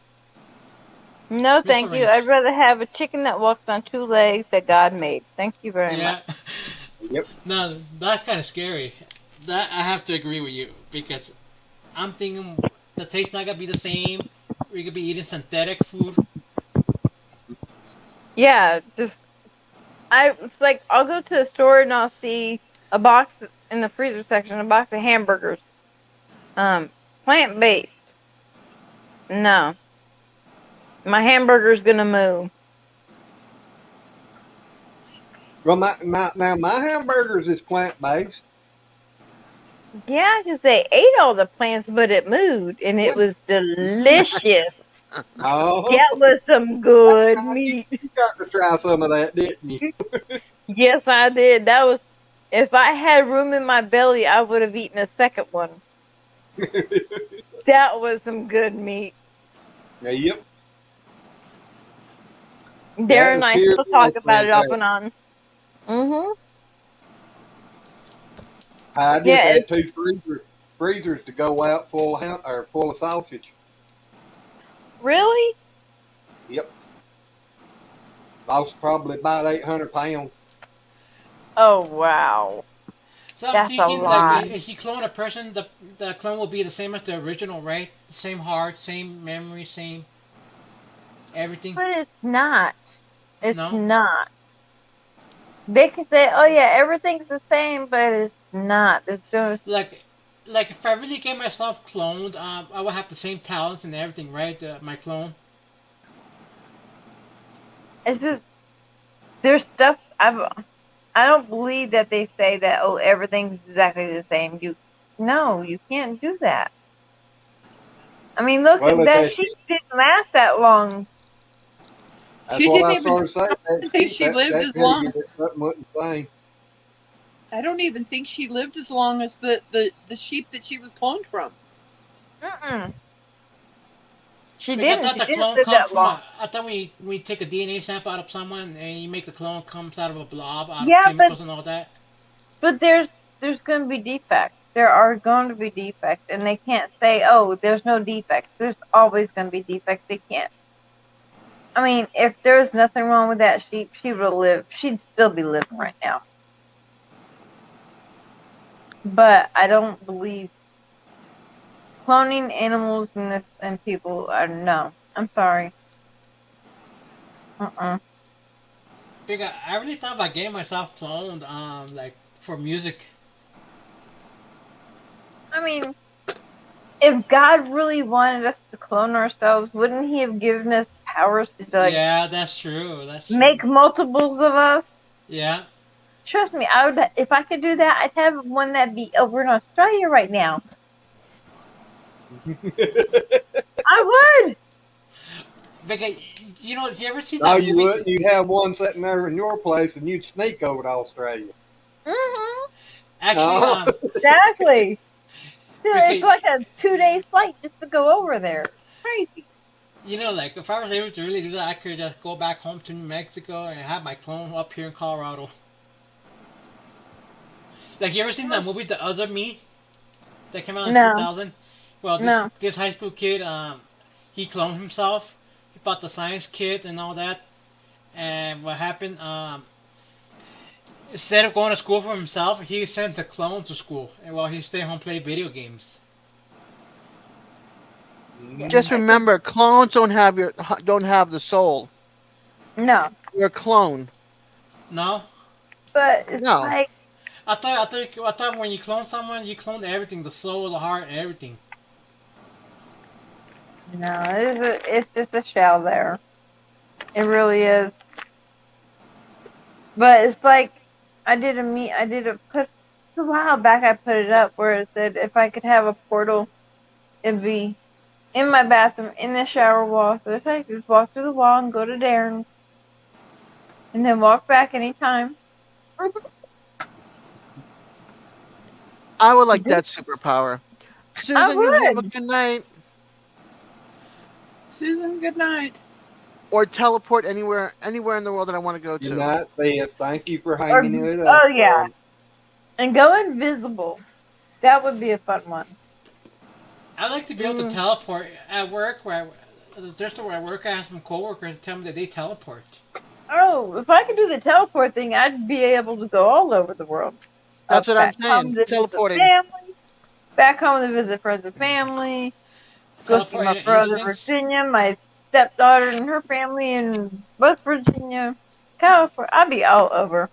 [SPEAKER 10] No,
[SPEAKER 8] Missile
[SPEAKER 10] thank you. I'd
[SPEAKER 8] Range.
[SPEAKER 10] rather have a chicken that walks on two legs that God made. Thank you very much.
[SPEAKER 8] Yeah.
[SPEAKER 1] Yep.
[SPEAKER 8] No, that's kind of scary. That I have to agree with you because I'm thinking the taste not gonna be the same. We could be eating synthetic food.
[SPEAKER 10] Yeah, it's like I'll go to the store and I'll see a box in the freezer section, a box of hamburgers. Plant based. No. My hamburger's gonna move.
[SPEAKER 1] Well, now my hamburgers is plant based.
[SPEAKER 10] Yeah, because they ate all the plants, but it moved, and it was delicious.
[SPEAKER 1] Oh,
[SPEAKER 10] That was some good meat.
[SPEAKER 1] you got to try some of that, didn't you?
[SPEAKER 10] Yes, I did. That was, if I had room in my belly, I would have eaten a second one. That was some good meat.
[SPEAKER 1] Yep, that
[SPEAKER 10] Darren and
[SPEAKER 1] is
[SPEAKER 10] I
[SPEAKER 1] pure
[SPEAKER 10] still talk about it off
[SPEAKER 1] fantastic.
[SPEAKER 10] and on. Mhm.
[SPEAKER 1] I just
[SPEAKER 10] Yeah.
[SPEAKER 1] had two freezers to go out full of or full of sausage.
[SPEAKER 10] Really?
[SPEAKER 1] Yep, lost probably about 800 pounds.
[SPEAKER 10] Oh wow,
[SPEAKER 8] So I'm
[SPEAKER 10] that's a
[SPEAKER 8] thinking, like,
[SPEAKER 10] lot.
[SPEAKER 8] if you clone a person, the clone will be the same as the original, right? The same heart, same memory, same everything.
[SPEAKER 10] But it's not. It's
[SPEAKER 8] No,
[SPEAKER 10] not. They can say, "Oh yeah, everything's the same," but it's not. There's no.
[SPEAKER 8] like, if I really get myself cloned, I will have the same talents and everything, right? My clone.
[SPEAKER 10] It's just there's stuff. I don't believe that they say that. Oh, everything's exactly the same. No, you can't do that. I mean, look,
[SPEAKER 1] Well, if
[SPEAKER 10] that
[SPEAKER 1] that
[SPEAKER 10] sheep
[SPEAKER 1] sheep,
[SPEAKER 10] didn't last that long.
[SPEAKER 1] that's
[SPEAKER 7] She
[SPEAKER 1] what
[SPEAKER 7] didn't
[SPEAKER 1] I
[SPEAKER 7] even
[SPEAKER 1] started saying. That
[SPEAKER 7] think
[SPEAKER 1] sheep,
[SPEAKER 7] she lived
[SPEAKER 1] that
[SPEAKER 7] as
[SPEAKER 1] pig,
[SPEAKER 7] long.
[SPEAKER 1] that something wasn't the same.
[SPEAKER 7] I don't even think she lived as long as the sheep that she was cloned from.
[SPEAKER 10] Mm-mm. She
[SPEAKER 8] Like, I
[SPEAKER 10] didn't.
[SPEAKER 8] thought
[SPEAKER 10] She
[SPEAKER 8] the
[SPEAKER 10] didn't
[SPEAKER 8] clone
[SPEAKER 10] live
[SPEAKER 8] come
[SPEAKER 10] that
[SPEAKER 8] from
[SPEAKER 10] long.
[SPEAKER 8] a. I thought we take a DNA sample out of someone and you make the clone comes out of a blob, out of
[SPEAKER 10] Yeah,
[SPEAKER 8] chemicals and all that.
[SPEAKER 10] but there's going to be defects. There are going to be defects, and they can't say, "Oh, there's no defects." There's always going to be defects. They can't. I mean, if there was nothing wrong with that sheep, she would live. She'd still be living right now. But I don't believe cloning animals and people are no. I'm sorry. Uh-uh.
[SPEAKER 8] Because I really thought about getting myself cloned, like for music.
[SPEAKER 10] I mean, if God really wanted us to clone ourselves, wouldn't He have given us powers to like
[SPEAKER 8] Yeah, that's true. That's true.
[SPEAKER 10] make multiples of us?
[SPEAKER 8] Yeah.
[SPEAKER 10] Trust me, I would. If I could do that, I'd have one that'd be over in Australia right now. I would.
[SPEAKER 8] Because you ever see
[SPEAKER 1] No,
[SPEAKER 8] that
[SPEAKER 1] you
[SPEAKER 8] movie?
[SPEAKER 1] wouldn't. You'd have one sitting there in your place, and you'd sneak over to Australia.
[SPEAKER 10] Mhm.
[SPEAKER 8] Actually,
[SPEAKER 1] No.
[SPEAKER 10] Exactly. It's
[SPEAKER 8] because
[SPEAKER 10] like a 2 day flight just to go over there. Crazy.
[SPEAKER 8] like if I was able to really do that, I could just go back home to New Mexico and have my clone up here in Colorado. Like, you ever seen that movie, The Other Me, that came out in
[SPEAKER 10] No,
[SPEAKER 8] 2000? Well, this
[SPEAKER 10] no.
[SPEAKER 8] this high school kid, he cloned himself. He bought the science kit and all that. And what happened? Instead of going to school for himself, he sent the clone to school, and while he stayed home play video games.
[SPEAKER 10] Yeah,
[SPEAKER 5] Just
[SPEAKER 10] I just
[SPEAKER 5] remember, clones don't have the soul.
[SPEAKER 10] no.
[SPEAKER 5] You're a clone.
[SPEAKER 8] No,
[SPEAKER 10] But it's
[SPEAKER 5] No,
[SPEAKER 10] like
[SPEAKER 8] I thought when you clone someone, you clone everything, the soul, the heart, and everything.
[SPEAKER 10] no. It's just a shell there. It really is. But it's like I did a put a while back. I put it up where it said if I could have a portal, it'd be in my bathroom in the shower wall. So if I could just walk through the wall and go to Darren's, and then walk back anytime.
[SPEAKER 5] I would like that superpower.
[SPEAKER 10] I
[SPEAKER 5] Susan, you have a
[SPEAKER 10] would.
[SPEAKER 5] good night.
[SPEAKER 7] Susan, good night.
[SPEAKER 5] Or teleport anywhere in the world that I want to go
[SPEAKER 1] Good
[SPEAKER 5] to.
[SPEAKER 1] night, sis. Thank you for
[SPEAKER 10] Or
[SPEAKER 1] hanging with us,
[SPEAKER 10] oh yeah,
[SPEAKER 1] friend.
[SPEAKER 10] and go invisible. That would be a fun one.
[SPEAKER 8] I like to be able to
[SPEAKER 5] Mm,
[SPEAKER 8] teleport at work. Just where I work, I have some coworkers tell me that they teleport.
[SPEAKER 10] Oh, if I could do the teleport thing, I'd be able to go all over the world.
[SPEAKER 5] that's what I'm
[SPEAKER 10] Back
[SPEAKER 5] saying.
[SPEAKER 10] home to visit
[SPEAKER 5] Teleporting.
[SPEAKER 10] family. Back home to visit friends and family. Go see
[SPEAKER 8] Teleport
[SPEAKER 10] my
[SPEAKER 8] in an
[SPEAKER 10] brother
[SPEAKER 8] instance.
[SPEAKER 10] Virginia, my stepdaughter and her family in West Virginia, California. I'd be all over.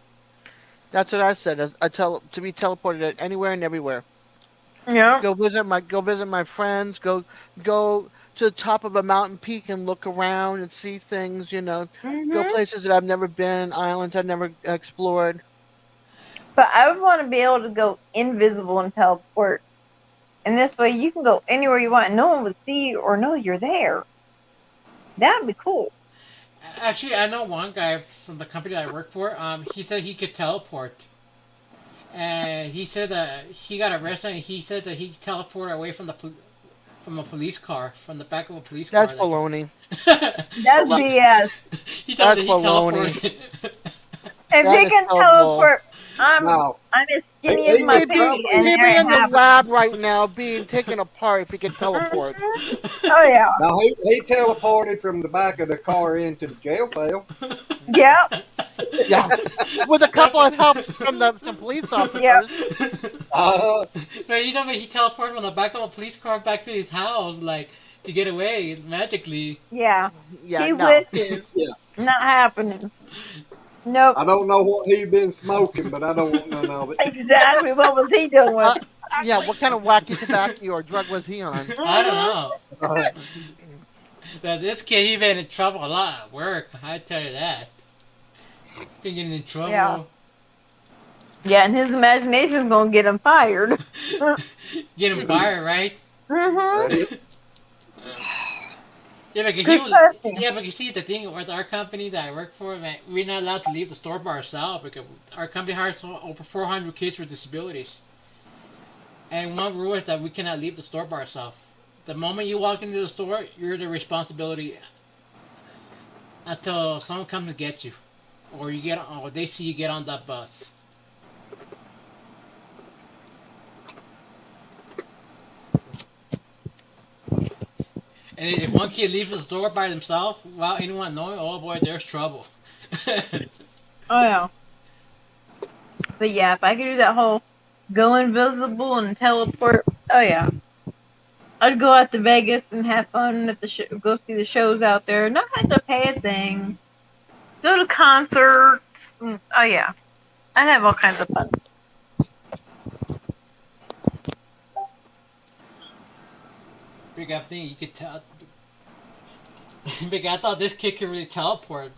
[SPEAKER 5] That's what I said. To be teleported anywhere and everywhere.
[SPEAKER 10] Yeah.
[SPEAKER 5] Go visit my friends. Go to the top of a mountain peak and look around and see things. Go
[SPEAKER 10] Mhm.
[SPEAKER 5] places that I've never been, islands I've never explored.
[SPEAKER 10] But I would want to be able to go invisible and teleport. And this way you can go anywhere you want and no one would see you or know you're there. That'd be cool.
[SPEAKER 8] Actually, I know one guy from the company that I work for. He said he could teleport, and he said that he got arrested. And he said that he teleported away from from a police car, from the back of a police
[SPEAKER 5] That's
[SPEAKER 8] car.
[SPEAKER 5] baloney.
[SPEAKER 10] That's BS.
[SPEAKER 8] He told me that
[SPEAKER 5] That's
[SPEAKER 8] he
[SPEAKER 5] baloney.
[SPEAKER 8] teleported.
[SPEAKER 10] If
[SPEAKER 5] That
[SPEAKER 10] he
[SPEAKER 5] is
[SPEAKER 10] can
[SPEAKER 5] so bull.
[SPEAKER 10] teleport, I'm
[SPEAKER 1] No,
[SPEAKER 10] as
[SPEAKER 1] he,
[SPEAKER 10] skinny as
[SPEAKER 1] he
[SPEAKER 10] my
[SPEAKER 1] was
[SPEAKER 5] He'd be,
[SPEAKER 10] feet, and
[SPEAKER 1] probably
[SPEAKER 5] he'd
[SPEAKER 10] there
[SPEAKER 5] be
[SPEAKER 10] it
[SPEAKER 5] in the
[SPEAKER 10] happens.
[SPEAKER 5] lab right now being taken apart if he could teleport.
[SPEAKER 10] Oh yeah.
[SPEAKER 1] no, he teleported from the back of the car into the jail cell.
[SPEAKER 10] Yep.
[SPEAKER 5] Yeah. With a couple of helps from some police officers.
[SPEAKER 10] Yep.
[SPEAKER 8] Man, you told me he teleported from the back of a police car back to his house, like to get away magically.
[SPEAKER 10] Yeah.
[SPEAKER 5] Yeah,
[SPEAKER 10] He
[SPEAKER 5] no.
[SPEAKER 10] wishes.
[SPEAKER 1] Yeah.
[SPEAKER 10] Not happening. Nope.
[SPEAKER 1] I don't know what he been smoking, but I don't want none of it.
[SPEAKER 10] Exactly. What was he doing?
[SPEAKER 5] Yeah, what kind of wacky tobacco or drug was he on?
[SPEAKER 8] I don't know.
[SPEAKER 1] Uh,
[SPEAKER 8] But this kid, he been in trouble a lot at work. I tell you that. Been getting in trouble.
[SPEAKER 10] Yeah. Yeah, and his imagination's gonna get him fired.
[SPEAKER 8] Get him fired, right?
[SPEAKER 10] Mhm.
[SPEAKER 8] Yeah, because
[SPEAKER 10] Good question.
[SPEAKER 8] yeah, because see the thing with our company that I work for, man, we're not allowed to leave the store by ourselves because our company hires over 400 kids with disabilities. And one rule is that we cannot leave the store by ourselves. The moment you walk into the store, you're the responsibility until someone comes to get you, or or they see you get on that bus. And if one kid leaves the store by themselves without anyone knowing, oh boy, there's trouble.
[SPEAKER 10] Oh yeah. But yeah, if I could do that whole go invisible and teleport, oh yeah. I'd go out to Vegas and have fun at the go see the shows out there. Not have to pay a thing. Go to concerts. Oh yeah. I'd have all kinds of fun.
[SPEAKER 8] Big up thing, you could tell. Big, I thought this kid could really teleport.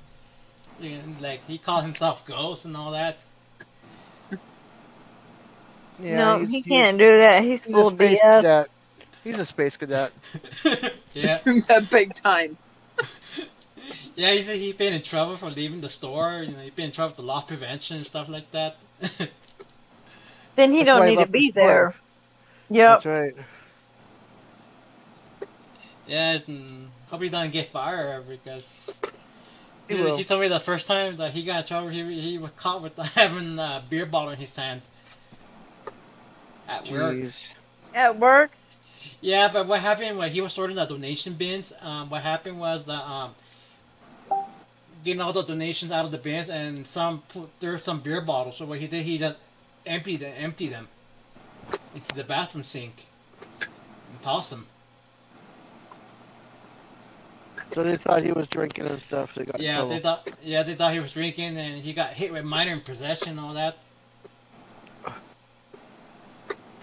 [SPEAKER 8] And, like he called himself Ghost and all that.
[SPEAKER 5] Yeah,
[SPEAKER 10] No, he can't do that. He's
[SPEAKER 5] He's
[SPEAKER 10] full
[SPEAKER 5] a
[SPEAKER 10] of
[SPEAKER 5] space
[SPEAKER 10] BS.
[SPEAKER 5] cadet. He's a space cadet.
[SPEAKER 8] Yeah.
[SPEAKER 7] Big time.
[SPEAKER 8] Yeah, he said he's been in trouble for leaving the store. You know, he's been in trouble with the loss prevention and stuff like that.
[SPEAKER 10] Then he
[SPEAKER 5] That's why
[SPEAKER 10] don't
[SPEAKER 5] he
[SPEAKER 10] need to
[SPEAKER 5] left the
[SPEAKER 10] be
[SPEAKER 5] store.
[SPEAKER 10] there. Yep.
[SPEAKER 5] That's right.
[SPEAKER 8] Yeah, and hope he doesn't get fired because
[SPEAKER 5] He will.
[SPEAKER 8] he told me the first time that he got in trouble, he was caught with having a beer bottle in his hand at work.
[SPEAKER 5] Jeez.
[SPEAKER 10] At work.
[SPEAKER 8] Yeah, but what happened when he was sorting the donation bins? What happened was that getting all the donations out of the bins, and there's some beer bottles. So what he did, he just emptied them into the bathroom sink and tossed them.
[SPEAKER 5] So they thought he was drinking and stuff. They got in
[SPEAKER 8] Yeah,
[SPEAKER 5] trouble.
[SPEAKER 8] they thought he was drinking, and he got hit with minor in possession and all that.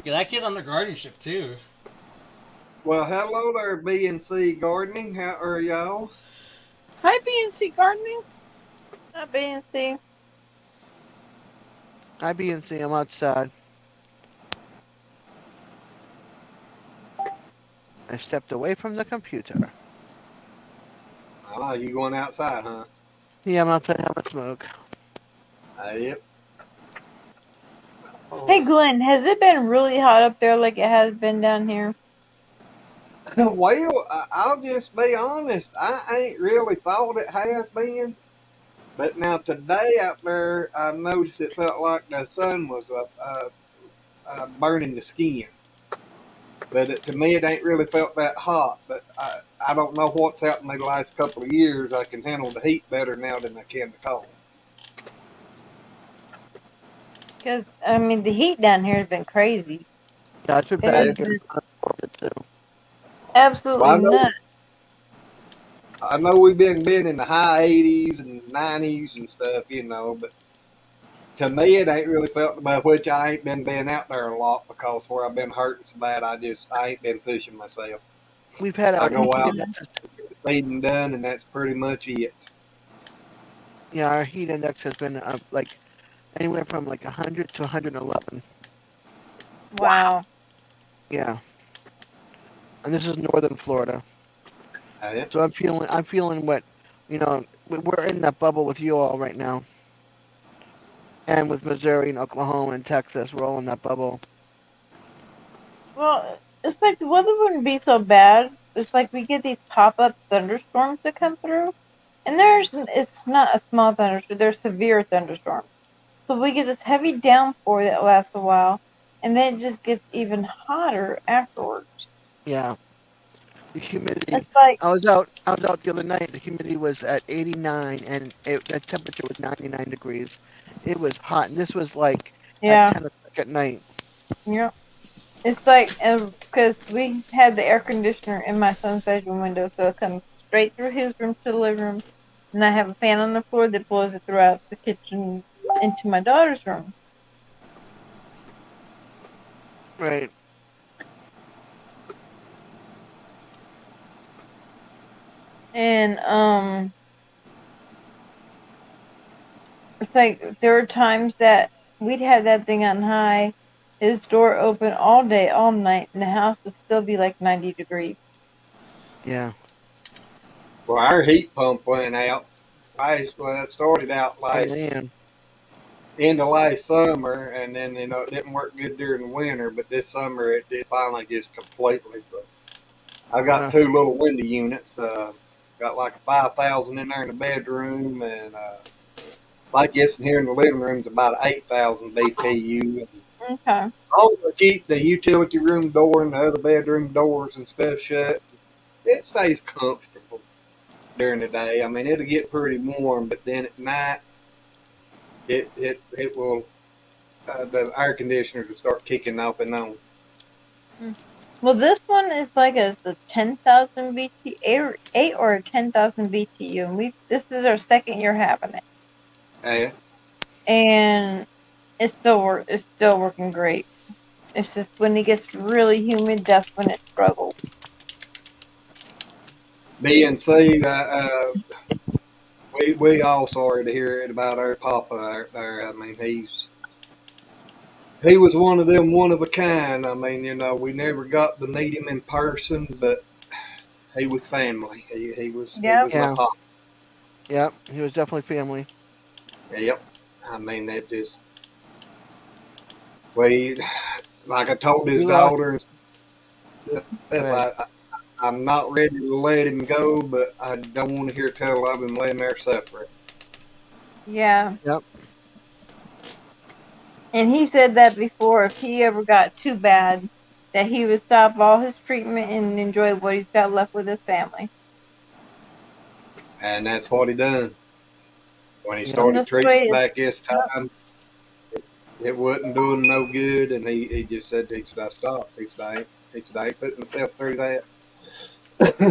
[SPEAKER 8] Yeah, that kid's on the guardianship too.
[SPEAKER 1] well, hello there, B&C Gardening. How are y'all?
[SPEAKER 7] Hi, BNC Gardening.
[SPEAKER 10] Not being see.
[SPEAKER 5] I be and see him outside. I stepped away from the computer.
[SPEAKER 1] Ah, you going outside, huh?
[SPEAKER 5] Yeah, I'm outside having a smoke.
[SPEAKER 1] Yep.
[SPEAKER 10] Hey Glenn, has it been really hot up there like it has been down here?
[SPEAKER 1] Well, I'll just be honest. I ain't really thought it has been. But now today out there, I noticed it felt like the sun was burning the skin. But to me, it ain't really felt that hot. But I don't know what's happened the last couple of years. I can handle the heat better now than I can the cold.
[SPEAKER 10] Because I mean, the heat down here has been crazy.
[SPEAKER 5] Yeah, it's been
[SPEAKER 10] It
[SPEAKER 5] bad
[SPEAKER 10] has
[SPEAKER 5] here
[SPEAKER 10] been
[SPEAKER 5] in Florida, too.
[SPEAKER 10] absolutely
[SPEAKER 1] Well, I know-
[SPEAKER 10] nuts.
[SPEAKER 1] I know we've been in the high 80s and 90s and stuff, but to me, it ain't really felt about which I ain't been out there a lot because where I've been hurting so bad, I ain't been pushing myself.
[SPEAKER 5] We've had
[SPEAKER 1] I
[SPEAKER 5] our
[SPEAKER 1] go
[SPEAKER 5] heat
[SPEAKER 1] out,
[SPEAKER 5] indexes.
[SPEAKER 1] get the feeding done, and that's pretty much it.
[SPEAKER 5] Yeah, our heat index has been like anywhere from like 100 to 111.
[SPEAKER 10] Wow.
[SPEAKER 5] Yeah, and this is northern Florida,
[SPEAKER 1] Yeah.
[SPEAKER 5] so I'm feeling what, we're in that bubble with you all right now, and with Missouri and Oklahoma and Texas, we're all in that bubble.
[SPEAKER 10] Well, it's like the weather wouldn't be so bad. It's like we get these pop-up thunderstorms that come through, and it's not a small thunderstorm, they're severe thunderstorms. So we get this heavy downpour that lasts a while, and then it just gets even hotter afterwards.
[SPEAKER 5] Yeah, the humidity.
[SPEAKER 10] It's like,
[SPEAKER 5] I was out the other night. The humidity was at 89, and the temperature was 99 degrees. It was hot, and this was like at
[SPEAKER 10] yeah,
[SPEAKER 5] 10 o'clock at night.
[SPEAKER 10] yeah. It's like, because we had the air conditioner in my son's bedroom window, so it comes straight through his room to the living room, and I have a fan on the floor that blows it throughout the kitchen into my daughter's room.
[SPEAKER 5] Right.
[SPEAKER 10] And it's like there were times that we'd have that thing on high, his door open all day, all night, and the house would still be like 90 degrees.
[SPEAKER 5] Yeah.
[SPEAKER 1] Well, our heat pump went out. It started out
[SPEAKER 5] Oh
[SPEAKER 1] last
[SPEAKER 5] man.
[SPEAKER 1] end of last summer, and then it didn't work good during the winter. But this summer it did finally just completely. So I got
[SPEAKER 5] Uh,
[SPEAKER 1] two little window units. Got like a 5,000 in there in the bedroom, and I guess in here in the living room is about 8,000 BTU.
[SPEAKER 10] Okay.
[SPEAKER 1] Also keep the utility room door and the other bedroom doors and stuff shut. It stays comfortable during the day. I mean, it'll get pretty warm, but then at night, it will. The air conditioners will start kicking off and on.
[SPEAKER 10] Well, this one is like a 10,000 BT, 8 or a 10,000 BTU, and this is our second year having it,
[SPEAKER 1] Yeah.
[SPEAKER 10] and it's still working great. It's just when it gets really humid, that's when it struggles.
[SPEAKER 1] B and C, we all sorry to hear it about our Papa out there. I mean, he was one of them, one of a kind. I mean, we never got to meet him in person, but he was family. He was
[SPEAKER 10] Yep.
[SPEAKER 1] my
[SPEAKER 5] yeah.
[SPEAKER 1] papa.
[SPEAKER 5] Yep. He was definitely family.
[SPEAKER 1] Yep. I mean, that just we like I told his
[SPEAKER 5] We lost.
[SPEAKER 1] daughter and stuff.
[SPEAKER 5] Go ahead.
[SPEAKER 1] I'm not ready to let him go, but I don't want to hear tell of him laying there separate.
[SPEAKER 10] Yeah.
[SPEAKER 5] Yep.
[SPEAKER 10] And he said that before, if he ever got too bad, that he would stop all his treatment and enjoy what he's got left with his family.
[SPEAKER 1] And that's what he done. When he
[SPEAKER 5] Yep.
[SPEAKER 10] And
[SPEAKER 1] started
[SPEAKER 10] that's the
[SPEAKER 1] treatment
[SPEAKER 10] way it's.
[SPEAKER 1] back this time, it wasn't doing no good, and he just said, I stopped. He said, I ain't putting myself through that.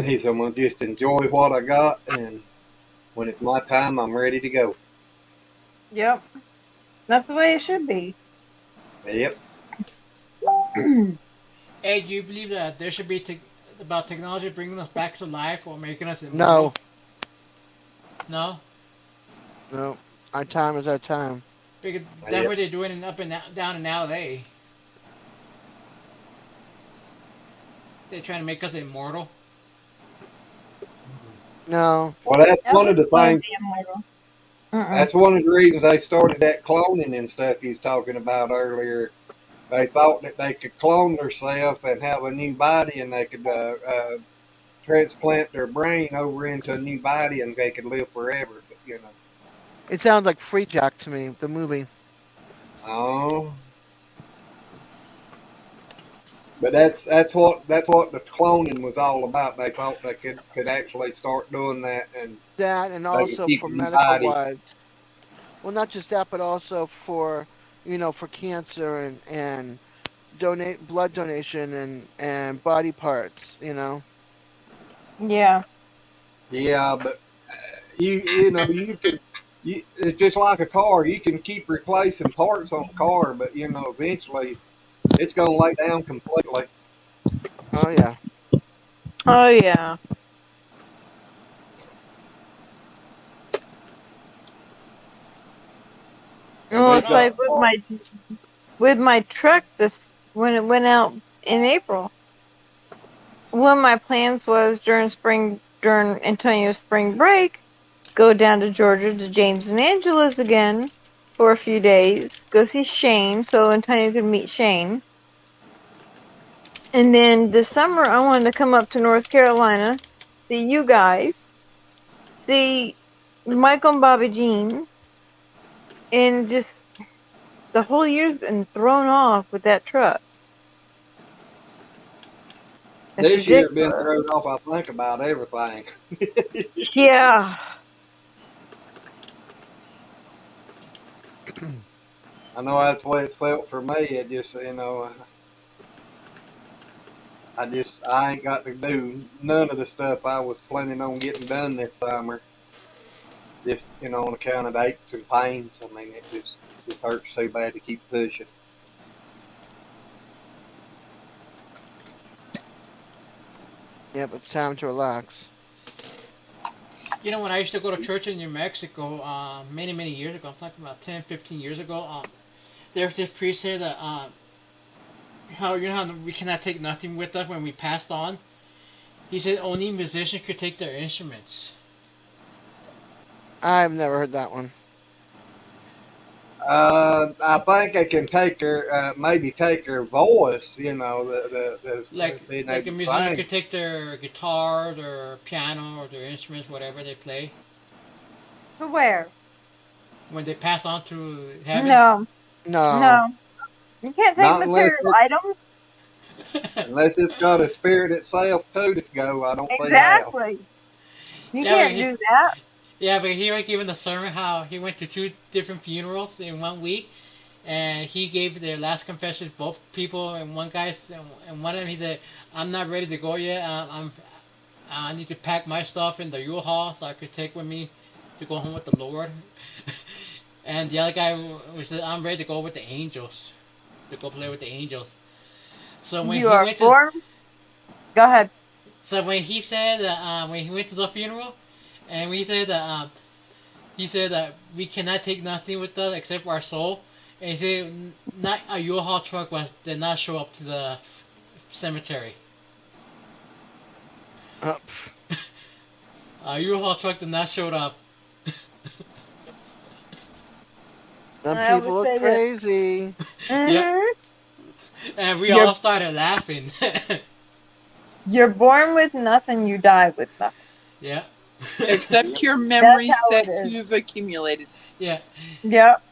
[SPEAKER 1] He said, I'm going to just enjoy what I got, and when it's my time, I'm ready to go.
[SPEAKER 10] Yep. That's the way it should be.
[SPEAKER 1] Yep.
[SPEAKER 8] Hey, do you believe that there should be about technology bringing us back to life or making us
[SPEAKER 5] No.
[SPEAKER 8] immortal? No,
[SPEAKER 5] No. Our time is our time.
[SPEAKER 8] because that's
[SPEAKER 1] Yep.
[SPEAKER 8] what they're doing in up and down in LA. They're trying to make us immortal.
[SPEAKER 5] No.
[SPEAKER 1] Well, that's
[SPEAKER 10] That
[SPEAKER 1] one of
[SPEAKER 10] was
[SPEAKER 1] the
[SPEAKER 10] going to
[SPEAKER 1] things.
[SPEAKER 10] be immortal. Mm-mm.
[SPEAKER 1] That's one of the reasons they started that cloning and stuff he was talking about earlier. They thought that they could clone themselves and have a new body, and they could transplant their brain over into a new body, and they could live forever. But
[SPEAKER 5] It sounds like Free Jack to me, the movie.
[SPEAKER 1] oh, but that's what the cloning was all about. They thought they could actually start doing that, and
[SPEAKER 5] That and
[SPEAKER 1] they could
[SPEAKER 5] also
[SPEAKER 1] keep
[SPEAKER 5] for
[SPEAKER 1] a new
[SPEAKER 5] medical
[SPEAKER 1] body.
[SPEAKER 5] wise. Well, not just that, but also for cancer and donate blood donation and body parts.
[SPEAKER 10] Yeah.
[SPEAKER 1] Yeah, but you can. It's just like a car. You can keep replacing parts on the car, but eventually it's going to lay down completely.
[SPEAKER 5] Oh yeah.
[SPEAKER 10] Oh yeah.
[SPEAKER 1] And
[SPEAKER 10] Well,
[SPEAKER 1] we've
[SPEAKER 10] it's
[SPEAKER 1] got
[SPEAKER 10] like with my truck this when it went out in April. One of my plans was during Antonio's spring break, go down to Georgia to James and Angela's again for a few days, go see Shane so Antonio could meet Shane. And then this summer I wanted to come up to North Carolina, see you guys, see Michael and Bobby Jean, and just the whole year's been thrown off with that truck. It's
[SPEAKER 1] this year been
[SPEAKER 10] ridiculous.
[SPEAKER 1] thrown off, I think, about everything.
[SPEAKER 10] Yeah.
[SPEAKER 1] I know that's the way it's felt for me. It just, I ain't got to do none of the stuff I was planning on getting done this summer. Just, on account of the aches and pains. I mean, it hurts so bad to keep pushing.
[SPEAKER 5] Yep, it's time to relax.
[SPEAKER 8] You know, when I used to go to church in New Mexico, many, many years ago, I'm talking about 10, 15 years ago, there's this priest here that, how, how we cannot take nothing with us when we passed on? He said only musicians could take their instruments.
[SPEAKER 5] I've never heard that one.
[SPEAKER 1] I think I can take her, maybe take her voice, being
[SPEAKER 8] Like a
[SPEAKER 1] able to
[SPEAKER 8] musician
[SPEAKER 1] sing.
[SPEAKER 8] could take their guitar, their piano, or their instruments, whatever they play,
[SPEAKER 10] To where?
[SPEAKER 8] when they pass on to heaven.
[SPEAKER 10] No,
[SPEAKER 5] No.
[SPEAKER 10] no. You can't take
[SPEAKER 1] Not unless
[SPEAKER 10] material items.
[SPEAKER 1] it's got a spirit itself too to go. I don't see how.
[SPEAKER 10] Exactly. You
[SPEAKER 8] Yeah, but
[SPEAKER 10] can't do that.
[SPEAKER 8] yeah, but he was giving the sermon how he went to two different funerals in 1 week, and he gave their last confessions both people and one guy and one of them he said, "I'm not ready to go yet. I need to pack my stuff in the U-Haul so I could take with me to go home with the Lord." And the other guy said, "I'm ready to go with the angels, to go play with the angels." So when
[SPEAKER 10] You
[SPEAKER 8] he
[SPEAKER 10] are
[SPEAKER 8] went to
[SPEAKER 10] born. Go ahead.
[SPEAKER 8] so when he said that when he went to the funeral, and we said that he said that we cannot take nothing with us except our soul. And he said not a U-Haul truck did not show up to the cemetery.
[SPEAKER 5] Pff,
[SPEAKER 8] A U-Haul truck did not show up.
[SPEAKER 5] some
[SPEAKER 10] I always
[SPEAKER 5] people are
[SPEAKER 10] say this.
[SPEAKER 5] crazy.
[SPEAKER 8] Yep.
[SPEAKER 10] hmm
[SPEAKER 8] And we
[SPEAKER 10] You're
[SPEAKER 8] all started laughing.
[SPEAKER 10] you're born with nothing. You die with nothing.
[SPEAKER 8] Yeah.
[SPEAKER 7] Except your
[SPEAKER 10] That's
[SPEAKER 7] memories
[SPEAKER 10] how
[SPEAKER 7] that
[SPEAKER 10] it is.
[SPEAKER 7] you've accumulated.
[SPEAKER 8] Yeah.
[SPEAKER 10] Yep.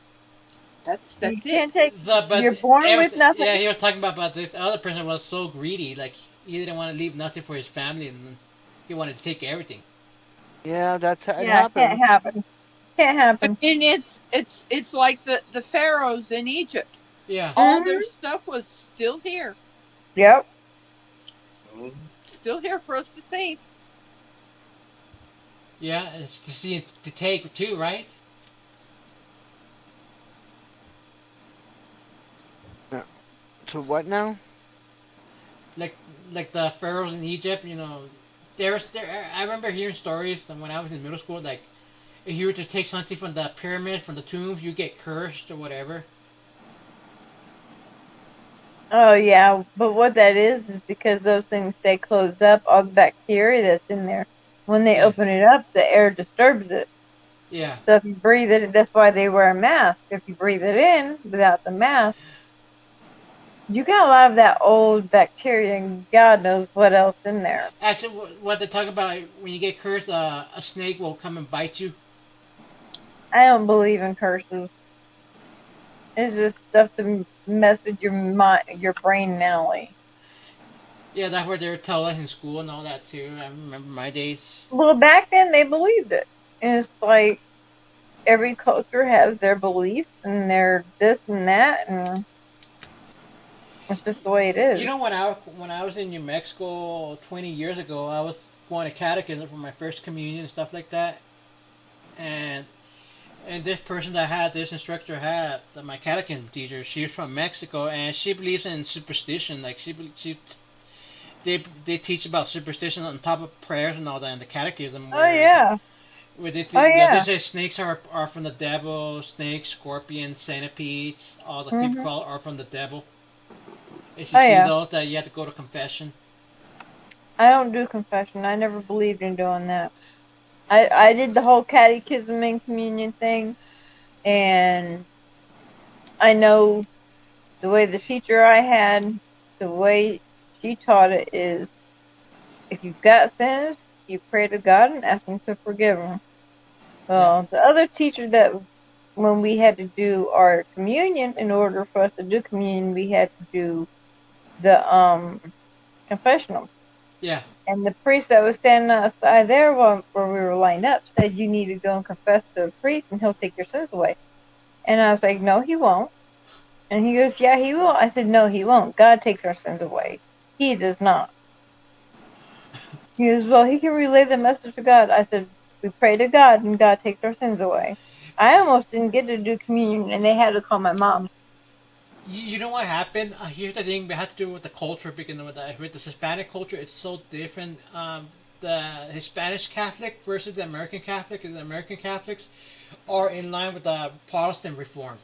[SPEAKER 7] That's
[SPEAKER 10] You
[SPEAKER 7] it.
[SPEAKER 10] can't take.
[SPEAKER 8] But
[SPEAKER 10] You're born with
[SPEAKER 8] yeah,
[SPEAKER 10] nothing.
[SPEAKER 8] he was talking about this other person was so greedy, like he didn't want to leave nothing for his family, and he wanted to take everything.
[SPEAKER 5] Yeah, it
[SPEAKER 10] Yeah, it
[SPEAKER 5] happens.
[SPEAKER 10] can't happen. Can't
[SPEAKER 7] I
[SPEAKER 10] happen.
[SPEAKER 7] mean, it's like the pharaohs in Egypt.
[SPEAKER 8] Yeah.
[SPEAKER 7] All their
[SPEAKER 10] hmm
[SPEAKER 7] stuff was still here,
[SPEAKER 10] Yep.
[SPEAKER 7] still here for us to see.
[SPEAKER 8] Yeah, it's to see to take too, right?
[SPEAKER 5] To what now?
[SPEAKER 8] Like like the pharaohs in Egypt, there. I remember hearing stories when I was in middle school. Like if you were to take something from the pyramids, from the tombs, you get cursed or whatever.
[SPEAKER 10] Oh yeah, but what that is because those things stay closed up. All the bacteria that's in there, when they
[SPEAKER 8] Yeah,
[SPEAKER 10] open it up, the air disturbs it.
[SPEAKER 8] yeah.
[SPEAKER 10] So if you breathe it, that's why they wear a mask. If you breathe it in without the mask, you got a lot of that old bacteria and God knows what else in there.
[SPEAKER 8] Actually, what they talk about when you get cursed, a snake will come and bite you.
[SPEAKER 10] I don't believe in curses. It's just stuff to mess with your mind, your brain mentally.
[SPEAKER 8] Yeah, that's what they were telling us in school and all that too. I remember my days.
[SPEAKER 10] Well, back then they believed it. And it's like every culture has their beliefs and their this and that, and it's just the way it
[SPEAKER 8] You
[SPEAKER 10] is.
[SPEAKER 8] know, when I was in New Mexico 20 years ago, I was going to catechism for my first communion and stuff like that, and this person that had this instructor had my catechism teacher. She's from Mexico and she believes in superstition. Like she they teach about superstition on top of prayers and all that in the catechism
[SPEAKER 10] Oh yeah.
[SPEAKER 8] where they,
[SPEAKER 10] Oh
[SPEAKER 8] they
[SPEAKER 10] yeah.
[SPEAKER 8] say snakes are from the devil, snakes, scorpions, centipedes, all the creepy
[SPEAKER 10] Mhm.
[SPEAKER 8] crawlers are from the devil. If you
[SPEAKER 10] Oh
[SPEAKER 8] see
[SPEAKER 10] yeah.
[SPEAKER 8] those, that you have to go to confession.
[SPEAKER 10] I don't do confession. I never believed in doing that. I did the whole catechism and communion thing, and I know the way the teacher I had, the way she taught it is, if you've got sins, you pray to God and ask Him to forgive them.
[SPEAKER 8] Yeah,
[SPEAKER 10] Well, the other teacher that, when we had to do our communion, in order for us to do communion, we had to do the confessional.
[SPEAKER 8] yeah.
[SPEAKER 10] And the priest that was standing outside there where we were lined up said, "You need to go and confess to the priest, and he'll take your sins away." And I was like, "No, he won't." And he goes, "Yeah, he will." I said, "No, he won't. God takes our sins away. He does not." He goes, "Well, he can relay the message to God." I said, "We pray to God, and God takes our sins away." I almost didn't get to do communion, and they had to call my mom.
[SPEAKER 8] You know what happened? Here's the thing. It had to do with the culture. Beginning with that, with the Hispanic culture, it's so different. The Hispanic Catholic versus the American Catholic, and the American Catholics are in line with the Protestant reform.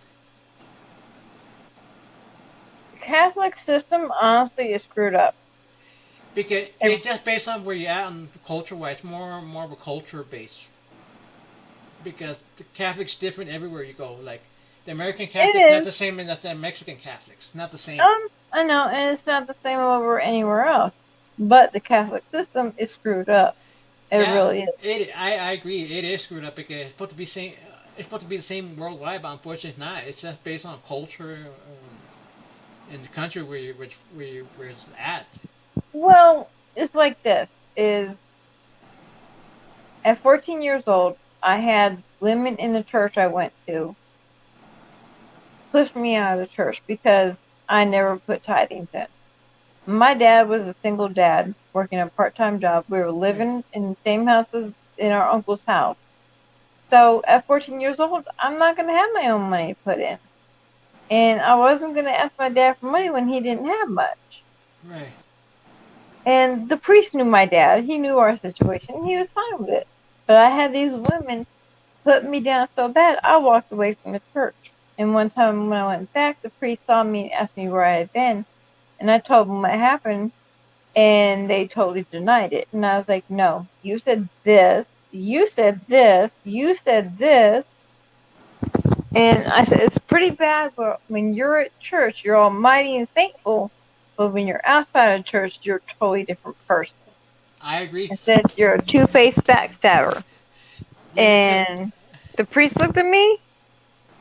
[SPEAKER 10] The Catholic system, honestly, is screwed up.
[SPEAKER 8] Because
[SPEAKER 10] It,
[SPEAKER 8] it's just based on where you're at on culture wise, more of a culture base. Because the Catholic's different everywhere you go. Like the American
[SPEAKER 10] it
[SPEAKER 8] Catholic's not
[SPEAKER 10] is.
[SPEAKER 8] the same as the Mexican Catholics. Not the same.
[SPEAKER 10] I know, and it's not the same over anywhere else. But the Catholic system is screwed up. It
[SPEAKER 8] Yeah,
[SPEAKER 10] really is.
[SPEAKER 8] I agree. It is screwed up because it's supposed to be same. It's supposed to be the same worldwide, but unfortunately, it's not. It's just based on culture in the country where it's at.
[SPEAKER 10] Well, it's like this: is at 14 years old, I had women in the church I went to push me out of the church because I never put tithings in. My dad was a single dad working a part-time job. We were
[SPEAKER 8] Right.
[SPEAKER 10] living in the same house as in our uncle's house. So at 14 years old, I'm not going to have my own money put in. And I wasn't going to ask my dad for money when he didn't have much.
[SPEAKER 8] Right.
[SPEAKER 10] And the priest knew my dad. He knew our situation. He was fine with it. But I had these women put me down so bad, I walked away from the church. And one time when I went back, the priest saw me and asked me where I had been. And I told them what happened. And they totally denied it. And I was like, "No, you said this. You said this. You said this." And I said, "It's pretty bad when you're at church, you're almighty and thankful. But when you're outside of church, you're a totally different person."
[SPEAKER 8] I agree.
[SPEAKER 10] I said, "You're a two-faced backstabber."
[SPEAKER 8] Let me tell.
[SPEAKER 10] And the priest looked at me,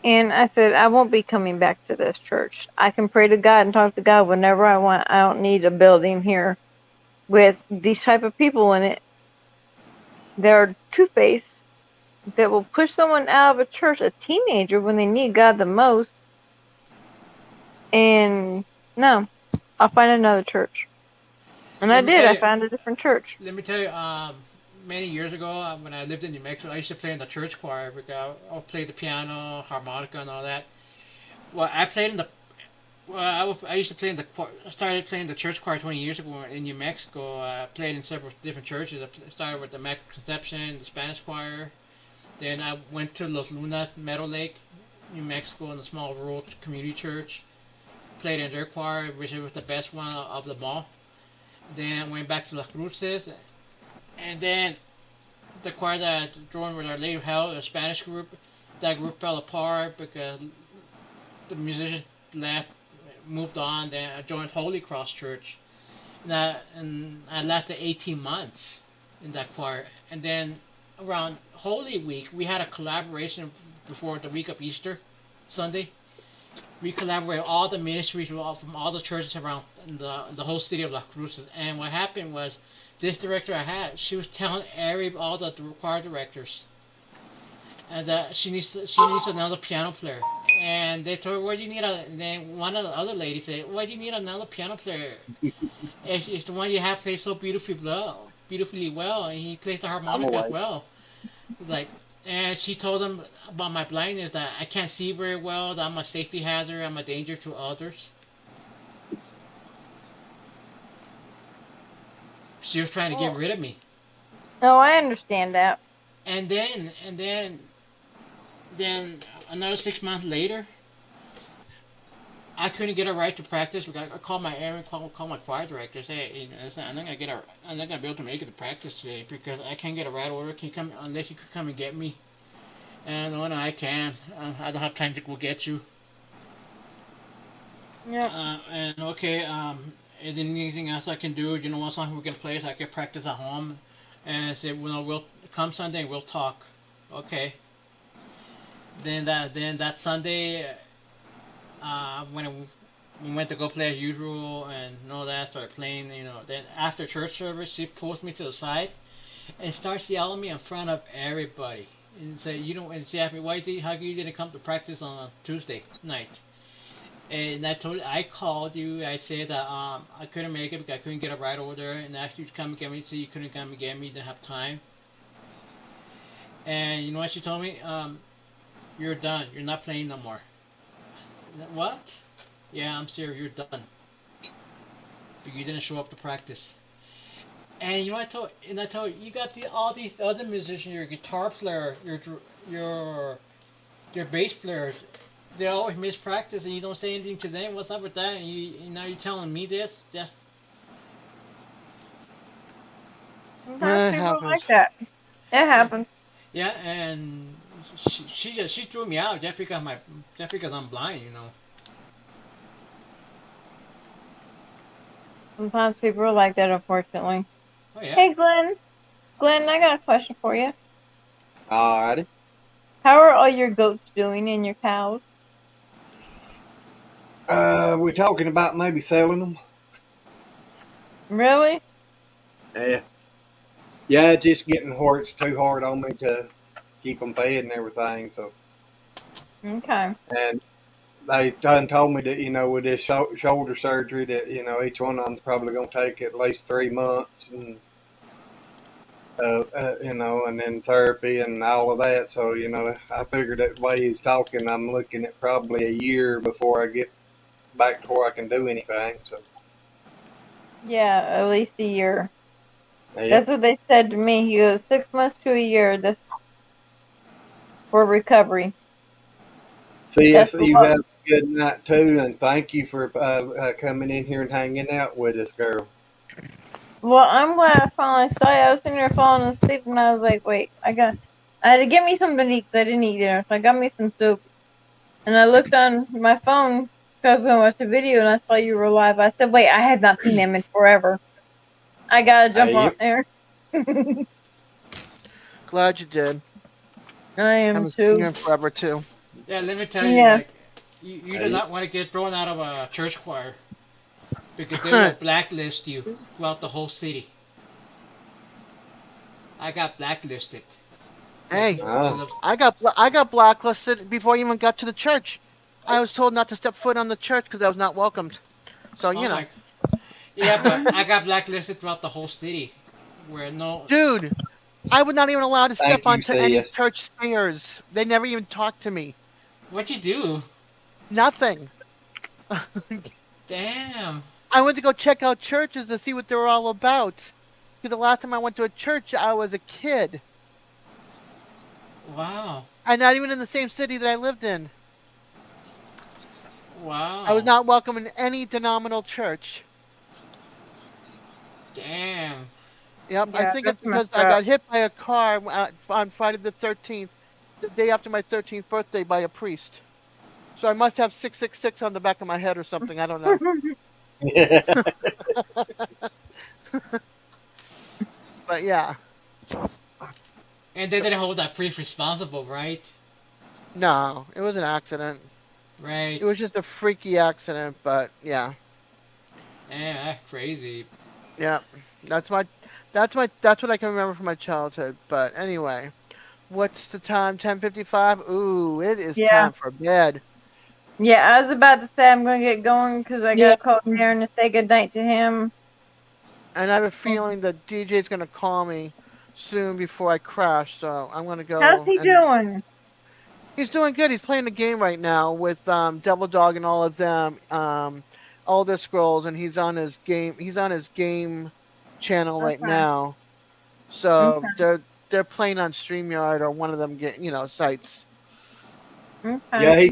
[SPEAKER 10] and I said, "I won't be coming back to this church. I can pray to God and talk to God whenever I want. I don't need a building here with these type of people in it. They're two-faced that will push someone out of a church, a teenager, when they need God the most. And no, I'll find another church." And I
[SPEAKER 8] Let me
[SPEAKER 10] did.
[SPEAKER 8] tell
[SPEAKER 10] I
[SPEAKER 8] you.
[SPEAKER 10] found a different church.
[SPEAKER 8] Let me tell you. Many years ago, when I lived in New Mexico, I used to play in the church choir. Because I played the piano, harmonica, and all that. Well, I played in the. Well, I used to play in the. I started playing the church choir 20 years ago in New Mexico. I played in several different churches. I started with the Immaculate Conception, the Spanish choir. Then I went to Los Lunas, Meadow Lake, New Mexico, in a small rural community church. Played in their choir, which was the best one of them all. Then I went back to Las Cruces, and then the choir that I joined with Our Lady of Hell, a Spanish group. That group fell apart because the musicians left, moved on. Then I joined Holy Cross Church, and I lasted 18 months in that choir. And then around Holy Week, we had a collaboration before the week of Easter Sunday. We collaborated all the ministries from all the churches around the whole city of Las Cruces. And what happened was, this director I had, she was telling all the choir directors, and that she needs another piano player. And they told her, "What do you need?" And then one of the other ladies said, "Why do you need another piano player? It's the one you have plays so beautifully well, and he plays the
[SPEAKER 4] I'm
[SPEAKER 8] harmonica as
[SPEAKER 4] awake.
[SPEAKER 8] well." Like, and she told them about my blindness, that I can't see very well, that I'm a safety hazard, I'm a danger to others. She was trying to get rid of me.
[SPEAKER 10] Oh, I understand that.
[SPEAKER 8] And then another 6 months later, I couldn't get a right to practice. I called my Aaron, call my choir director. Say, hey, listen, I'm not gonna be able to make it to practice today because I can't get a right order. Can you come unless you could come and get me? And no, I can. I don't have time to go get you.
[SPEAKER 10] Yep.
[SPEAKER 8] And okay, is there anything else I can do? You know, what song we can play so I can practice at home? And I said, well, we'll come Sunday and we'll talk. Okay. Then that Sunday, when we went to go play as usual and all that, started playing. You know, then after church service, she pulls me to the side and starts yelling at me in front of everybody. And say, you know, and she asked me, how you didn't come to practice on Tuesday night? And I called you. I said that I couldn't make it because I couldn't get a ride over there, and asked you to come and get me. So you couldn't come and get me. Didn't have time. And you know what she told me? You're done. You're not playing no more. What? Yeah, I'm serious. You're done. But you didn't show up to practice. And you know what I told you, you got all these other musicians, your guitar player, your bass players. They always miss practice, and you don't say anything to them. What's up with that? And now you're telling me this? Yeah.
[SPEAKER 10] Sometimes
[SPEAKER 5] It
[SPEAKER 10] people are
[SPEAKER 5] happens.
[SPEAKER 10] like that. It happens.
[SPEAKER 8] Yeah, and she threw me out just because I'm blind, you know.
[SPEAKER 10] Sometimes people are like that, unfortunately.
[SPEAKER 8] Oh yeah.
[SPEAKER 10] Hey, Glenn. Glenn, I got a question for you.
[SPEAKER 11] Alrighty.
[SPEAKER 10] How are all your goats doing and your cows?
[SPEAKER 1] We're talking about maybe selling them.
[SPEAKER 10] Really?
[SPEAKER 1] Yeah. Yeah, just getting it's too hard on me to keep them fed and everything. So,
[SPEAKER 10] Okay.
[SPEAKER 1] and they done told me that, you know, with this shoulder surgery that, you know, each one of them's probably going to take at least 3 months and, you know, and then therapy and all of that. So, you know, I figured that way he's talking, I'm looking at probably a year before I get back to where I can do anything. So,
[SPEAKER 10] Yeah, at least a year.
[SPEAKER 1] yeah.
[SPEAKER 10] That's what they said to me. He goes 6 months to a year. That's for recovery. That's
[SPEAKER 1] CS,
[SPEAKER 10] the
[SPEAKER 1] you
[SPEAKER 10] lo-
[SPEAKER 1] have a good night too, and thank you for coming in here and hanging out with us, girl.
[SPEAKER 10] Well, I'm glad I finally saw you. I was sitting there falling asleep, and I was like, wait, I had to get me something to eat because I didn't eat dinner. So I got me some soup, and I looked on my phone because I was gonna watch the video, and I saw you were live. I said, wait, I have not seen them in forever. I gotta jump on
[SPEAKER 1] Yep.
[SPEAKER 10] there.
[SPEAKER 5] Glad you did.
[SPEAKER 10] I am
[SPEAKER 5] Haven't seen you
[SPEAKER 10] too.
[SPEAKER 5] in forever too.
[SPEAKER 8] Yeah, let me tell you,
[SPEAKER 10] Yeah.
[SPEAKER 8] like, you do not want to get thrown out of a church choir because they will blacklist you throughout the whole city. I got blacklisted.
[SPEAKER 5] Hey,
[SPEAKER 1] Oh.
[SPEAKER 5] I got blacklisted before I even got to the church. I was told not to step foot on the church because I was not welcomed. So
[SPEAKER 8] Oh
[SPEAKER 5] you know,
[SPEAKER 8] my. Yeah, but I got blacklisted throughout the whole city, where no.
[SPEAKER 5] dude, I was not even allowed to
[SPEAKER 1] Thank
[SPEAKER 5] step
[SPEAKER 1] you,
[SPEAKER 5] onto any
[SPEAKER 1] CS.
[SPEAKER 5] church stairs. They never even talked to me.
[SPEAKER 8] What'd you do?
[SPEAKER 5] Nothing.
[SPEAKER 8] Damn.
[SPEAKER 5] I went to go check out churches to see what they were all about. Because the last time I went to a church, I was a kid.
[SPEAKER 8] Wow.
[SPEAKER 5] And not even in the same city that I lived in.
[SPEAKER 8] Wow.
[SPEAKER 5] I was not welcome in any denominational church.
[SPEAKER 8] Damn.
[SPEAKER 5] Yep, I
[SPEAKER 10] Yeah,
[SPEAKER 5] think
[SPEAKER 10] that's
[SPEAKER 5] it's because
[SPEAKER 10] messed
[SPEAKER 5] I
[SPEAKER 10] up.
[SPEAKER 5] got hit by a car on Friday the 13th, the day after my 13th birthday, by a priest. So I must have 666 on the back of my head or something. I don't know. But yeah,
[SPEAKER 8] And they didn't hold that priest responsible, right?
[SPEAKER 5] no, it was an accident.
[SPEAKER 8] Right.
[SPEAKER 5] It was just a freaky accident, but yeah,
[SPEAKER 8] Yeah, that's crazy.
[SPEAKER 5] yeah. That's what I can remember from my childhood. But anyway, what's the time? 10:55. Ooh, it is
[SPEAKER 10] Yeah.
[SPEAKER 5] time for bed.
[SPEAKER 10] Yeah, I was about to say I'm gonna get going because I
[SPEAKER 5] Yeah.
[SPEAKER 10] gotta call Aaron to say goodnight to him.
[SPEAKER 5] And I have a feeling that DJ's gonna call me soon before I crash, so I'm gonna
[SPEAKER 10] How's
[SPEAKER 5] go
[SPEAKER 10] he
[SPEAKER 5] and
[SPEAKER 10] doing?
[SPEAKER 5] he's doing good. He's playing the game right now with Devil Dog and all of them, Elder Scrolls, and he's on his game channel right
[SPEAKER 10] Okay.
[SPEAKER 5] now. So
[SPEAKER 10] Okay.
[SPEAKER 5] they're playing on StreamYard or one of them sites.
[SPEAKER 10] Okay.
[SPEAKER 1] Yeah, he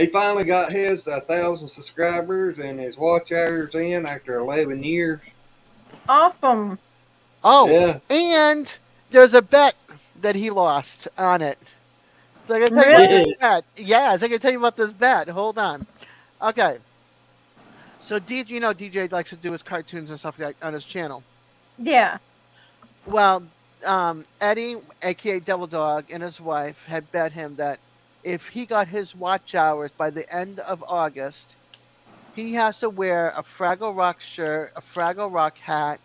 [SPEAKER 1] finally got his 1,000 subscribers and his watch hours in after 11 years.
[SPEAKER 10] Awesome.
[SPEAKER 5] Oh,
[SPEAKER 1] Yeah,
[SPEAKER 5] and there's a bet that he lost on it. So I gotta tell you about this
[SPEAKER 10] Really?
[SPEAKER 5] bet. Yes, I can tell you about this bet. Hold on. Okay. So DJ, DJ likes to do his cartoons and stuff like that on his channel.
[SPEAKER 10] Yeah.
[SPEAKER 5] Well, Eddie, aka Devil Dog, and his wife had bet him that if he got his watch hours by the end of August, he has to wear a Fraggle Rock shirt, a Fraggle Rock hat,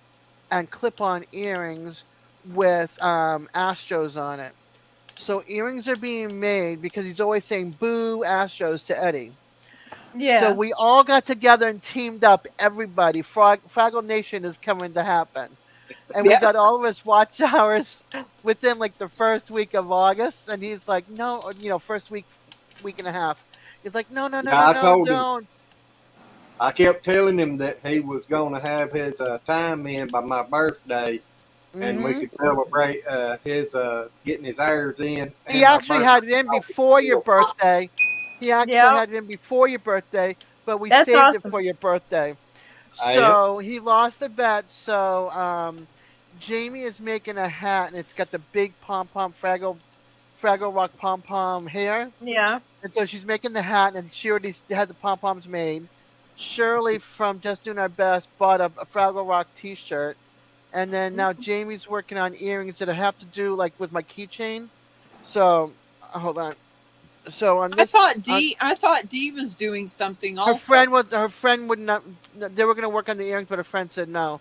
[SPEAKER 5] and clip-on earrings with Astros on it. So earrings are being made because he's always saying "Boo Astros" to Eddie. So
[SPEAKER 10] Yeah.
[SPEAKER 5] we all got together and teamed up. Everybody, Fraggle Nation is coming to happen, and we
[SPEAKER 6] Yeah.
[SPEAKER 5] got all of his watch hours within like the first week of August. And he's like, "No," or, first week and a half. He's like, "No, no, no, no,
[SPEAKER 1] yeah. I
[SPEAKER 5] no,
[SPEAKER 1] told him.
[SPEAKER 5] don't."
[SPEAKER 1] I kept telling him that he was going to have his time in by my birthday, and we
[SPEAKER 5] Hmm
[SPEAKER 1] could celebrate his getting his hours in
[SPEAKER 5] He
[SPEAKER 1] and my
[SPEAKER 5] actually
[SPEAKER 1] birthday.
[SPEAKER 5] had it in before your birthday. He actually
[SPEAKER 10] Yep.
[SPEAKER 5] had it in before your birthday, but we
[SPEAKER 10] That's
[SPEAKER 5] saved it
[SPEAKER 10] awesome.
[SPEAKER 5] for your birthday.
[SPEAKER 1] Yep.
[SPEAKER 5] So he lost the bet. So Jamie is making a hat, and it's got the big pom pom Fraggle Rock pom pom hair.
[SPEAKER 10] Yeah.
[SPEAKER 5] And so she's making the hat, and she already had the pom poms made. Shirley from Just Doing Our Best bought a Fraggle Rock T-shirt, and then now Jamie's working on earrings that I have to do like with my keychain. So hold on. So on
[SPEAKER 7] I
[SPEAKER 5] this,
[SPEAKER 7] thought
[SPEAKER 5] on
[SPEAKER 7] Dee was doing something also.
[SPEAKER 5] her friend would not. They were gonna work on the earrings, but her friend said no.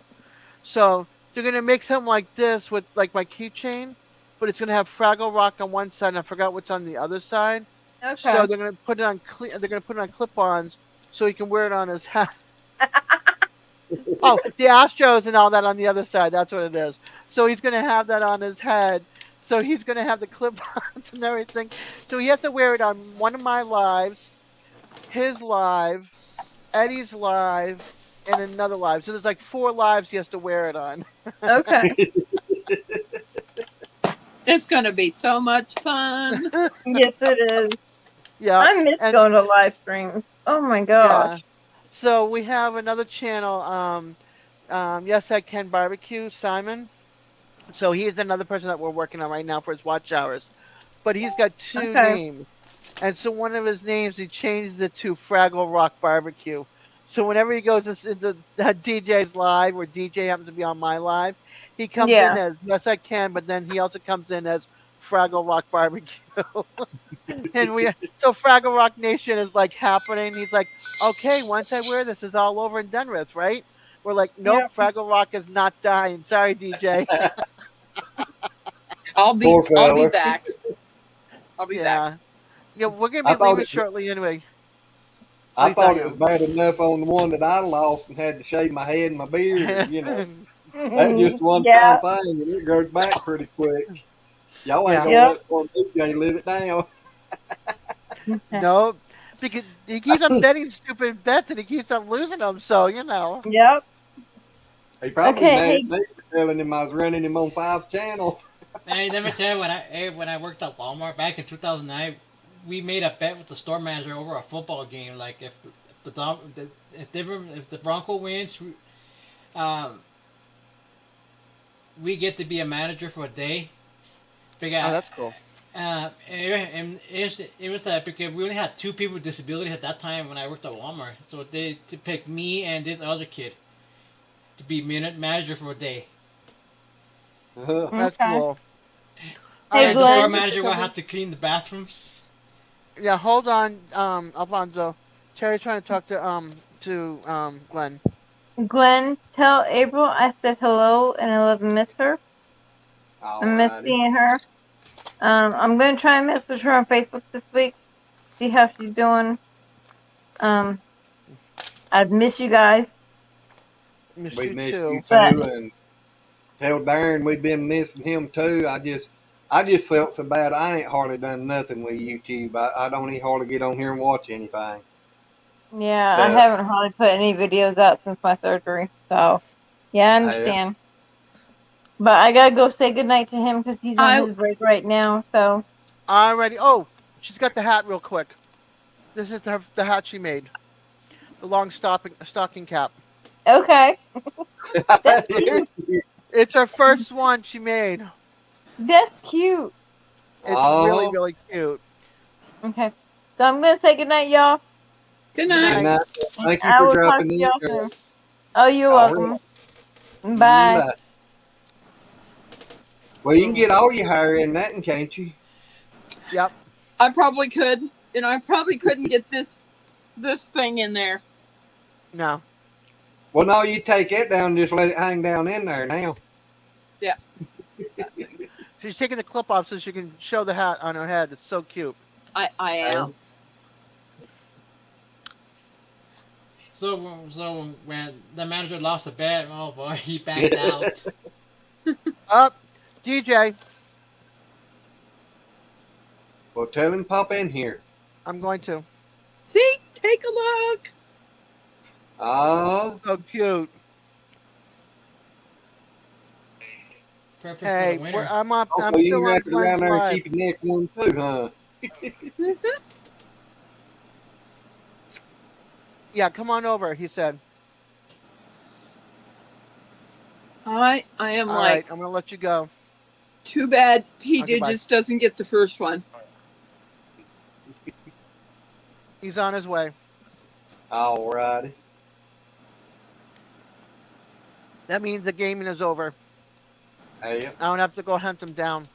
[SPEAKER 5] So they're gonna make something like this with like my keychain, but it's gonna have Fraggle Rock on one side, and I forgot what's on the other side.
[SPEAKER 10] Okay.
[SPEAKER 5] So they're gonna put it on they're gonna put it on clip-ons so he can wear it on his hat. Oh, the Astros and all that on the other side. That's what it is. So he's gonna have that on his head. So he's gonna have the clip-ons and everything. So he has to wear it on one of my lives, his live, Eddie's live, and another live. So there's like 4 lives he has to wear it on.
[SPEAKER 10] Okay.
[SPEAKER 7] It's going to be so much fun.
[SPEAKER 10] Yes, it is.
[SPEAKER 5] Yeah,
[SPEAKER 10] I miss
[SPEAKER 5] and
[SPEAKER 10] going to live streams. Oh my
[SPEAKER 5] yeah.
[SPEAKER 10] gosh.
[SPEAKER 5] So we have another channel. Yes, I Can Barbecue, Simon. So he's another person that we're working on right now for his watch hours. But he's got 2
[SPEAKER 10] Okay.
[SPEAKER 5] names. And so one of his names, he changed it to Fraggle Rock Barbecue. So whenever he goes into DJ's live, or DJ happens to be on my live, he comes in
[SPEAKER 10] Yeah.
[SPEAKER 5] as Yes I Can, but then he also comes in as Fraggle Rock Barbecue. And so Fraggle Rock Nation is like happening. He's like, okay, once I wear this, it's all over and done with, right? We're like, nope,
[SPEAKER 10] Yep.
[SPEAKER 5] Fraggle Rock is not dying. Sorry, DJ.
[SPEAKER 1] Poor
[SPEAKER 7] I'll be
[SPEAKER 1] fella.
[SPEAKER 7] back. I'll be back.
[SPEAKER 5] Yeah. Yeah, we're gonna
[SPEAKER 1] I
[SPEAKER 5] be
[SPEAKER 1] thought
[SPEAKER 5] leaving
[SPEAKER 1] it.
[SPEAKER 5] shortly anyway. At
[SPEAKER 1] I
[SPEAKER 5] least I
[SPEAKER 1] thought it was
[SPEAKER 5] am.
[SPEAKER 1] bad enough on the one that I lost and had to shave my head and my beard, and that's just a one-time
[SPEAKER 10] Yeah.
[SPEAKER 1] thing, and it goes back pretty quick. Y'all ain't
[SPEAKER 5] Yeah.
[SPEAKER 1] gonna
[SPEAKER 10] Yep.
[SPEAKER 1] let one DJ live it down.
[SPEAKER 5] No, because he keeps on betting stupid bets and he keeps on losing them. So.
[SPEAKER 10] Yep.
[SPEAKER 1] He probably
[SPEAKER 10] Okay.
[SPEAKER 1] mad
[SPEAKER 10] Hey.
[SPEAKER 1] at me for telling him I was running him on 5 channels.
[SPEAKER 8] Hey, let me tell you, when I worked at Walmart back in 2009, we made a bet with the store manager over a football game. Like if the Bronco wins, um, we get to be a manager for a day.
[SPEAKER 5] Oh,
[SPEAKER 8] Because
[SPEAKER 5] that's cool.
[SPEAKER 8] it was that because we only had 2 people with disabilities at that time when I worked at Walmart. So they to pick me and this other kid to be manager for a day.
[SPEAKER 5] That's
[SPEAKER 10] Okay.
[SPEAKER 5] cool. All
[SPEAKER 10] Hey,
[SPEAKER 5] right,
[SPEAKER 8] And the
[SPEAKER 5] Terry,
[SPEAKER 8] store
[SPEAKER 10] Glenn.
[SPEAKER 5] you say
[SPEAKER 8] manager will
[SPEAKER 5] something?
[SPEAKER 8] have to clean the bathrooms.
[SPEAKER 5] Yeah, hold on, Alfonso. Terry's trying to talk to Glenn.
[SPEAKER 10] Glenn, tell April I said hello and I love and miss her. I miss
[SPEAKER 1] Alrighty.
[SPEAKER 10] seeing her. I'm gonna try and message her on Facebook this week. See how she's doing. Um, I miss you guys,
[SPEAKER 5] Missed
[SPEAKER 1] We
[SPEAKER 5] you
[SPEAKER 1] missed you
[SPEAKER 5] too.
[SPEAKER 10] but
[SPEAKER 1] too, and tell Darren we've been missing him too. I just felt so bad. I ain't hardly done nothing with YouTube. I don't even hardly get on here and watch anything.
[SPEAKER 10] yeah, I
[SPEAKER 1] The
[SPEAKER 10] haven't hardly put any videos out since my surgery. So Yeah, I understand. But I gotta go say goodnight to him because he's on his break right now. So.
[SPEAKER 5] Alrighty. Oh, she's got the hat real quick. This is the hat she made. The long stocking cap.
[SPEAKER 10] Okay. That's cute.
[SPEAKER 5] It's her first one she made.
[SPEAKER 10] That's cute.
[SPEAKER 5] It's really, really cute.
[SPEAKER 10] Okay. So I'm gonna say goodnight, y'all.
[SPEAKER 7] Good
[SPEAKER 5] Good
[SPEAKER 7] night.
[SPEAKER 1] Good
[SPEAKER 5] night.
[SPEAKER 1] night. Thank you
[SPEAKER 10] I
[SPEAKER 1] for
[SPEAKER 10] will talk
[SPEAKER 1] dropping
[SPEAKER 10] to
[SPEAKER 1] in.
[SPEAKER 10] y'all soon. Oh, you're
[SPEAKER 1] All
[SPEAKER 10] welcome.
[SPEAKER 1] right.
[SPEAKER 10] Bye.
[SPEAKER 1] Bye. Well, you can get all your hair in that, can't you?
[SPEAKER 5] Yep.
[SPEAKER 7] I probably could, and I probably couldn't get this thing in there.
[SPEAKER 5] No.
[SPEAKER 1] Well, no, you take it down and just let it hang down in there now.
[SPEAKER 7] Yeah.
[SPEAKER 5] She's taking the clip off so she can show the hat on her head. It's so cute.
[SPEAKER 7] I am.
[SPEAKER 8] So when the manager lost the bet, oh boy, he backed out.
[SPEAKER 5] Up, DJ.
[SPEAKER 1] Well, tell him pop in here.
[SPEAKER 5] I'm going to.
[SPEAKER 7] See, take a look.
[SPEAKER 1] Oh.
[SPEAKER 5] So cute.
[SPEAKER 8] Perfect
[SPEAKER 5] Hey,
[SPEAKER 8] for the winter.
[SPEAKER 5] I'm up.
[SPEAKER 1] Also,
[SPEAKER 5] I'm
[SPEAKER 1] you
[SPEAKER 5] still
[SPEAKER 1] can
[SPEAKER 5] on
[SPEAKER 1] wrap it
[SPEAKER 5] Glenn's
[SPEAKER 1] around there and
[SPEAKER 5] live.
[SPEAKER 1] keep it next one too, huh?
[SPEAKER 5] Yeah, come on over. He said.
[SPEAKER 7] I am
[SPEAKER 5] All
[SPEAKER 7] like.
[SPEAKER 5] right, I'm gonna let you go.
[SPEAKER 7] Too bad P
[SPEAKER 5] Okay, bye.
[SPEAKER 7] Digits doesn't get the first one.
[SPEAKER 5] He's on his way.
[SPEAKER 1] All righty.
[SPEAKER 5] That means the gaming is over.
[SPEAKER 1] Hey,
[SPEAKER 5] I don't have to go hunt him down.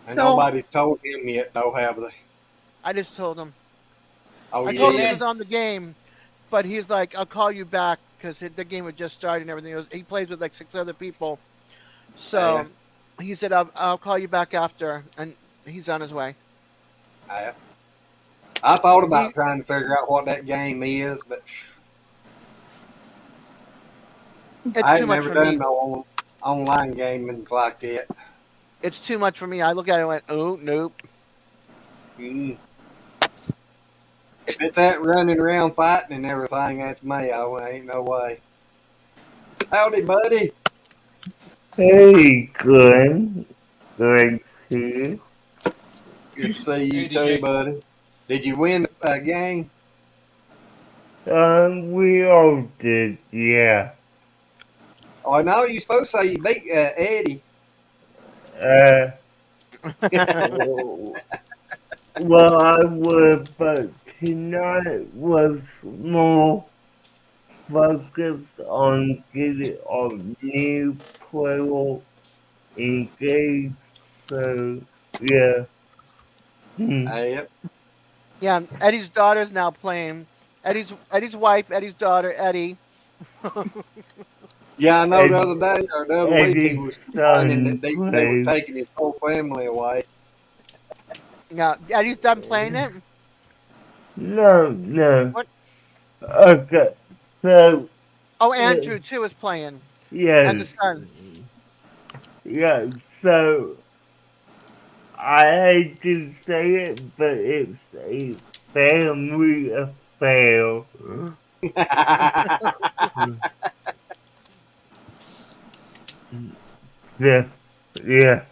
[SPEAKER 1] and
[SPEAKER 7] So-
[SPEAKER 1] nobody's told him yet, though, have they?
[SPEAKER 5] I just told him.
[SPEAKER 1] Oh,
[SPEAKER 5] I
[SPEAKER 1] you
[SPEAKER 5] told him he
[SPEAKER 1] did?
[SPEAKER 5] was on the game, but he's like, I'll call you back because the game had just started and everything. He plays with like 6 other people. So he said, I'll call you back after. And he's on his way.
[SPEAKER 1] I thought about trying to figure out what that game is, but
[SPEAKER 5] It's
[SPEAKER 1] I
[SPEAKER 5] too
[SPEAKER 1] ain't
[SPEAKER 5] much
[SPEAKER 1] never
[SPEAKER 5] for
[SPEAKER 1] done
[SPEAKER 5] me.
[SPEAKER 1] no online gaming like that.
[SPEAKER 5] It's too much for me. I look at it and went, oh, nope.
[SPEAKER 1] Mm. If it's that running around fighting and everything, that's me. I ain't no way. Howdy, buddy.
[SPEAKER 12] Hey, Glenn. Good to see you.
[SPEAKER 1] Good to see you
[SPEAKER 8] Hey,
[SPEAKER 1] too,
[SPEAKER 8] DJ.
[SPEAKER 1] buddy. Did you win the game?
[SPEAKER 12] We all did, yeah.
[SPEAKER 1] Oh, I know you're supposed to say you beat Eddie.
[SPEAKER 12] Well, I would, but tonight was more focused on getting our new player engaged, so, yeah.
[SPEAKER 1] Yep.
[SPEAKER 5] Yeah, Eddie's daughter's now playing. Eddie's wife, Eddie's daughter, Eddie.
[SPEAKER 1] Yeah, I know the other day or the other week he
[SPEAKER 12] Eddie's
[SPEAKER 1] was complaining
[SPEAKER 12] son
[SPEAKER 1] that they was
[SPEAKER 12] plays.
[SPEAKER 1] taking his whole family away.
[SPEAKER 5] Yeah, Eddie's done playing it.
[SPEAKER 12] No.
[SPEAKER 5] What?
[SPEAKER 12] Okay, so.
[SPEAKER 5] Oh, Andrew too is playing.
[SPEAKER 12] Yes.
[SPEAKER 5] And the son.
[SPEAKER 12] Yeah, so I hate to say it, but it's a family affair. Yeah.
[SPEAKER 5] Yeah,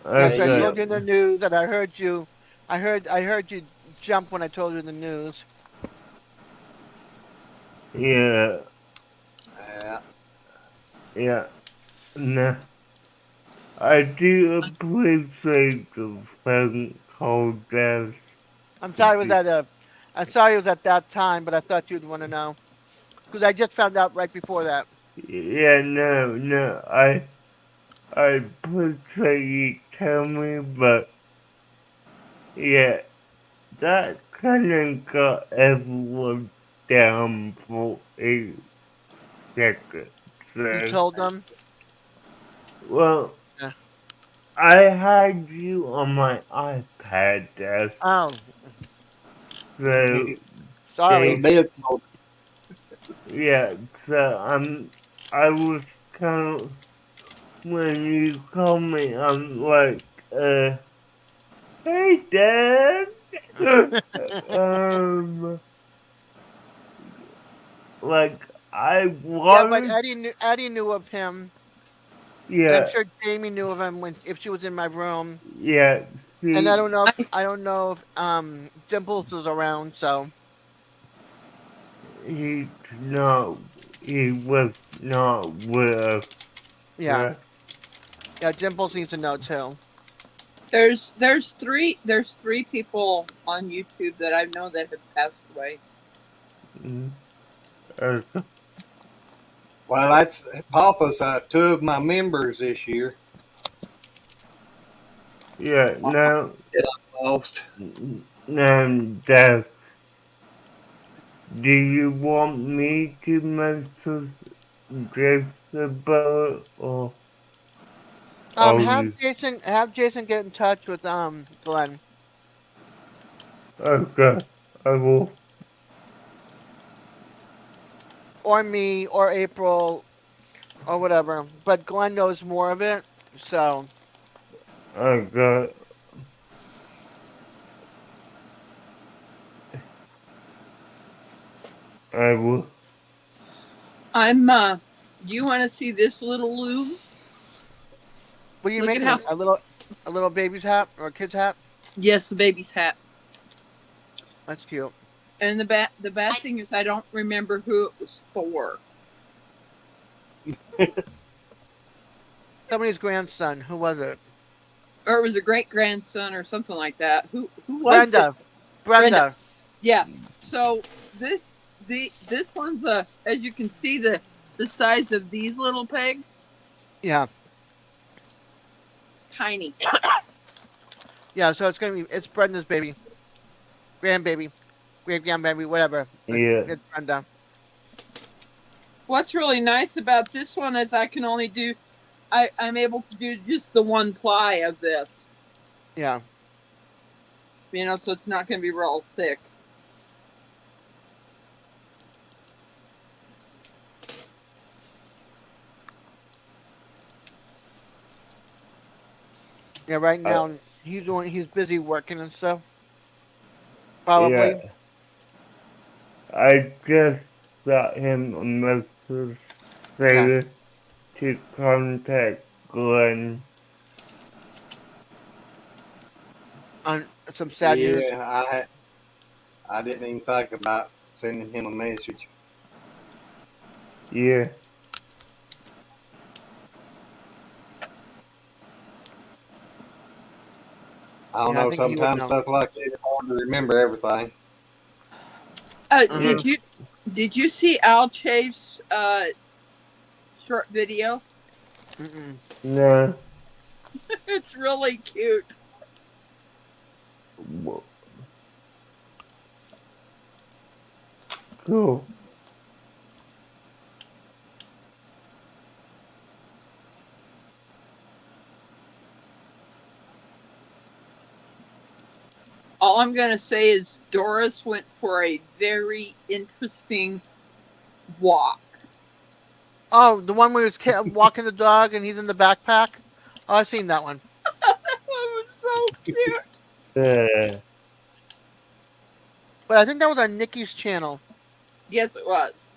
[SPEAKER 5] so I
[SPEAKER 12] Okay.
[SPEAKER 5] told you in the news that I heard you. I heard you jump when I told you in the news.
[SPEAKER 12] Yeah.
[SPEAKER 1] Yeah.
[SPEAKER 12] No. I do appreciate the phone call, Des.
[SPEAKER 5] I'm sorry it was at that time, but I thought you'd want to know because I just found out right before that.
[SPEAKER 12] Yeah, no. I appreciate you telling me, but yeah, that kind of got everyone down for a second.
[SPEAKER 5] You
[SPEAKER 12] So,
[SPEAKER 5] told them.
[SPEAKER 12] well,
[SPEAKER 5] Yeah.
[SPEAKER 12] I had you on my iPad, Des.
[SPEAKER 5] Oh,
[SPEAKER 12] So,
[SPEAKER 5] sorry.
[SPEAKER 12] yeah, so I was kind of, when you called me, I'm like, hey, Dad. like I
[SPEAKER 5] Yeah, but
[SPEAKER 12] wanted.
[SPEAKER 5] Eddie knew of him, and I'm
[SPEAKER 12] Yeah,
[SPEAKER 5] sure Jamie knew of him when if she was in my room.
[SPEAKER 12] yeah.
[SPEAKER 5] And I
[SPEAKER 12] See,
[SPEAKER 5] don't know if
[SPEAKER 7] I,
[SPEAKER 5] Dimples was around, so
[SPEAKER 12] he not. He was not with us.
[SPEAKER 5] yeah.
[SPEAKER 12] Correct.
[SPEAKER 5] Yeah, Dimples needs to know too.
[SPEAKER 7] there's three people on YouTube that I know that have passed away.
[SPEAKER 12] Mm. Uh,
[SPEAKER 1] Well, that's Papa's two of my members this year
[SPEAKER 12] yeah. Now,
[SPEAKER 1] that I lost.
[SPEAKER 12] now, Dad, do you want me to message Jason about it, or you?
[SPEAKER 5] Have Jason get in touch with Glenn.
[SPEAKER 12] Okay, I will.
[SPEAKER 5] Or me or April or whatever. But Glenn knows more of it, so
[SPEAKER 12] Okay, I will.
[SPEAKER 7] Do you want to see this little loom?
[SPEAKER 5] what are you
[SPEAKER 7] Look at
[SPEAKER 5] making
[SPEAKER 7] how,
[SPEAKER 5] it? A little baby's hat or a kid's hat?
[SPEAKER 7] yes, the baby's hat.
[SPEAKER 5] That's cute.
[SPEAKER 7] And the bad thing is I don't remember who it was for.
[SPEAKER 5] Somebody's grandson. Who was it?
[SPEAKER 7] Or it was a great grandson or something like that. Who was this?
[SPEAKER 5] Brenda.
[SPEAKER 7] Brenda.
[SPEAKER 5] Brenda.
[SPEAKER 7] Yeah. So this one's as you can see the size of these little pegs,
[SPEAKER 5] Yeah.
[SPEAKER 7] tiny.
[SPEAKER 5] Yeah, so it's Brenda's baby. Grandbaby. Great grandbaby, whatever.
[SPEAKER 12] Yeah,
[SPEAKER 5] It's Brenda.
[SPEAKER 7] What's really nice about this one is I can only do I'm able to do just the one ply of this.
[SPEAKER 5] Yeah.
[SPEAKER 7] So it's not gonna be real thick.
[SPEAKER 5] Yeah, right
[SPEAKER 12] uh,
[SPEAKER 5] now he's busy working and stuff.
[SPEAKER 12] yeah.
[SPEAKER 5] Probably.
[SPEAKER 12] I just got him a message
[SPEAKER 5] Yeah.
[SPEAKER 12] saying to contact Glenn.
[SPEAKER 5] On some sad news.
[SPEAKER 1] Yeah, I didn't even think about sending him a message.
[SPEAKER 12] Yeah,
[SPEAKER 1] I don't
[SPEAKER 5] Yeah, I
[SPEAKER 1] know.
[SPEAKER 5] think he would
[SPEAKER 1] Sometimes
[SPEAKER 5] know.
[SPEAKER 1] stuff like that it's hard to remember everything.
[SPEAKER 5] Uh-huh.
[SPEAKER 7] Did you see Al Chafe's short video?
[SPEAKER 5] Mm-mm.
[SPEAKER 12] no,
[SPEAKER 7] It's really cute.
[SPEAKER 12] cool.
[SPEAKER 7] All I'm going to say is Doris went for a very interesting walk.
[SPEAKER 5] Oh, the one where he's walking the dog and he's in the backpack. Oh, I've seen that one.
[SPEAKER 7] That was so cute.
[SPEAKER 12] Uh,
[SPEAKER 5] But I think that was on Nikki's channel.
[SPEAKER 7] Yes, it was.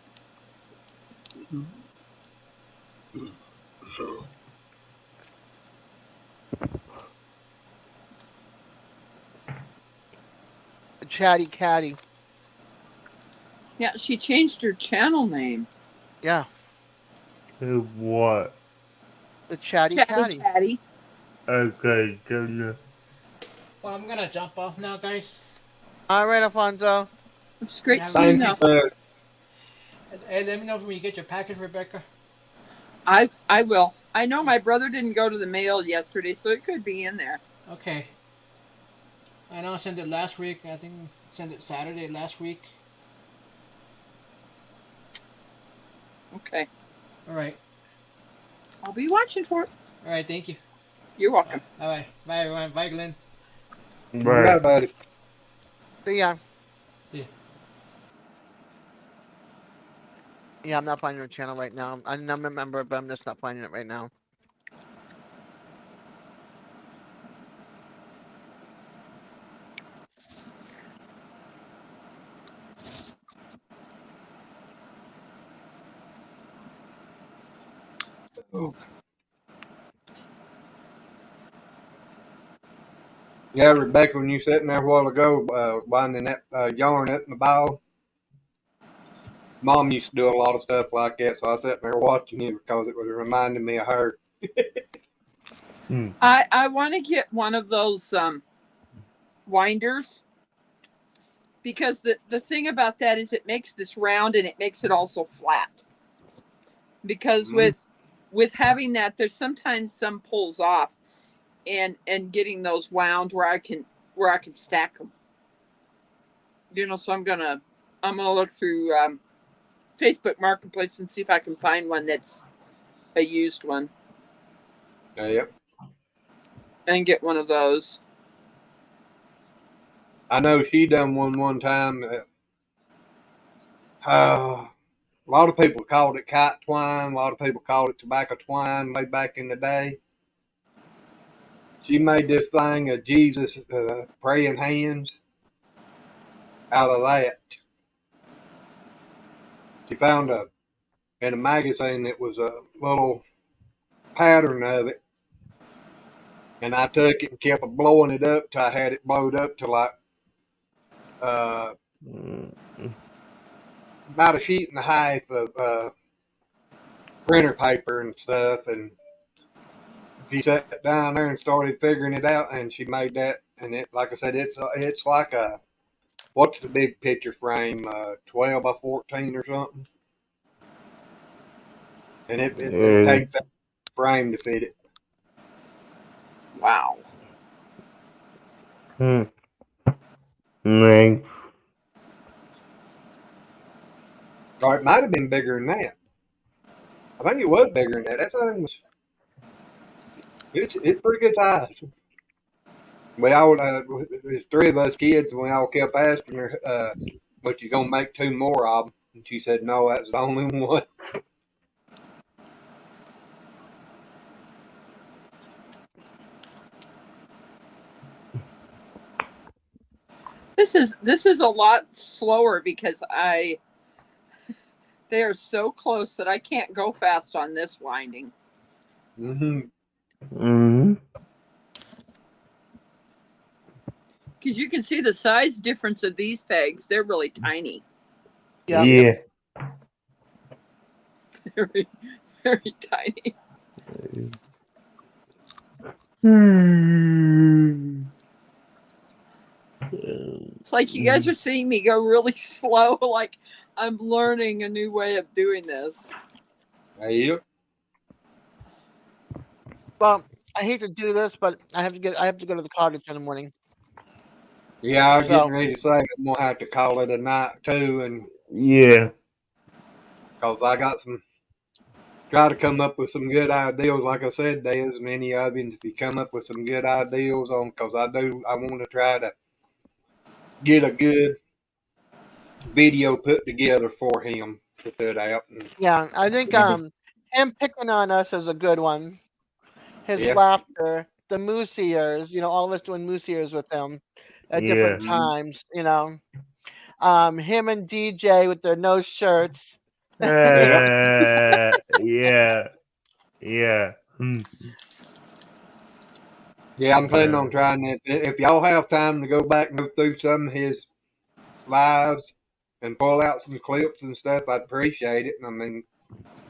[SPEAKER 5] Chatty Catty.
[SPEAKER 7] Yeah, she changed her channel name.
[SPEAKER 5] Yeah,
[SPEAKER 12] to what?
[SPEAKER 5] the Chatty
[SPEAKER 7] Chatty
[SPEAKER 5] Catty.
[SPEAKER 7] Catty.
[SPEAKER 12] Okay, don't know.
[SPEAKER 8] Well, I'm gonna jump off now, guys.
[SPEAKER 5] All right, Alfonso.
[SPEAKER 7] It's great
[SPEAKER 8] Yeah,
[SPEAKER 7] seeing
[SPEAKER 1] Thank you,
[SPEAKER 7] you.
[SPEAKER 1] sir.
[SPEAKER 8] Hey, let me know when you get your package, Rebecca.
[SPEAKER 7] I will. I know my brother didn't go to the mail yesterday, so it could be in there.
[SPEAKER 8] Okay. I know I sent it last week. I think I sent it Saturday last week.
[SPEAKER 7] Okay.
[SPEAKER 8] All right.
[SPEAKER 7] I'll be watching for it.
[SPEAKER 8] All right. Thank you.
[SPEAKER 7] You're welcome.
[SPEAKER 8] All right. Bye, everyone. Bye, Glenn.
[SPEAKER 12] Right.
[SPEAKER 1] Bye, buddy.
[SPEAKER 5] See ya.
[SPEAKER 8] Yeah.
[SPEAKER 5] Yeah, I'm not finding her channel right now. I'm a member, but I'm just not finding it right now.
[SPEAKER 1] Yeah, Rebecca, when you sitting there a while ago, winding that yarn up in the ball, Mom used to do a lot of stuff like that, so I sat there watching you because it was reminding me of her.
[SPEAKER 7] I want to get one of those winders, because the thing about that is it makes this round and it makes it also flat. Because with having that, there's sometimes some pulls off, and getting those wound where I can stack them. So I'm gonna look through Facebook Marketplace and see if I can find one that's a used one.
[SPEAKER 1] Yep.
[SPEAKER 7] And get one of those.
[SPEAKER 1] I know she done one time. A lot of people called it kite twine. A lot of people called it tobacco twine way back in the day. She made this thing of Jesus praying hands out of that. She found in a magazine it was a little pattern of it, and I took it and kept blowing it up till I had it blowed up to like about a sheet and a half of printer paper and stuff, and she sat down there and started figuring it out, and she made that. And it, like I said, it's like a, what's the big picture frame, 12 by 14 or something, and it takes that frame to fit it.
[SPEAKER 7] Wow.
[SPEAKER 12] Nice.
[SPEAKER 1] Or it might have been bigger than that. I think it was bigger than that. That thing was, it's pretty good size. We all, there's three of us kids, and we all kept asking her, but you gonna make two more of them? And she said, no, that's the only one.
[SPEAKER 7] This is a lot slower because they are so close that I can't go fast on this winding. Because you can see the size difference of these pegs. They're really tiny.
[SPEAKER 12] Yeah.
[SPEAKER 7] Very, very tiny. It's like you guys are seeing me go really slow, like I'm learning a new way of doing this.
[SPEAKER 1] Yep.
[SPEAKER 5] Well, I hate to do this, but I have to go to the cottage in the morning.
[SPEAKER 1] Yeah, I was getting ready to say I'm gonna have to call it a night too, and
[SPEAKER 12] yeah,
[SPEAKER 1] because I got try to come up with some good ideas. Like I said, Des, and any of you, if you come up with some good ideas on, because I want to try to get a good video put together for him to put out. And,
[SPEAKER 5] yeah, I think him picking on us is a good one. His laughter, the moose ears, all of us doing moose ears with him at different times, him and DJ with their no shirts.
[SPEAKER 12] yeah.
[SPEAKER 1] Yeah, I'm planning on trying it. If y'all have time to go back and go through some of his lives and pull out some clips and stuff, I'd appreciate it. I mean,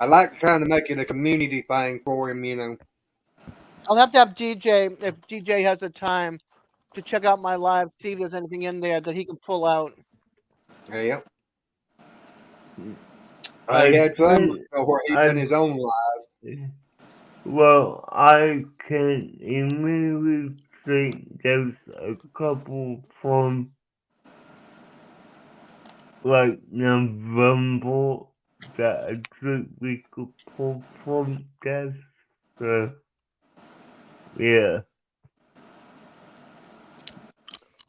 [SPEAKER 1] I like trying to make it a community thing for him.
[SPEAKER 5] I'll have to have DJ, if DJ has the time, to check out my live, see if there's anything in there that he can pull out.
[SPEAKER 1] Yeah. I had fun where he done his own live.
[SPEAKER 12] Well, I can immediately think there's a couple from like November that I think we could pull from that. So, yeah.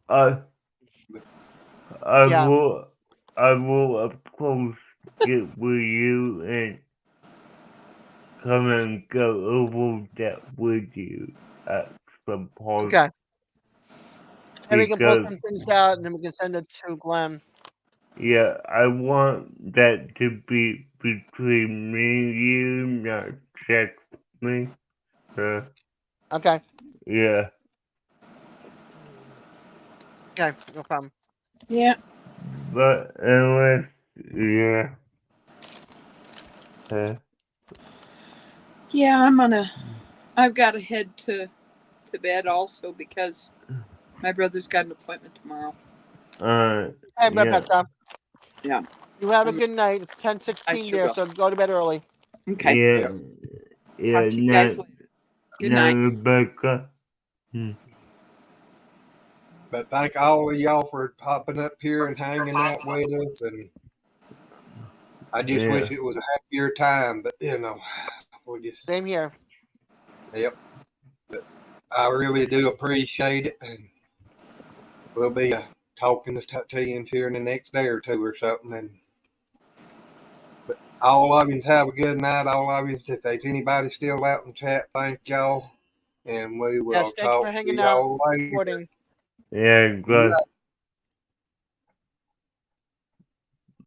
[SPEAKER 12] I will of course get with you and come and go over that with you at some point.
[SPEAKER 5] Okay. And we can pull some things out, and then we can send it to Glenn.
[SPEAKER 12] Yeah, I want that to be between me and you, not text me. So,
[SPEAKER 5] Okay.
[SPEAKER 12] yeah.
[SPEAKER 5] Okay. No problem.
[SPEAKER 7] Yeah.
[SPEAKER 12] But unless, yeah.
[SPEAKER 7] Yeah, I've got to head to bed also because my brother's got an appointment tomorrow.
[SPEAKER 5] Hey,
[SPEAKER 12] yeah.
[SPEAKER 5] Rebecca.
[SPEAKER 7] Yeah.
[SPEAKER 5] You have a
[SPEAKER 7] I'm-
[SPEAKER 5] good night. It's
[SPEAKER 7] I
[SPEAKER 5] 10:16
[SPEAKER 7] sure
[SPEAKER 5] there,
[SPEAKER 7] will.
[SPEAKER 5] so go to bed early.
[SPEAKER 7] Okay.
[SPEAKER 12] Yeah.
[SPEAKER 1] Yep.
[SPEAKER 12] Yeah,
[SPEAKER 7] Talk to you guys later. Good night.
[SPEAKER 12] Rebecca.
[SPEAKER 1] But thank all of y'all for popping up here and hanging out with us. And I just wish
[SPEAKER 12] Yeah.
[SPEAKER 1] it was a happier time, but we just,
[SPEAKER 5] Same here.
[SPEAKER 1] yep. But I really do appreciate it. And we'll be talking to you here in the next day or two or something. And but all of you have a good night. All of you, if there's anybody still out in chat, thank y'all. And we
[SPEAKER 5] Yes,
[SPEAKER 1] will
[SPEAKER 5] thanks for
[SPEAKER 1] talk to
[SPEAKER 5] hanging out.
[SPEAKER 1] y'all later.
[SPEAKER 5] Recording.
[SPEAKER 12] Yeah,
[SPEAKER 1] Good
[SPEAKER 12] good.
[SPEAKER 1] night.